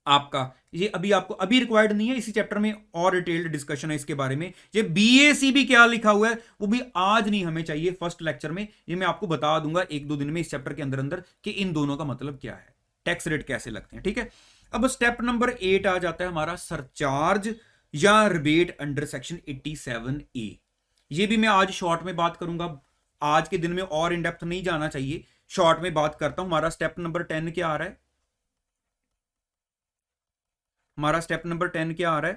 आपका, ये अभी आपको अभी रिक्वायर्ड नहीं है, इसी चैप्टर में और डिटेल्ड डिस्कशन है इसके बारे में। ये BAC भी क्या लिखा हुआ है वो भी आज नहीं हमें चाहिए, फर्स्ट लेक्चर में ये मैं आपको बता दूंगा 1-2 दिन में इस चैप्टर के अंदर अंदर कि इन दोनों का मतलब क्या है, टैक्स रेट कैसे लगते हैं, ठीक है। अब स्टेप नंबर 8 आ जाता है हमारा सरचार्ज या रिबेट अंडर सेक्शन 87A। ये भी मैं आज शॉर्ट में बात करूंगा, आज के दिन में और इन डेप्थ नहीं जाना चाहिए, शॉर्ट में बात करता हूं। हमारा स्टेप नंबर 10 क्या आ रहा है, हमारा स्टेप नंबर 10 क्या आ रहा है,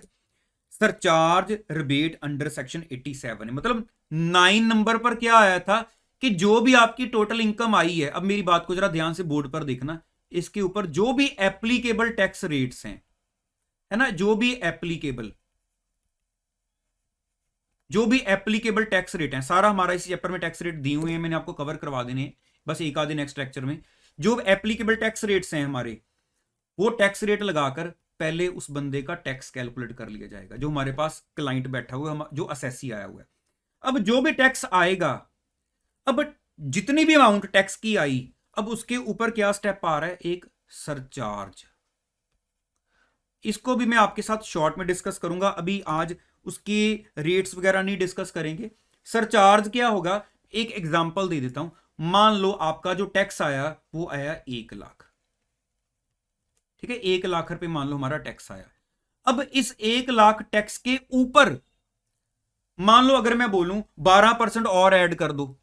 सरचार्ज रिबेट अंडर सेक्शन 87 है। मतलब 9 नंबर पर क्या आया था कि जो भी आपकी टोटल इनकम आई है, अब मेरी बात को जरा ध्यान से बोर्ड पर देखना, इसके ऊपर जो भी एप्लीकेबल टैक्स रेट्स हैं, है ना, जो भी एप्लीकेबल टैक्स रेट है, सारा हमारा इस चैप्टर में टैक्स रेट दिए हुए हैं, मैंने आपको कवर करवा देने हैं बस एक आधे नेक्स्ट लेक्चर में। जो एप्लीकेबल टैक्स रेट्स हैं हमारे, वो टैक्स रेट लगाकर पहले उस बंदे का टैक्स कैलकुलेट कर लिया जाएगा, जो हमारे पास क्लाइंट बैठा हुआ है, जो असेसी आया हुआ है। अब जो भी टैक्स आएगा, अब जितनी भी अमाउंट टैक्स की आई, अब उसके ऊपर क्या स्टेप आ रहा है, एक सरचार्ज। इसको भी मैं आपके साथ शॉर्ट में डिस्कस करूंगा, अभी आज उसके रेट्स वगैरह नहीं डिस्कस करेंगे। सरचार्ज क्या होगा, एक एग्जांपल दे देता हूं। मान लो आपका जो टैक्स आया वो आया 1 लाख, ठीक है, 1 लाख रुपए मान लो हमारा टैक्स आया। अब इस 1 लाख टैक्स के ऊपर मान लो अगर मैं बोलूं 12% और ऐड कर दो,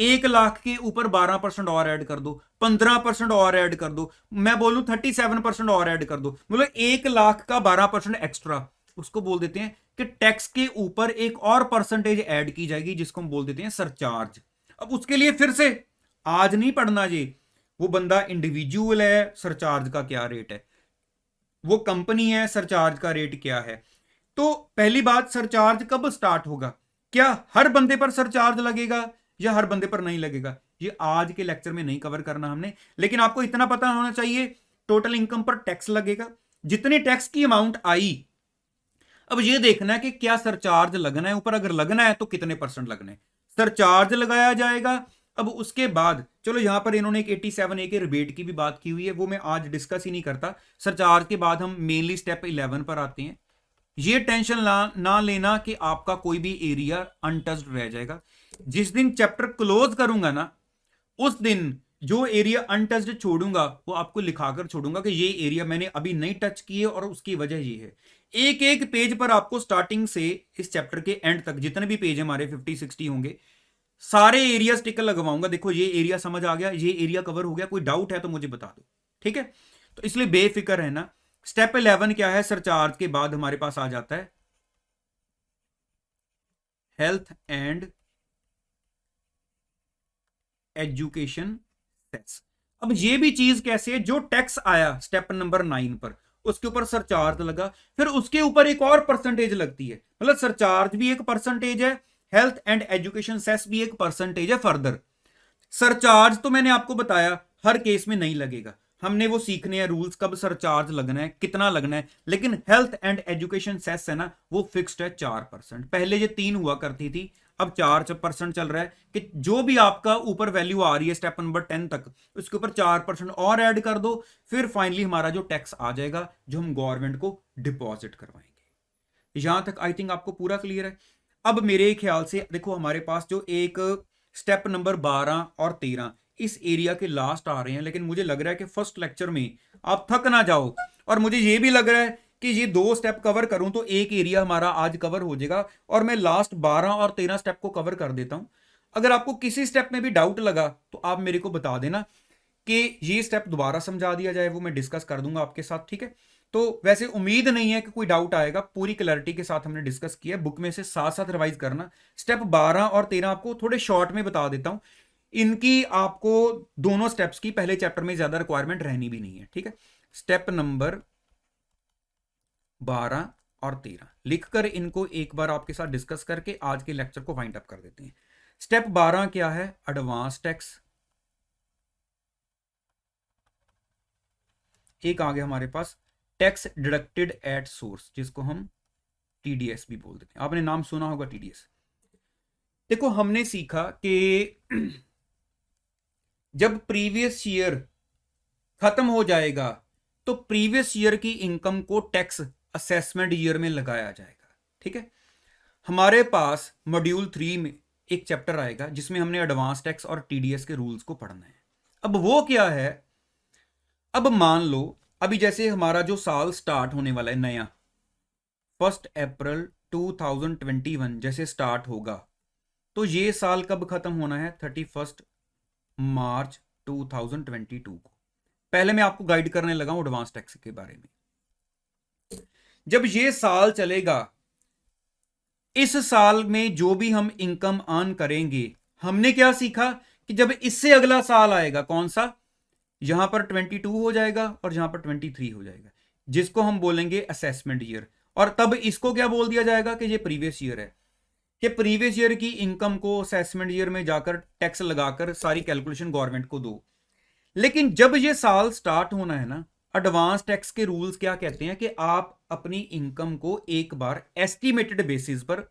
1 लाख के ऊपर 12% और ऐड कर दो, 15% और ऐड कर दो, मैं बोलूं 37% और ऐड कर दो, मतलब 1 लाख का 12% एक्स्ट्रा, उसको बोल देते हैं कि टैक्स के ऊपर एक और परसेंटेज ऐड की जाएगी, जिसको हम बोल देते हैं सरचार्ज। अब उसके लिए फिर से आज नहीं पढ़ना जी, वो बंदा इंडिविजुअल है, सरचार्ज का क्या रेट है, वो कंपनी है, सरचार्ज का रेट क्या है। तो पहली बात, सरचार्ज कब स्टार्ट होगा, क्या हर बंदे पर सरचार्ज लगेगा या हर बंदे पर नहीं लगेगा, ये आज के लेक्चर में नहीं कवर करना हमने, लेकिन आपको इतना पता होना चाहिए टोटल इनकम पर टैक्स लगेगा, जितनी टैक्स की अमाउंट आई, अब ये देखना है कि क्या सरचार्ज लगना है ऊपर, अगर लगना है तो कितने परसेंट लगना है, सरचार्ज लगाया जाएगा। अब उसके बाद चलो यहां पर इन्होंने एक 87A के रिबेट की भी बात की हुई है, वो मैं आज डिस्कस ही नहीं करता। सरचार्ज के बाद हम मेनली स्टेप 11 पर आते हैं। ये टेंशन ना लेना कि आपका कोई भी एरिया अनटच्ड रह जाएगा। जिस दिन चैप्टर क्लोज करूंगा ना, उस दिन जो एरिया अनटच्ड छोड़ूंगा वो आपको लिखाकर छोड़ूंगा कि ये एरिया मैंने अभी नहीं टच किए और उसकी वजह ये है। एक एक पेज पर आपको स्टार्टिंग से इस चैप्टर के एंड तक जितने भी पेज हमारे 50-60 होंगे, सारे एरिया स्टिकर लगवाऊंगा, देखो ये एरिया समझ आ गया, ये एरिया कवर हो गया, कोई डाउट है तो मुझे बता दो, ठीक है। तो इसलिए बेफिक्र रहना। स्टेप 11 क्या है, सरचार्ज के बाद हमारे पास आ जाता है हेल्थ एंड एजुकेशन टैक्स। अब ये भी चीज कैसे है, जो टैक्स आया स्टेप नंबर 9 पर, उसके ऊपर सरचार्ज लगा, फिर उसके ऊपर एक और परसेंटेज लगती है, मतलब सरचार्ज भी एक परसेंटेज है, हेल्थ एंड एजुकेशन सेस भी एक परसेंटेज है फर्दर। सरचार्ज तो मैंने आपको बताया हर केस में नहीं लगेगा, हमने वो सीखने हैं रूल्स, कब सरचार्ज लगना है, कितना लगना है, लेकिन हेल्थ एंड एजुकेशन सेस है ना, वो फिक्स्ड है 4%। पहले ये 3 हुआ करती थी, अब 4% चल रहा है कि जो भी आपका ऊपर वैल्यू आ रही है स्टेप नंबर 10 तक, उसके ऊपर 4% और ऐड कर दो, फिर फाइनली हमारा जो टैक्स आ जाएगा जो हम गवर्नमेंट को डिपॉजिट करवाएंगे। यहां तक आई थिंक आपको पूरा क्लियर है। अब मेरे ख्याल से देखो हमारे पास जो एक स्टेप नंबर 12 और 13 इस एरिया के लास्ट आ रहे हैं, लेकिन मुझे लग रहा है कि फर्स्ट लेक्चर में आप थक ना जाओ, और मुझे ये भी लग रहा है कि ये 2 स्टेप कवर करूं तो एक एरिया हमारा आज कवर हो जाएगा, और मैं लास्ट 12 और 13 स्टेप को कवर कर देता हूं। अगर आपको किसी स्टेप में भी डाउट लगा तो आप मेरे को बता देना कि ये स्टेप दोबारा समझा दिया जाए, वो मैं डिस्कस कर दूंगा आपके साथ, ठीक है। तो वैसे उम्मीद नहीं है कि कोई डाउट आएगा, पूरी क्लैरिटी के साथ हमने डिस्कस किया, बुक में से साथ साथ रिवाइज करना। स्टेप 12 और 13 आपको थोड़े शॉर्ट में बता देता हूं, इनकी आपको दोनों स्टेप्स की पहले चैप्टर में ज्यादा रिक्वायरमेंट रहनी भी नहीं है, ठीक है। स्टेप नंबर 12 और 13 लिखकर इनको एक बार आपके साथ डिस्कस करके आज के लेक्चर को वाइंड अप कर देते हैं। स्टेप 12 क्या है, एडवांस टैक्स। एक आ गया हमारे पास टैक्स डिडक्टेड एट सोर्स, जिसको हम टीडीएस भी बोल देते हैं, आपने नाम सुना होगा टीडीएस। देखो हमने सीखा कि जब प्रीवियस ईयर खत्म हो जाएगा तो प्रीवियस ईयर की इनकम को टैक्स असेसमेंट ईयर में लगाया जाएगा, ठीक है। हमारे पास मॉड्यूल 3 में एक चैप्टर आएगा जिसमें हमने एडवांस टैक्स और टीडीएस के रूल्स को पढ़ना है। अब वो क्या है, अब मान लो अभी जैसे हमारा जो साल स्टार्ट होने वाला है नया, 1 अप्रैल 2021 जैसे स्टार्ट होगा, तो ये साल कब खत्म होना है, 31 मार्च 2022 को। पहले मैं आपको गाइड करने लगा हूं एडवांस टैक्स के बारे में। जब ये साल चलेगा इस साल में जो भी हम इनकम अर्न करेंगे, हमने क्या सीखा कि जब इससे अगला साल आएगा, कौन सा, यहां पर 22 हो जाएगा और यहां पर 23 हो जाएगा, जिसको हम बोलेंगे असेसमेंट ईयर। और तब इसको क्या बोल दिया जाएगा कि ये प्रीवियस ईयर है, कि प्रीवियस ईयर की इनकम को असेसमेंट ईयर में जाकर टैक्स लगाकर सारी कैलकुलेशन गवर्नमेंट को दो। लेकिन जब ये साल स्टार्ट होना है ना, एडवांस टैक्स के रूल्स क्या कहते हैं कि आप अपनी इनकम को एक बार एस्टिमेटेड बेसिस पर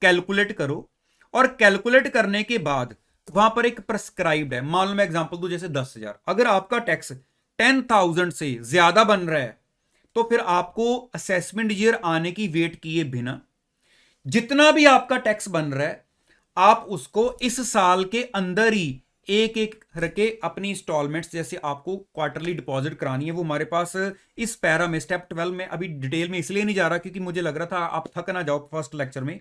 कैलकुलेट करो, और कैलकुलेट करने के बाद वहां पर एक प्रेस्क्राइब्ड है, मान लो मैं एग्जांपल दूं जैसे 10,000, अगर आपका टैक्स 10,000 से ज्यादा बन रहा है तो फिर आपको असेसमेंट ईयर आने की वेट किए बिना जितना भी आपका टैक्स बन रहा है आप उसको इस साल के अंदर ही एक एक करके अपनी इंस्टॉलमेंट्स, जैसे आपको क्वार्टरली डिपॉजिट करानी है, वो हमारे पास इस पैरा में स्टेप 12 में, अभी डिटेल में इसलिए नहीं जा रहा क्योंकि मुझे लग रहा था आप थक ना जाओ फर्स्ट लेक्चर में,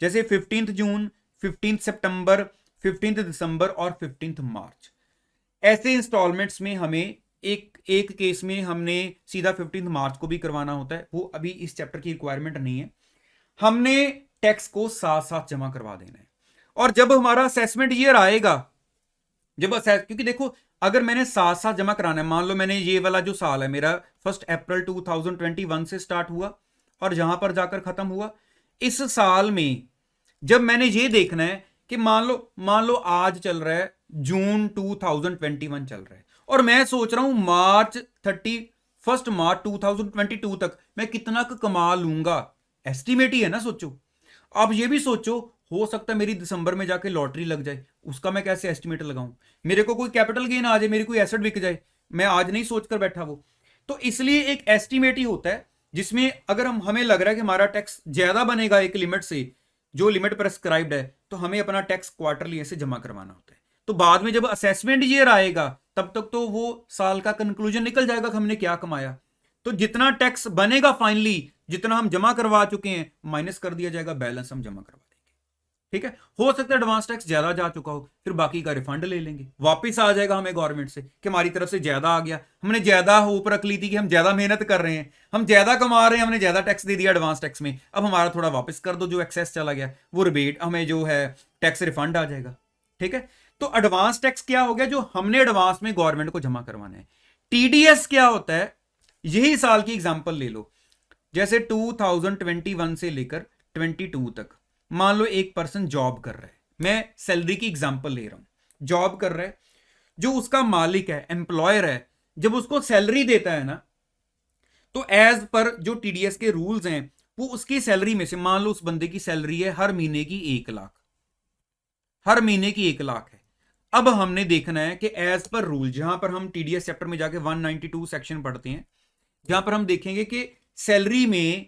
जैसे 15 जून, 15 सितंबर, 15 दिसंबर और 15 मार्च, ऐसे इंस्टॉलमेंट्स में हमें एक एक केस में हमने सीधा 15 मार्च को भी करवाना होता है, वो अभी इस चैप्टर की रिक्वायरमेंट नहीं है, हमने टैक्स को साथ साथ जमा करवा देना है। और जब हमारा असेसमेंट ईयर आएगा, जब क्योंकि देखो अगर मैंने साथ साथ जमा कराना है, मान लो मैंने ये वाला जो साल है मेरा 1 अप्रैल 2021 से स्टार्ट हुआ और जहां पर जाकर खत्म हुआ, इस साल में जब मैंने ये देखना है कि मान लो आज चल रहा है जून 2021 चल रहा है और मैं सोच रहा हूं मार्च 31 मार्च 2022 तक मैं कितना कमा लूंगा, एस्टिमेट ही है ना, सोचो। आप ये भी सोचो, हो सकता है मेरी दिसंबर में जाके लॉटरी लग जाए, उसका मैं कैसे एस्टिमेट लगाऊं, मेरे को कोई कैपिटल गेन आ जाए, मेरी कोई एसेट बिक जाए, मैं आज नहीं सोचकर बैठा वो। तो इसलिए एक एस्टिमेट ही होता है जिसमें अगर हमें लग रहा है कि हमारा टैक्स ज्यादा बनेगा एक लिमिट से, जो लिमिट प्रेस्क्राइब्ड है, तो हमें अपना टैक्स क्वार्टरली ऐसे जमा करवाना होता है। तो बाद में जब असेसमेंट ईयर आएगा तब तक तो वो साल का कंक्लूजन निकल जाएगा कि हमने क्या कमाया, तो जितना टैक्स बनेगा फाइनली, जितना हम जमा करवा चुके हैं माइनस कर दिया जाएगा, बैलेंस हम जमा करवा देंगे। ठीक है, हो सकता है एडवांस टैक्स ज्यादा जा चुका हो, फिर बाकी का रिफंड ले लेंगे, वापस आ जाएगा हमें गवर्नमेंट से कि हमारी तरफ से ज्यादा आ गया, हमने ज्यादा होप रख ली थी कि हम ज्यादा मेहनत कर रहे हैं, हम ज्यादा कमा रहे हैं, हमने ज्यादा टैक्स दे दिया एडवांस टैक्स में, अब हमारा थोड़ा वापस कर दो, जो एक्सेस चला गया वो रिबेट हमें जो है टैक्स रिफंड आ जाएगा। ठीक है, तो एडवांस टैक्स क्या हो गया, जो हमने एडवांस में गवर्नमेंट को जमा करवाना है। टीडीएस क्या होता है, यही साल की एग्जांपल ले लो, जैसे 2021 से लेकर 22 तक, मान लो एक पर्सन जॉब कर रहा है, मैं सैलरी की एग्जांपल ले रहा हूं, जॉब कर रहा है, जो उसका मालिक है, एम्प्लॉयर है, जब उसको सैलरी देता है ना, तो एज पर जो टीडीएस के रूल्स हैं वो उसकी सैलरी में से, मान लो उस बंदे की सैलरी है हर महीने की 1 लाख, हर महीने की 1 लाख है। अब हमने देखना है कि एज पर रूल, जहां पर हम टीडीएस चैप्टर में जाके 192 सेक्शन पढ़ते हैं, जहां पर हम देखेंगे कि सैलरी में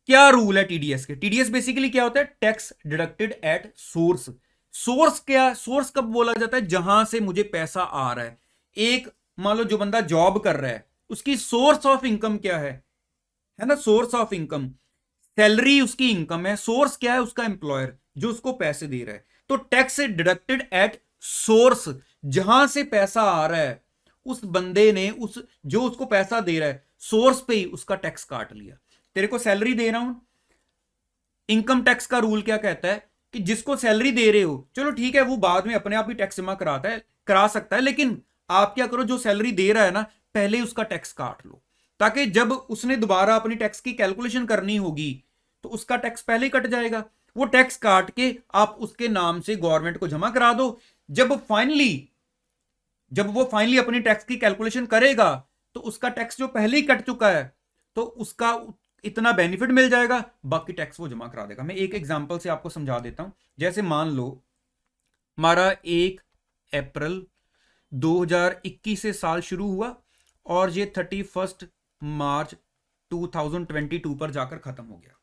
क्या रूल है टीडीएस के। टीडीएस बेसिकली क्या होता है, tax deducted at source. Source क्या, सोर्स कब बोला जाता है, जहां से मुझे पैसा आ रहा है। एक मान लो जो बंदा जॉब कर रहा है उसकी सोर्स ऑफ इनकम क्या है ना, सोर्स ऑफ इनकम, सैलरी उसकी इनकम है, सोर्स क्या है, उसका एम्प्लॉयर जो उसको पैसे दे रहा है। तो टैक्स डिडक्टेड एट सोर्स, जहां से पैसा आ रहा है उस बंदे ने उस जो उसको पैसा दे रहा है सोर्स पे ही उसका टैक्स काट लिया। तेरे को सैलरी दे रहा हूं, इनकम टैक्स का रूल क्या कहता है कि जिसको सैलरी दे रहे हो, चलो ठीक है वो बाद में अपने आप ही टैक्स जमा करा सकता है, लेकिन आप क्या करो, जो सैलरी दे रहा है ना पहले उसका टैक्स काट लो, ताकि जब उसने दोबारा अपनी टैक्स की कैलकुलेशन करनी होगी तो उसका टैक्स पहले ही कट जाएगा। वो टैक्स काट के आप उसके नाम से गवर्नमेंट को जमा करा दो। जब वो फाइनली अपनी टैक्स की कैलकुलेशन करेगा तो उसका टैक्स जो पहले ही कट चुका है तो उसका इतना बेनिफिट मिल जाएगा, बाकी टैक्स वो जमा करा देगा। मैं एक एग्जांपल से आपको समझा देता हूं, जैसे मान लो हमारा 1 अप्रैल 2021 से साल शुरू हुआ और ये 31 मार्च 2022 पर जाकर खत्म हो गया।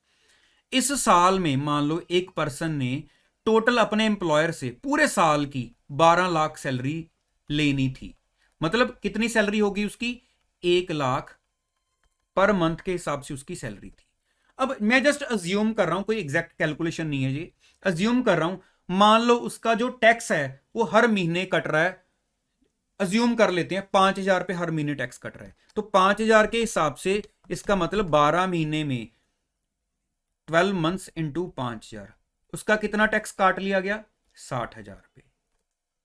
इस साल में मान लो एक पर्सन ने टोटल अपने एम्प्लॉयर से पूरे साल की 12 लाख सैलरी लेनी थी, मतलब कितनी सैलरी होगी उसकी, 1 लाख पर मंथ के हिसाब से उसकी सैलरी थी। अब मैं जस्ट अज्यूम कर रहा हूं, कोई एग्जैक्ट कैलकुलेशन नहीं है ये, अज्यूम कर रहा हूं, मान लो उसका जो टैक्स है वो हर महीने कट रहा है, अज्यूम कर लेते हैं 5,000 पे हर महीने टैक्स कट रहा है, तो 5,000 के हिसाब से इसका मतलब 12 महीने में 12 मंथ्स इंटू 5,000, उसका कितना टैक्स काट लिया गया? 60,000 रुपये।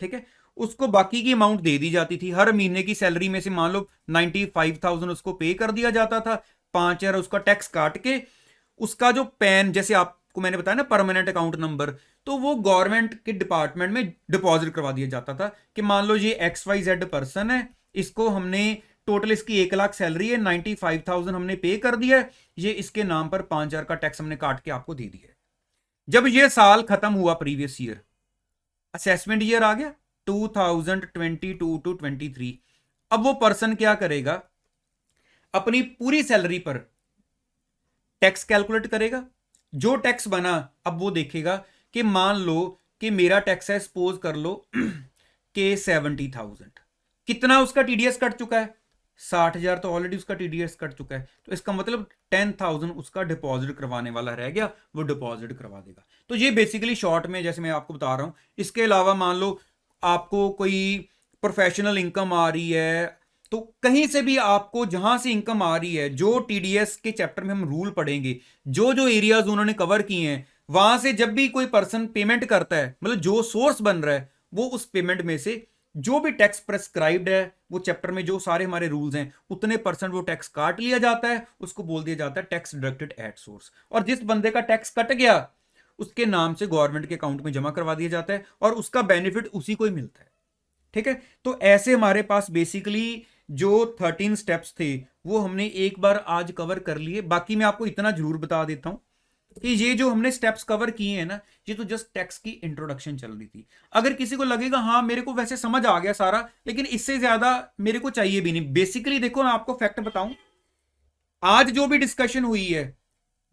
ठीक है, उसको बाकी की अमाउंट दे दी जाती थी। हर महीने की सैलरी में से मान लो 95,000 उसको पे कर दिया जाता था, 5,000 उसका टैक्स काट के उसका जो पैन, जैसे आपको मैंने बताया ना परमानेंट अकाउंट नंबर, तो वो गवर्नमेंट के डिपार्टमेंट में डिपॉजिट करवा दिया जाता था कि मान लो ये XYZ पर्सन है, इसको हमने टोटल इसकी 1 लाख सैलरी है, 95,000 हमने पे कर दिया है, ये इसके नाम पर 5,000 का टैक्स हमने काट के आपको दे दिया है। जब ये साल खत्म हुआ, प्रीवियस ईयर, असेसमेंट ईयर आ गया 2022 टू 23, अब वो पर्सन क्या करेगा? अपनी पूरी सैलरी पर टैक्स कैलकुलेट करेगा। जो टैक्स बना, अब वो देखेगा कि मान लो कि मेरा टैक्स है, सपोज कर लो कि 70,000, कितना उसका टीडीएस कट चुका है? 60,000 तो ऑलरेडी उसका टीडीएस कट चुका है, तो इसका मतलब 10,000 उसका डिपॉजिट करवाने वाला रह गया, वो डिपॉजिट करवा देगा। तो ये बेसिकली शॉर्ट में जैसे मैं आपको बता रहा हूं। इसके अलावा मान लो आपको कोई प्रोफेशनल इनकम आ रही है, तो कहीं से भी आपको जहां से इनकम आ रही है, जो टीडीएस के चैप्टर में हम रूल पढ़ेंगे, जो जो एरियाज उन्होंने कवर किए हैं, वहां से जब भी कोई पर्सन पेमेंट करता है, मतलब जो सोर्स बन रहा है, वो उस पेमेंट में से जो भी टैक्स प्रेस्क्राइब्ड है, वो चैप्टर में जो सारे हमारे रूल्स हैं, उतने परसेंट वो टैक्स काट लिया जाता है, उसको बोल दिया जाता है टैक्स डिडक्टेड एट सोर्स। और जिस बंदे का टैक्स कट गया, उसके नाम से गवर्नमेंट के अकाउंट में जमा करवा दिया जाता है, और उसका बेनिफिट उसी को ही मिलता है। ठीक है, तो ऐसे हमारे पास बेसिकली जो 13 स्टेप्स थे, वो हमने एक बार आज कवर कर लिए। बाकी मैं आपको इतना जरूर बता देता हूं कि ये जो हमने स्टेप्स कवर किए हैं ना, ये तो जस्ट टैक्स की इंट्रोडक्शन चल रही थी। अगर किसी को लगेगा हाँ मेरे को वैसे समझ आ गया सारा, लेकिन इससे ज्यादा मेरे को चाहिए भी नहीं, बेसिकली देखो मैं आपको फैक्ट बताऊं, आज जो भी डिस्कशन हुई है,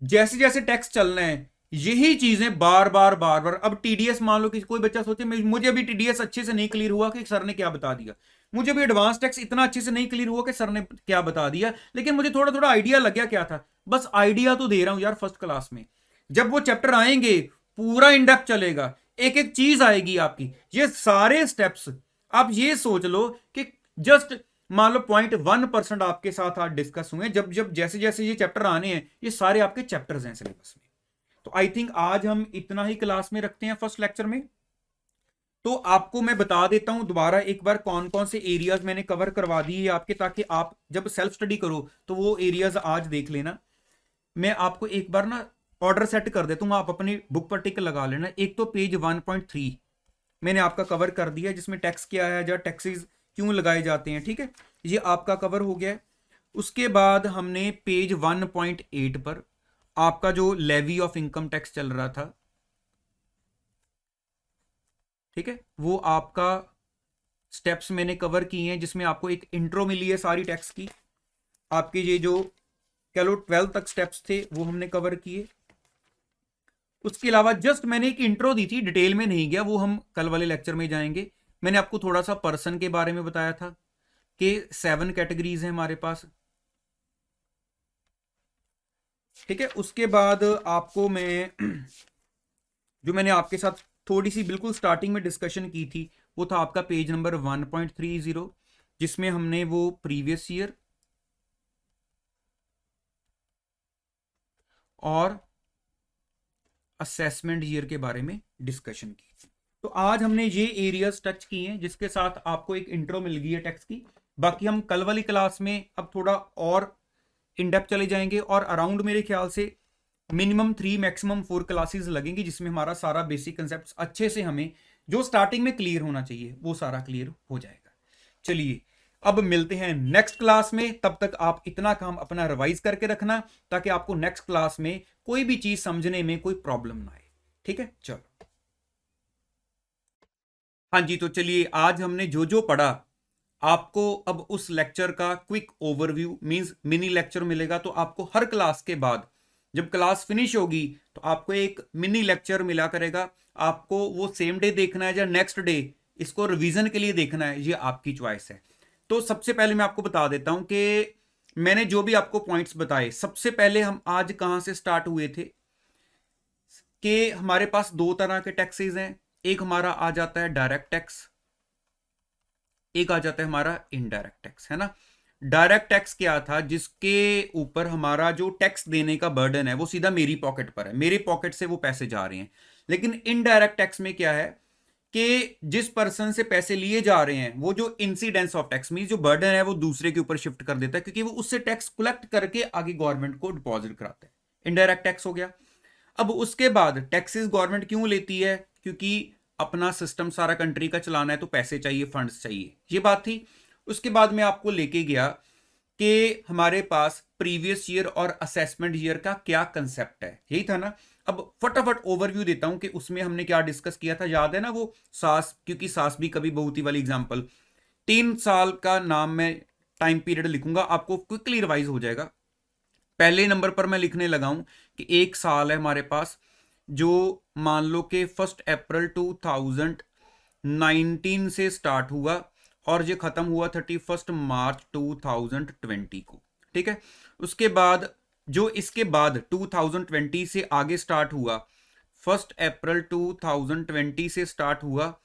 जैसे जैसे टैक्स चलना है, यही चीजें बार बार बार बार। अब टीडीएस, मान लो कि कोई बच्चा सोचे मुझे अभी टीडीएस अच्छे से नहीं क्लियर हुआ कि सर ने क्या बता दिया, मुझे भी एडवांस टैक्स इतना अच्छे से नहीं क्लियर हुआ कि सर ने क्या बता दिया, लेकिन मुझे थोड़ा थोड़ा आइडिया लग गया क्या था, बस आइडिया तो दे रहा हूं यार। फर्स्ट क्लास में जब वो चैप्टर आएंगे, पूरा इंडेप्थ चलेगा, एक एक चीज आएगी आपकी, ये सारे स्टेप्स आप ये सोच लो कि जस्ट मान लो 0.1% आपके साथ आज डिस्कस हुए। जब जब जैसे जैसे ये चैप्टर आने हैं, ये सारे आपके चैप्टर्स हैं सिलेबस में। तो आई थिंक आज हम इतना ही क्लास में रखते हैं फर्स्ट लेक्चर में। तो आपको मैं बता देता हूं दोबारा एक बार कौन कौन से एरियाज मैंने कवर करवा दिए आपके, ताकि आप जब सेल्फ स्टडी करो तो वो एरियाज आज देख लेना। मैं आपको एक बार ना ऑर्डर सेट कर देता हूं, आप अपनी बुक पर टिक लगा लेना। एक तो पेज 1.3 मैंने आपका कवर कर दिया, जिसमें टैक्स क्या है, जब टैक्सेस क्यों लगाए जाते हैं, ठीक है, ये आपका कवर हो गया है। उसके बाद हमने पेज 1.8 पर आपका जो लेवी ऑफ इनकम टैक्स चल रहा था, ठीक है, वो आपका स्टेप्स मैंने कवर किए हैं, जिसमें आपको एक इंट्रो मिली है सारी टैक्स की। आपके ये जो कह लो 12 तक स्टेप्स थे, वो हमने कवर किए। उसके अलावा जस्ट मैंने एक इंट्रो दी थी, डिटेल में नहीं गया, वो हम कल वाले लेक्चर में जाएंगे। मैंने आपको थोड़ा सा पर्सन के बारे में बताया था कि 7 कैटेगरीज हैं हमारे पास, ठीक है। उसके बाद आपको मैं जो मैंने आपके साथ थोड़ी सी बिल्कुल स्टार्टिंग में डिस्कशन की थी, वो था आपका पेज नंबर 1.30, जिसमें हमने वो प्रीवियस ईयर और असेसमेंट ईयर के बारे में डिस्कशन की। तो आज हमने ये एरियाज टच किए हैं, जिसके साथ आपको एक इंट्रो मिल गई है टैक्स की। बाकी हम कल वाली क्लास में अब थोड़ा और इन डेप्थ चले जाएंगे, और अराउंड मेरे ख्याल से मिनिमम 3 मैक्सिमम 4 क्लासेस लगेंगी, जिसमें हमारा सारा बेसिक कंसेप्ट अच्छे से हमें जो स्टार्टिंग में क्लियर होना चाहिए वो सारा क्लियर हो जाएगा। चलिए अब मिलते हैं नेक्स्ट क्लास में, तब तक आप इतना काम अपना रिवाइज करके रखना, ताकि आपको नेक्स्ट क्लास में कोई भी चीज समझने में कोई प्रॉब्लम ना आए, ठीक है। चलो हाँ जी, तो चलिए आज हमने जो जो पढ़ा, आपको अब उस लेक्चर का quick overview means mini lecture मिलेगा। तो आपको हर क्लास के बाद जब क्लास फिनिश होगी, तो आपको एक मिनी लेक्चर मिला करेगा। आपको वो सेम डे देखना है या नेक्स्ट डे इसको रिवीजन के लिए देखना है, ये आपकी चॉइस है। तो सबसे पहले मैं आपको बता देता हूं कि मैंने जो भी आपको पॉइंट्स बताए, सबसे पहले हम आज कहां से स्टार्ट हुए थे कि हमारे पास 2 तरह के टैक्सेस हैं। एक हमारा आ जाता है डायरेक्ट टैक्स, एक आ जाता है हमारा इनडायरेक्ट टैक्स, है ना। डायरेक्ट टैक्स क्या था, जिसके ऊपर हमारा जो टैक्स देने का बर्डन है वो सीधा मेरी पॉकेट पर है, मेरे पॉकेट से वो पैसे जा रहे हैं। लेकिन इनडायरेक्ट टैक्स में क्या है कि जिस पर्सन से पैसे लिए जा रहे हैं वो जो इंसिडेंस ऑफ टैक्स मीन जो बर्डन है वो दूसरे के ऊपर शिफ्ट कर देता है, क्योंकि वो उससे टैक्स कलेक्ट करके आगे गवर्नमेंट को डिपॉजिट कराता है। इनडायरेक्ट टैक्स हो गया। अब उसके बाद टैक्सेस गवर्नमेंट क्यों लेती है, क्योंकि अपना सिस्टम सारा कंट्री का चलाना है तो पैसे चाहिए, फंड्स चाहिए, ये बात थी। उसके बाद मैं आपको लेके गया कि हमारे पास प्रीवियस ईयर और असेसमेंट ईयर का क्या कंसेप्ट है, यही था ना। अब फटाफट ओवरव्यू देता हूं कि उसमें हमने क्या डिस्कस किया था, याद है ना वो सास, क्योंकि सास भी कभी बहुती वाली एग्जांपल, 3 साल का नाम मैं टाइम पीरियड लिखूंगा, आपको क्विकली रिवाइज हो जाएगा। पहले नंबर पर मैं लिखने लगा हूं कि 1 साल है हमारे पास, जो मान लो कि 1 अप्रैल 2019 से स्टार्ट हुआ और ये खत्म हुआ 31 मार्च 2020 को, ठीक है। उसके बाद जो इसके बाद 2020 से आगे स्टार्ट हुआ, 1 अप्रैल 2020 से स्टार्ट हुआ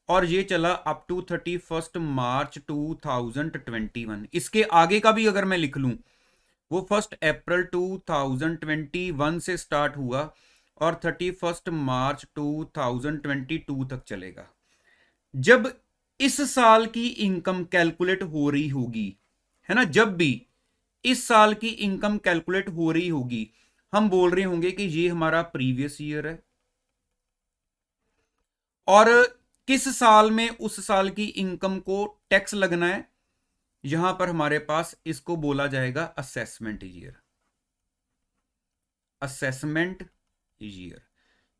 और ये चला अप टू 31 मार्च 2021। इसके आगे का भी अगर मैं लिख लूं, वो 1 अप्रैल 2021 से स्टार्ट हुआ और 31 मार्च 2022 तक चलेगा। जब इस साल की इनकम कैलकुलेट हो रही होगी, है ना, जब भी इस साल की इनकम कैलकुलेट हो रही होगी, हम बोल रहे होंगे कि ये हमारा प्रीवियस ईयर है, और किस साल में उस साल की इनकम को टैक्स लगना है, यहां पर हमारे पास इसको बोला जाएगा असेसमेंट ईयर। असेसमेंट ईयर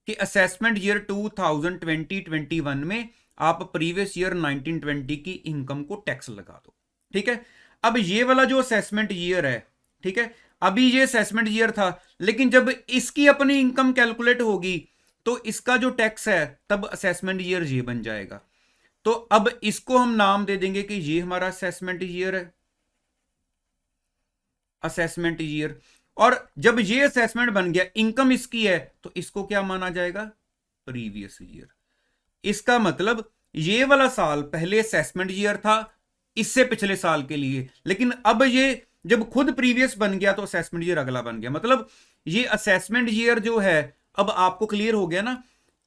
कि असेसमेंट ईयर 2020-21 में आप प्रीवियस ईयर 1920 की इनकम को टैक्स लगा दो, ठीक है। अब ये वाला जो असेसमेंट ईयर है, ठीक है, अभी ये असेसमेंट ईयर था, लेकिन जब इसकी अपनी इनकम कैलकुलेट होगी तो इसका जो टैक्स है तब असेसमेंट ईयर ये बन जाएगा। तो अब इसको हम नाम दे देंगे कि ये हमारा असेसमेंट ईयर है, असेसमेंट ईयर। और जब ये असेसमेंट बन गया, इनकम इसकी है, तो इसको क्या माना जाएगा, प्रीवियस ईयर। इसका मतलब ये वाला साल पहले असेसमेंट ईयर था इससे पिछले साल के लिए, लेकिन अब ये जब खुद प्रीवियस बन गया तो असेसमेंट ईयर अगला बन गया। मतलब ये असेसमेंट ईयर जो है, अब आपको क्लियर हो गया ना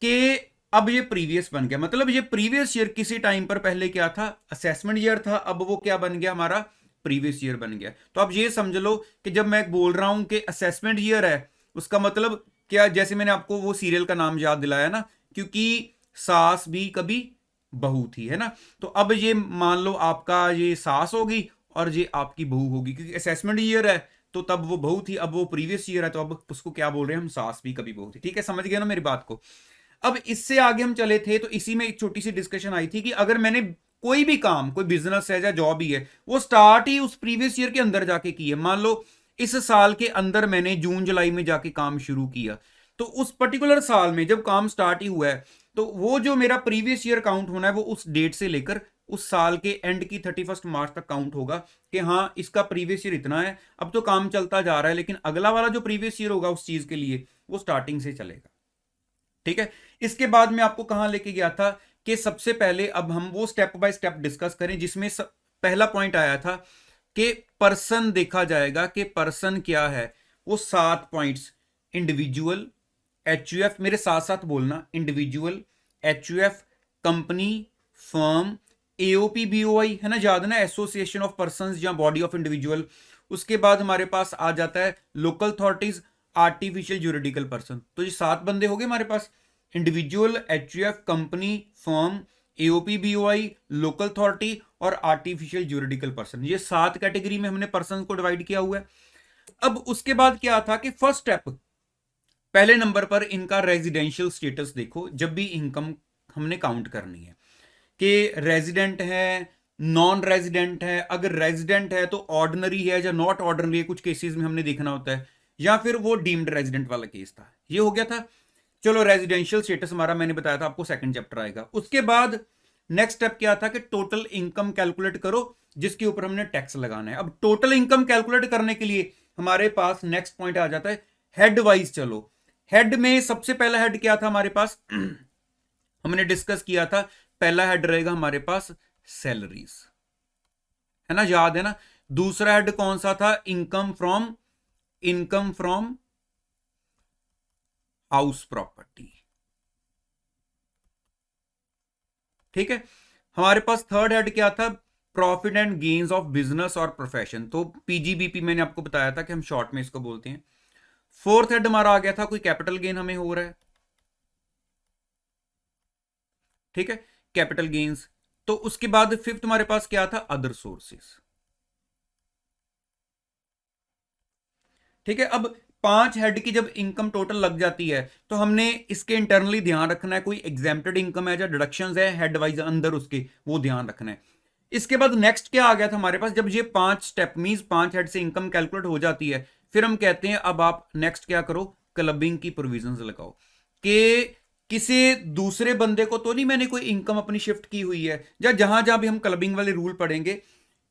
कि अब ये प्रीवियस बन गया। मतलब ये प्रीवियस ईयर किसी टाइम पर पहले क्या था, असेसमेंट ईयर था, अब वो क्या बन गया, हमारा प्रीवियस ईयर बन गया। तो आप ये समझ लो कि जब मैं बोल रहा हूं कि असेसमेंट ईयर है, उसका मतलब क्या, जैसे मैंने आपको वो सीरियल का नाम याद दिलाया ना, क्योंकि सास भी कभी बहू थी, है ना। तो अब ये मान लो आपका ये सास होगी और ये आपकी बहू होगी, क्योंकि असेसमेंट ईयर है तो तब वो बहू थी, अब वो प्रीवियस ईयर है तो अब उसको क्या बोल रहे हैं हम, सास भी कभी बहू थी, ठीक है, समझ गए ना मेरी बात को। अब इससे आगे हम चले थे तो इसी में एक छोटी सी डिस्कशन आई थी कि अगर मैंने कोई भी काम, कोई बिजनेस है या जॉब ही है, वो स्टार्ट ही उस प्रीवियस ईयर के अंदर जाके की है। मान लो इस साल के अंदर मैंने जून जुलाई में जाके काम शुरू किया, तो उस पर्टिकुलर साल में जब काम स्टार्ट ही हुआ है तो वो जो मेरा प्रीवियस ईयर काउंट होना है वो उस डेट से लेकर उस साल के एंड की 31 मार्च तक काउंट होगा कि हाँ इसका प्रीवियस ईयर इतना है। अब तो काम चलता जा रहा है, लेकिन अगला वाला जो प्रीवियस ईयर होगा उस चीज के लिए वो स्टार्टिंग से चलेगा, ठीक है। इसके बाद में आपको कहां लेके गया था कि सबसे पहले अब हम वो स्टेप बाय स्टेप डिस्कस करें, जिसमें पहला पॉइंट आया था कि पर्सन देखा जाएगा कि पर्सन क्या है। वो 7 पॉइंट्स, इंडिविजुअल, एचयूएफ, मेरे साथ साथ बोलना, individual, HUF, company, firm, AOP, BOI, है ना, याद है ना, एसोसिएशन ऑफ पर्संस या बॉडी ऑफ इंडिविजुअल। उसके बाद हमारे पास आ जाता है local authorities, artificial juridical person. तो ये 7 बंदे हो गए हमारे पास, individual, HUF, company, firm, AOP, BOI, local authority और आर्टिफिशियल ज्यूरिडिकल पर्सन। ये 7 कैटेगरी में हमने पर्सन को डिवाइड किया हुआ है। अब उसके बाद क्या था कि फर्स्ट स्टेप, पहले नंबर पर इनका रेजिडेंशियल स्टेटस देखो जब भी इनकम हमने काउंट करनी है, कि रेजिडेंट है, नॉन रेजिडेंट है। अगर रेजिडेंट है तो ऑर्डिनरी है या नॉट ऑर्डिनरी है, कुछ केसेस में हमने देखना होता है, या फिर वो डीम्ड रेजिडेंट वाला केस था। ये हो गया था। चलो रेजिडेंशियल स्टेटस हमारा मैंने बताया था आपको, सेकंड चैप्टर आएगा। उसके बाद नेक्स्ट स्टेप क्या था कि टोटल इनकम कैलकुलेट करो जिसके ऊपर हमने टैक्स लगाना है। अब टोटल इनकम कैलकुलेट करने के लिए हमारे पास नेक्स्ट पॉइंट आ जाता है हेड वाइज। चलो हेड में सबसे पहला हेड क्या था हमारे पास हमने डिस्कस किया था, पहला हेड रहेगा हमारे पास सैलरीज, है ना, याद है ना। दूसरा हेड कौन सा था? Income from house property. ठीक है, हमारे पास थर्ड हेड क्या था? Profit and gains of business और प्रोफेशन। तो पीजीबीपी मैंने आपको बताया था कि हम शॉर्ट में इसको बोलते हैं। फोर्थ हेड हमारा आ गया था कोई कैपिटल गेन हमें हो रहा है, ठीक है, कैपिटल गेन्स। तो उसके बाद फिफ्थ हमारे पास क्या था? Other sources. ठीक है, अब पांच हेड की जब इनकम टोटल लग जाती है तो हमने इसके इंटरनली ध्यान रखना है, कोई एग्जेम्प्टेड इनकम है या डिडक्शंस है हेड वाइज अंदर उसके, वो ध्यान रखना है। इसके बाद नेक्स्ट क्या आ गया था हमारे पास? जब ये पांच स्टेप मींस पांच हेड से इनकम कैलकुलेट हो जाती है, फिर हम कहते हैं अब आप नेक्स्ट क्या करो? क्लबिंग की प्रोविजंस लगाओ कि किसी दूसरे बंदे को तो नहीं मैंने कोई इनकम अपनी शिफ्ट की हुई है, या जहां जहां भी हम क्लबिंग वाले रूल पढ़ेंगे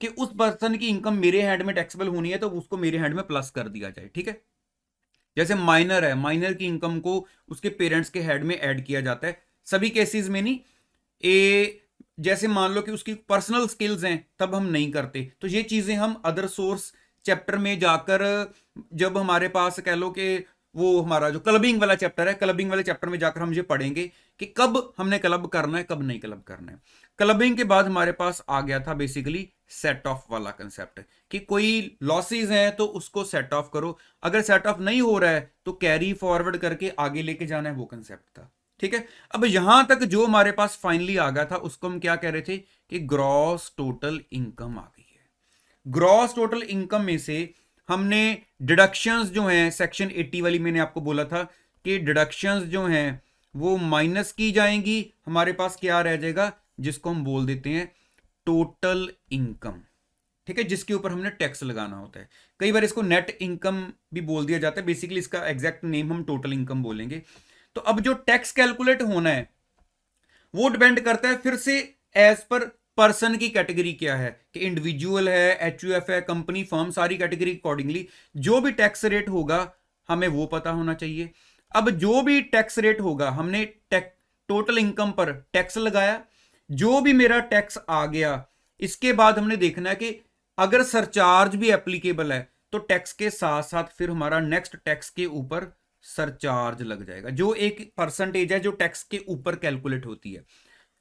कि उस पर्सन की इनकम मेरे हैंड में टैक्सेबल होनी है तो उसको मेरे हैंड में प्लस कर दिया जाए। ठीक है, जैसे माइनर है, माइनर की इनकम को उसके पेरेंट्स के हेड में ऐड किया जाता है, सभी केसेस में नहीं। ए जैसे मान लो कि उसकी पर्सनल स्किल्स हैं तब हम नहीं करते, तो ये चीजें हम अदर सोर्स चैप्टर में जाकर, जब हमारे पास कह लो कि वो हमारा जो क्लबिंग वाला चैप्टर है, क्लबिंग वाले चैप्टर में जाकर हम ये पढ़ेंगे कि कब हमने क्लब करना है कब नहीं क्लब करना है। क्लबिंग के बाद हमारे पास आ गया था बेसिकली सेट ऑफ वाला कंसेप्ट कि कोई लॉसेस हैं तो उसको सेट ऑफ करो, अगर सेट ऑफ नहीं हो रहा है तो कैरी फॉरवर्ड करके आगे लेके जाना है, वो कंसेप्ट था। ठीक है, अब यहां तक जो हमारे पास फाइनली आ गया था उसको हम क्या कह रहे थे कि ग्रॉस टोटल इनकम आ गई है। ग्रॉस टोटल इनकम में से हमने डिडक्शंस जो हैं, सेक्शन 80 वाली मैंने आपको बोला था कि डिडक्शंस जो हैं वो माइनस की जाएंगी, हमारे पास क्या रह जाएगा जिसको हम बोल देते हैं टोटल इनकम। ठीक है, जिसके ऊपर हमने टैक्स लगाना होता है। कई बार इसको नेट इनकम भी बोल दिया जाता है, बेसिकली इसका एग्जैक्ट नेम हम टोटल इनकम बोलेंगे। तो अब जो टैक्स कैलकुलेट होना है वो डिपेंड करता है फिर से एज पर पर्सन की कैटेगरी क्या है, कि इंडिविजुअल है, एचयूएफ है, कंपनी, फर्म, सारी कैटेगरी अकॉर्डिंगली जो भी टैक्स रेट होगा हमें वो पता होना चाहिए। अब जो भी टैक्स रेट होगा, हमने टोटल इनकम पर टैक्स लगाया, जो भी मेरा टैक्स आ गया, इसके बाद हमने देखना है कि अगर सरचार्ज भी एप्लीकेबल है तो टैक्स के साथ साथ फिर हमारा नेक्स्ट टैक्स के ऊपर सरचार्ज लग जाएगा, जो एक परसेंटेज है जो टैक्स के ऊपर कैलकुलेट होती है।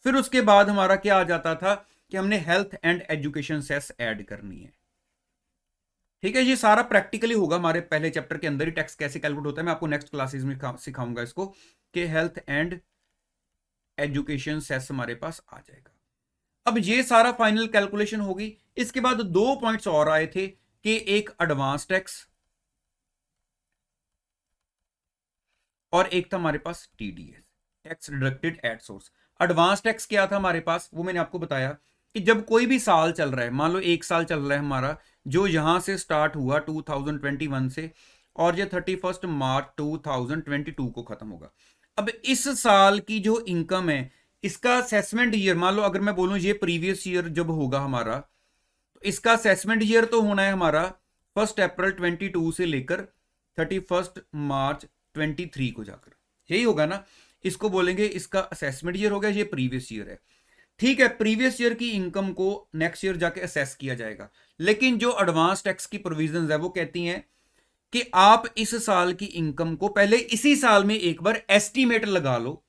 फिर उसके बाद हमारा क्या आ जाता था कि हमने health and education cess add करनी है। ठीक है, ये सारा प्रैक्टिकली होगा हमारे पहले चैप्टर के अंदर ही, टैक्स कैसे कैलकुलेट होता है मैं आपको नेक्स्ट क्लासेस में सिखाऊंगा इसको, कि हेल्थ एंड एजुकेशन सेस हमारे पास आ जाएगा। अब ये सारा फाइनल कैलकुलेशन होगी। इसके बाद दो पॉइंट्स और आए थे कि एक एडवांस टैक्स और एक था हमारे पास TDS, tax deducted at source. Advance tax क्या था हमारे पास वो मैंने आपको बताया कि जब कोई भी साल चल रहा है, मान लो एक साल चल रहा है हमारा, जो यहां से स्टार्ट हुआ 2021 से और ये 31 मार्च 2022 को खत्म होगा। अब इस साल की जो इनकम है इसका असेसमेंट ईयर, मान लो अगर मैं बोलूं ये प्रीवियस ईयर जब होगा हमारा, तो इसका असेसमेंट ईयर तो होना है हमारा 1 अप्रैल 22 से लेकर 31 मार्च 23 को जाकर, यही होगा ना। इसको बोलेंगे इसका असेसमेंट ईयर हो गया, ये प्रीवियस ईयर है। ठीक है, प्रीवियस ईयर की इनकम को नेक्स्ट ईयर जाके असेस किया जाएगा, लेकिन जो एडवांस टैक्स की प्रोविजंस है वो कहती हैं कि आप इस साल की इनकम को पहले इसी साल में एक बार एस्टीमेट लगा लो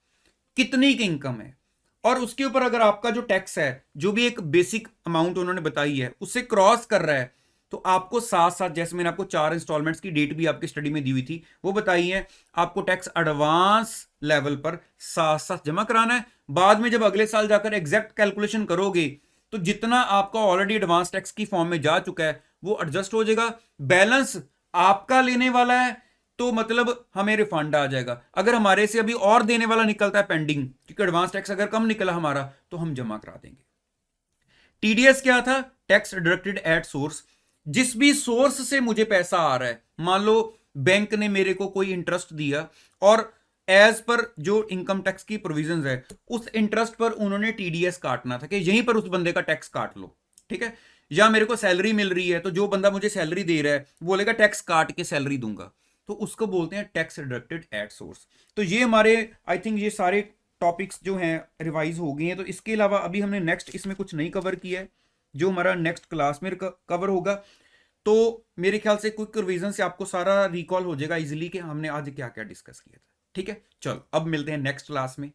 कितनी की इनकम है, और उसके ऊपर अगर आपका जो टैक्स है, जो भी एक बेसिक अमाउंट उन्होंने बताई है उससे क्रॉस कर रहा है, तो आपको साथ साथ, जैसे मैंने आपको 4 इंस्टॉलमेंट्स की डेट भी आपकी स्टडी में दी हुई थी वो बताई है, आपको टैक्स एडवांस लेवल पर साथ साथ जमा कराना है। बाद में जब अगले साल जाकर एग्जैक्ट कैलकुलेशन करोगे तो जितना आपका ऑलरेडी एडवांस टैक्स की फॉर्म में जा चुका है वो एडजस्ट हो जाएगा, बैलेंस आपका लेने वाला है तो मतलब हमें रिफंड आ जाएगा। अगर हमारे से अभी और देने वाला निकलता है पेंडिंग, क्योंकि एडवांस टैक्स अगर कम निकला हमारा तो हम जमा करा देंगे। टीडीएस क्या था? Tax deducted at source. जिस भी सोर्स से मुझे पैसा आ रहा है, मान लो बैंक ने मेरे को कोई इंटरेस्ट दिया और एज पर जो इनकम टैक्स की प्रोविजंस है उस इंटरेस्ट पर उन्होंने टीडीएस काटना था कि यहीं पर उस बंदे का टैक्स काट लो। ठीक है, या मेरे को सैलरी मिल रही है तो जो बंदा मुझे सैलरी दे रहा है बोलेगा टैक्स काट के सैलरी दूंगा, तो उसको बोलते हैं टैक्स डिडक्टेड एट सोर्स। तो ये हमारे आई थिंक ये सारे टॉपिक्स जो हैं रिवाइज हो गए हैं। तो इसके अलावा अभी हमने नेक्स्ट इसमें कुछ नहीं कवर किया है, जो हमारा नेक्स्ट क्लास में कवर होगा। तो मेरे ख्याल से क्विक रिवीजन से आपको सारा रिकॉल हो जाएगा इजीली कि हमने आज क्या क्या डिस्कस किया था। ठीक है, चलो अब मिलते हैं नेक्स्ट क्लास में।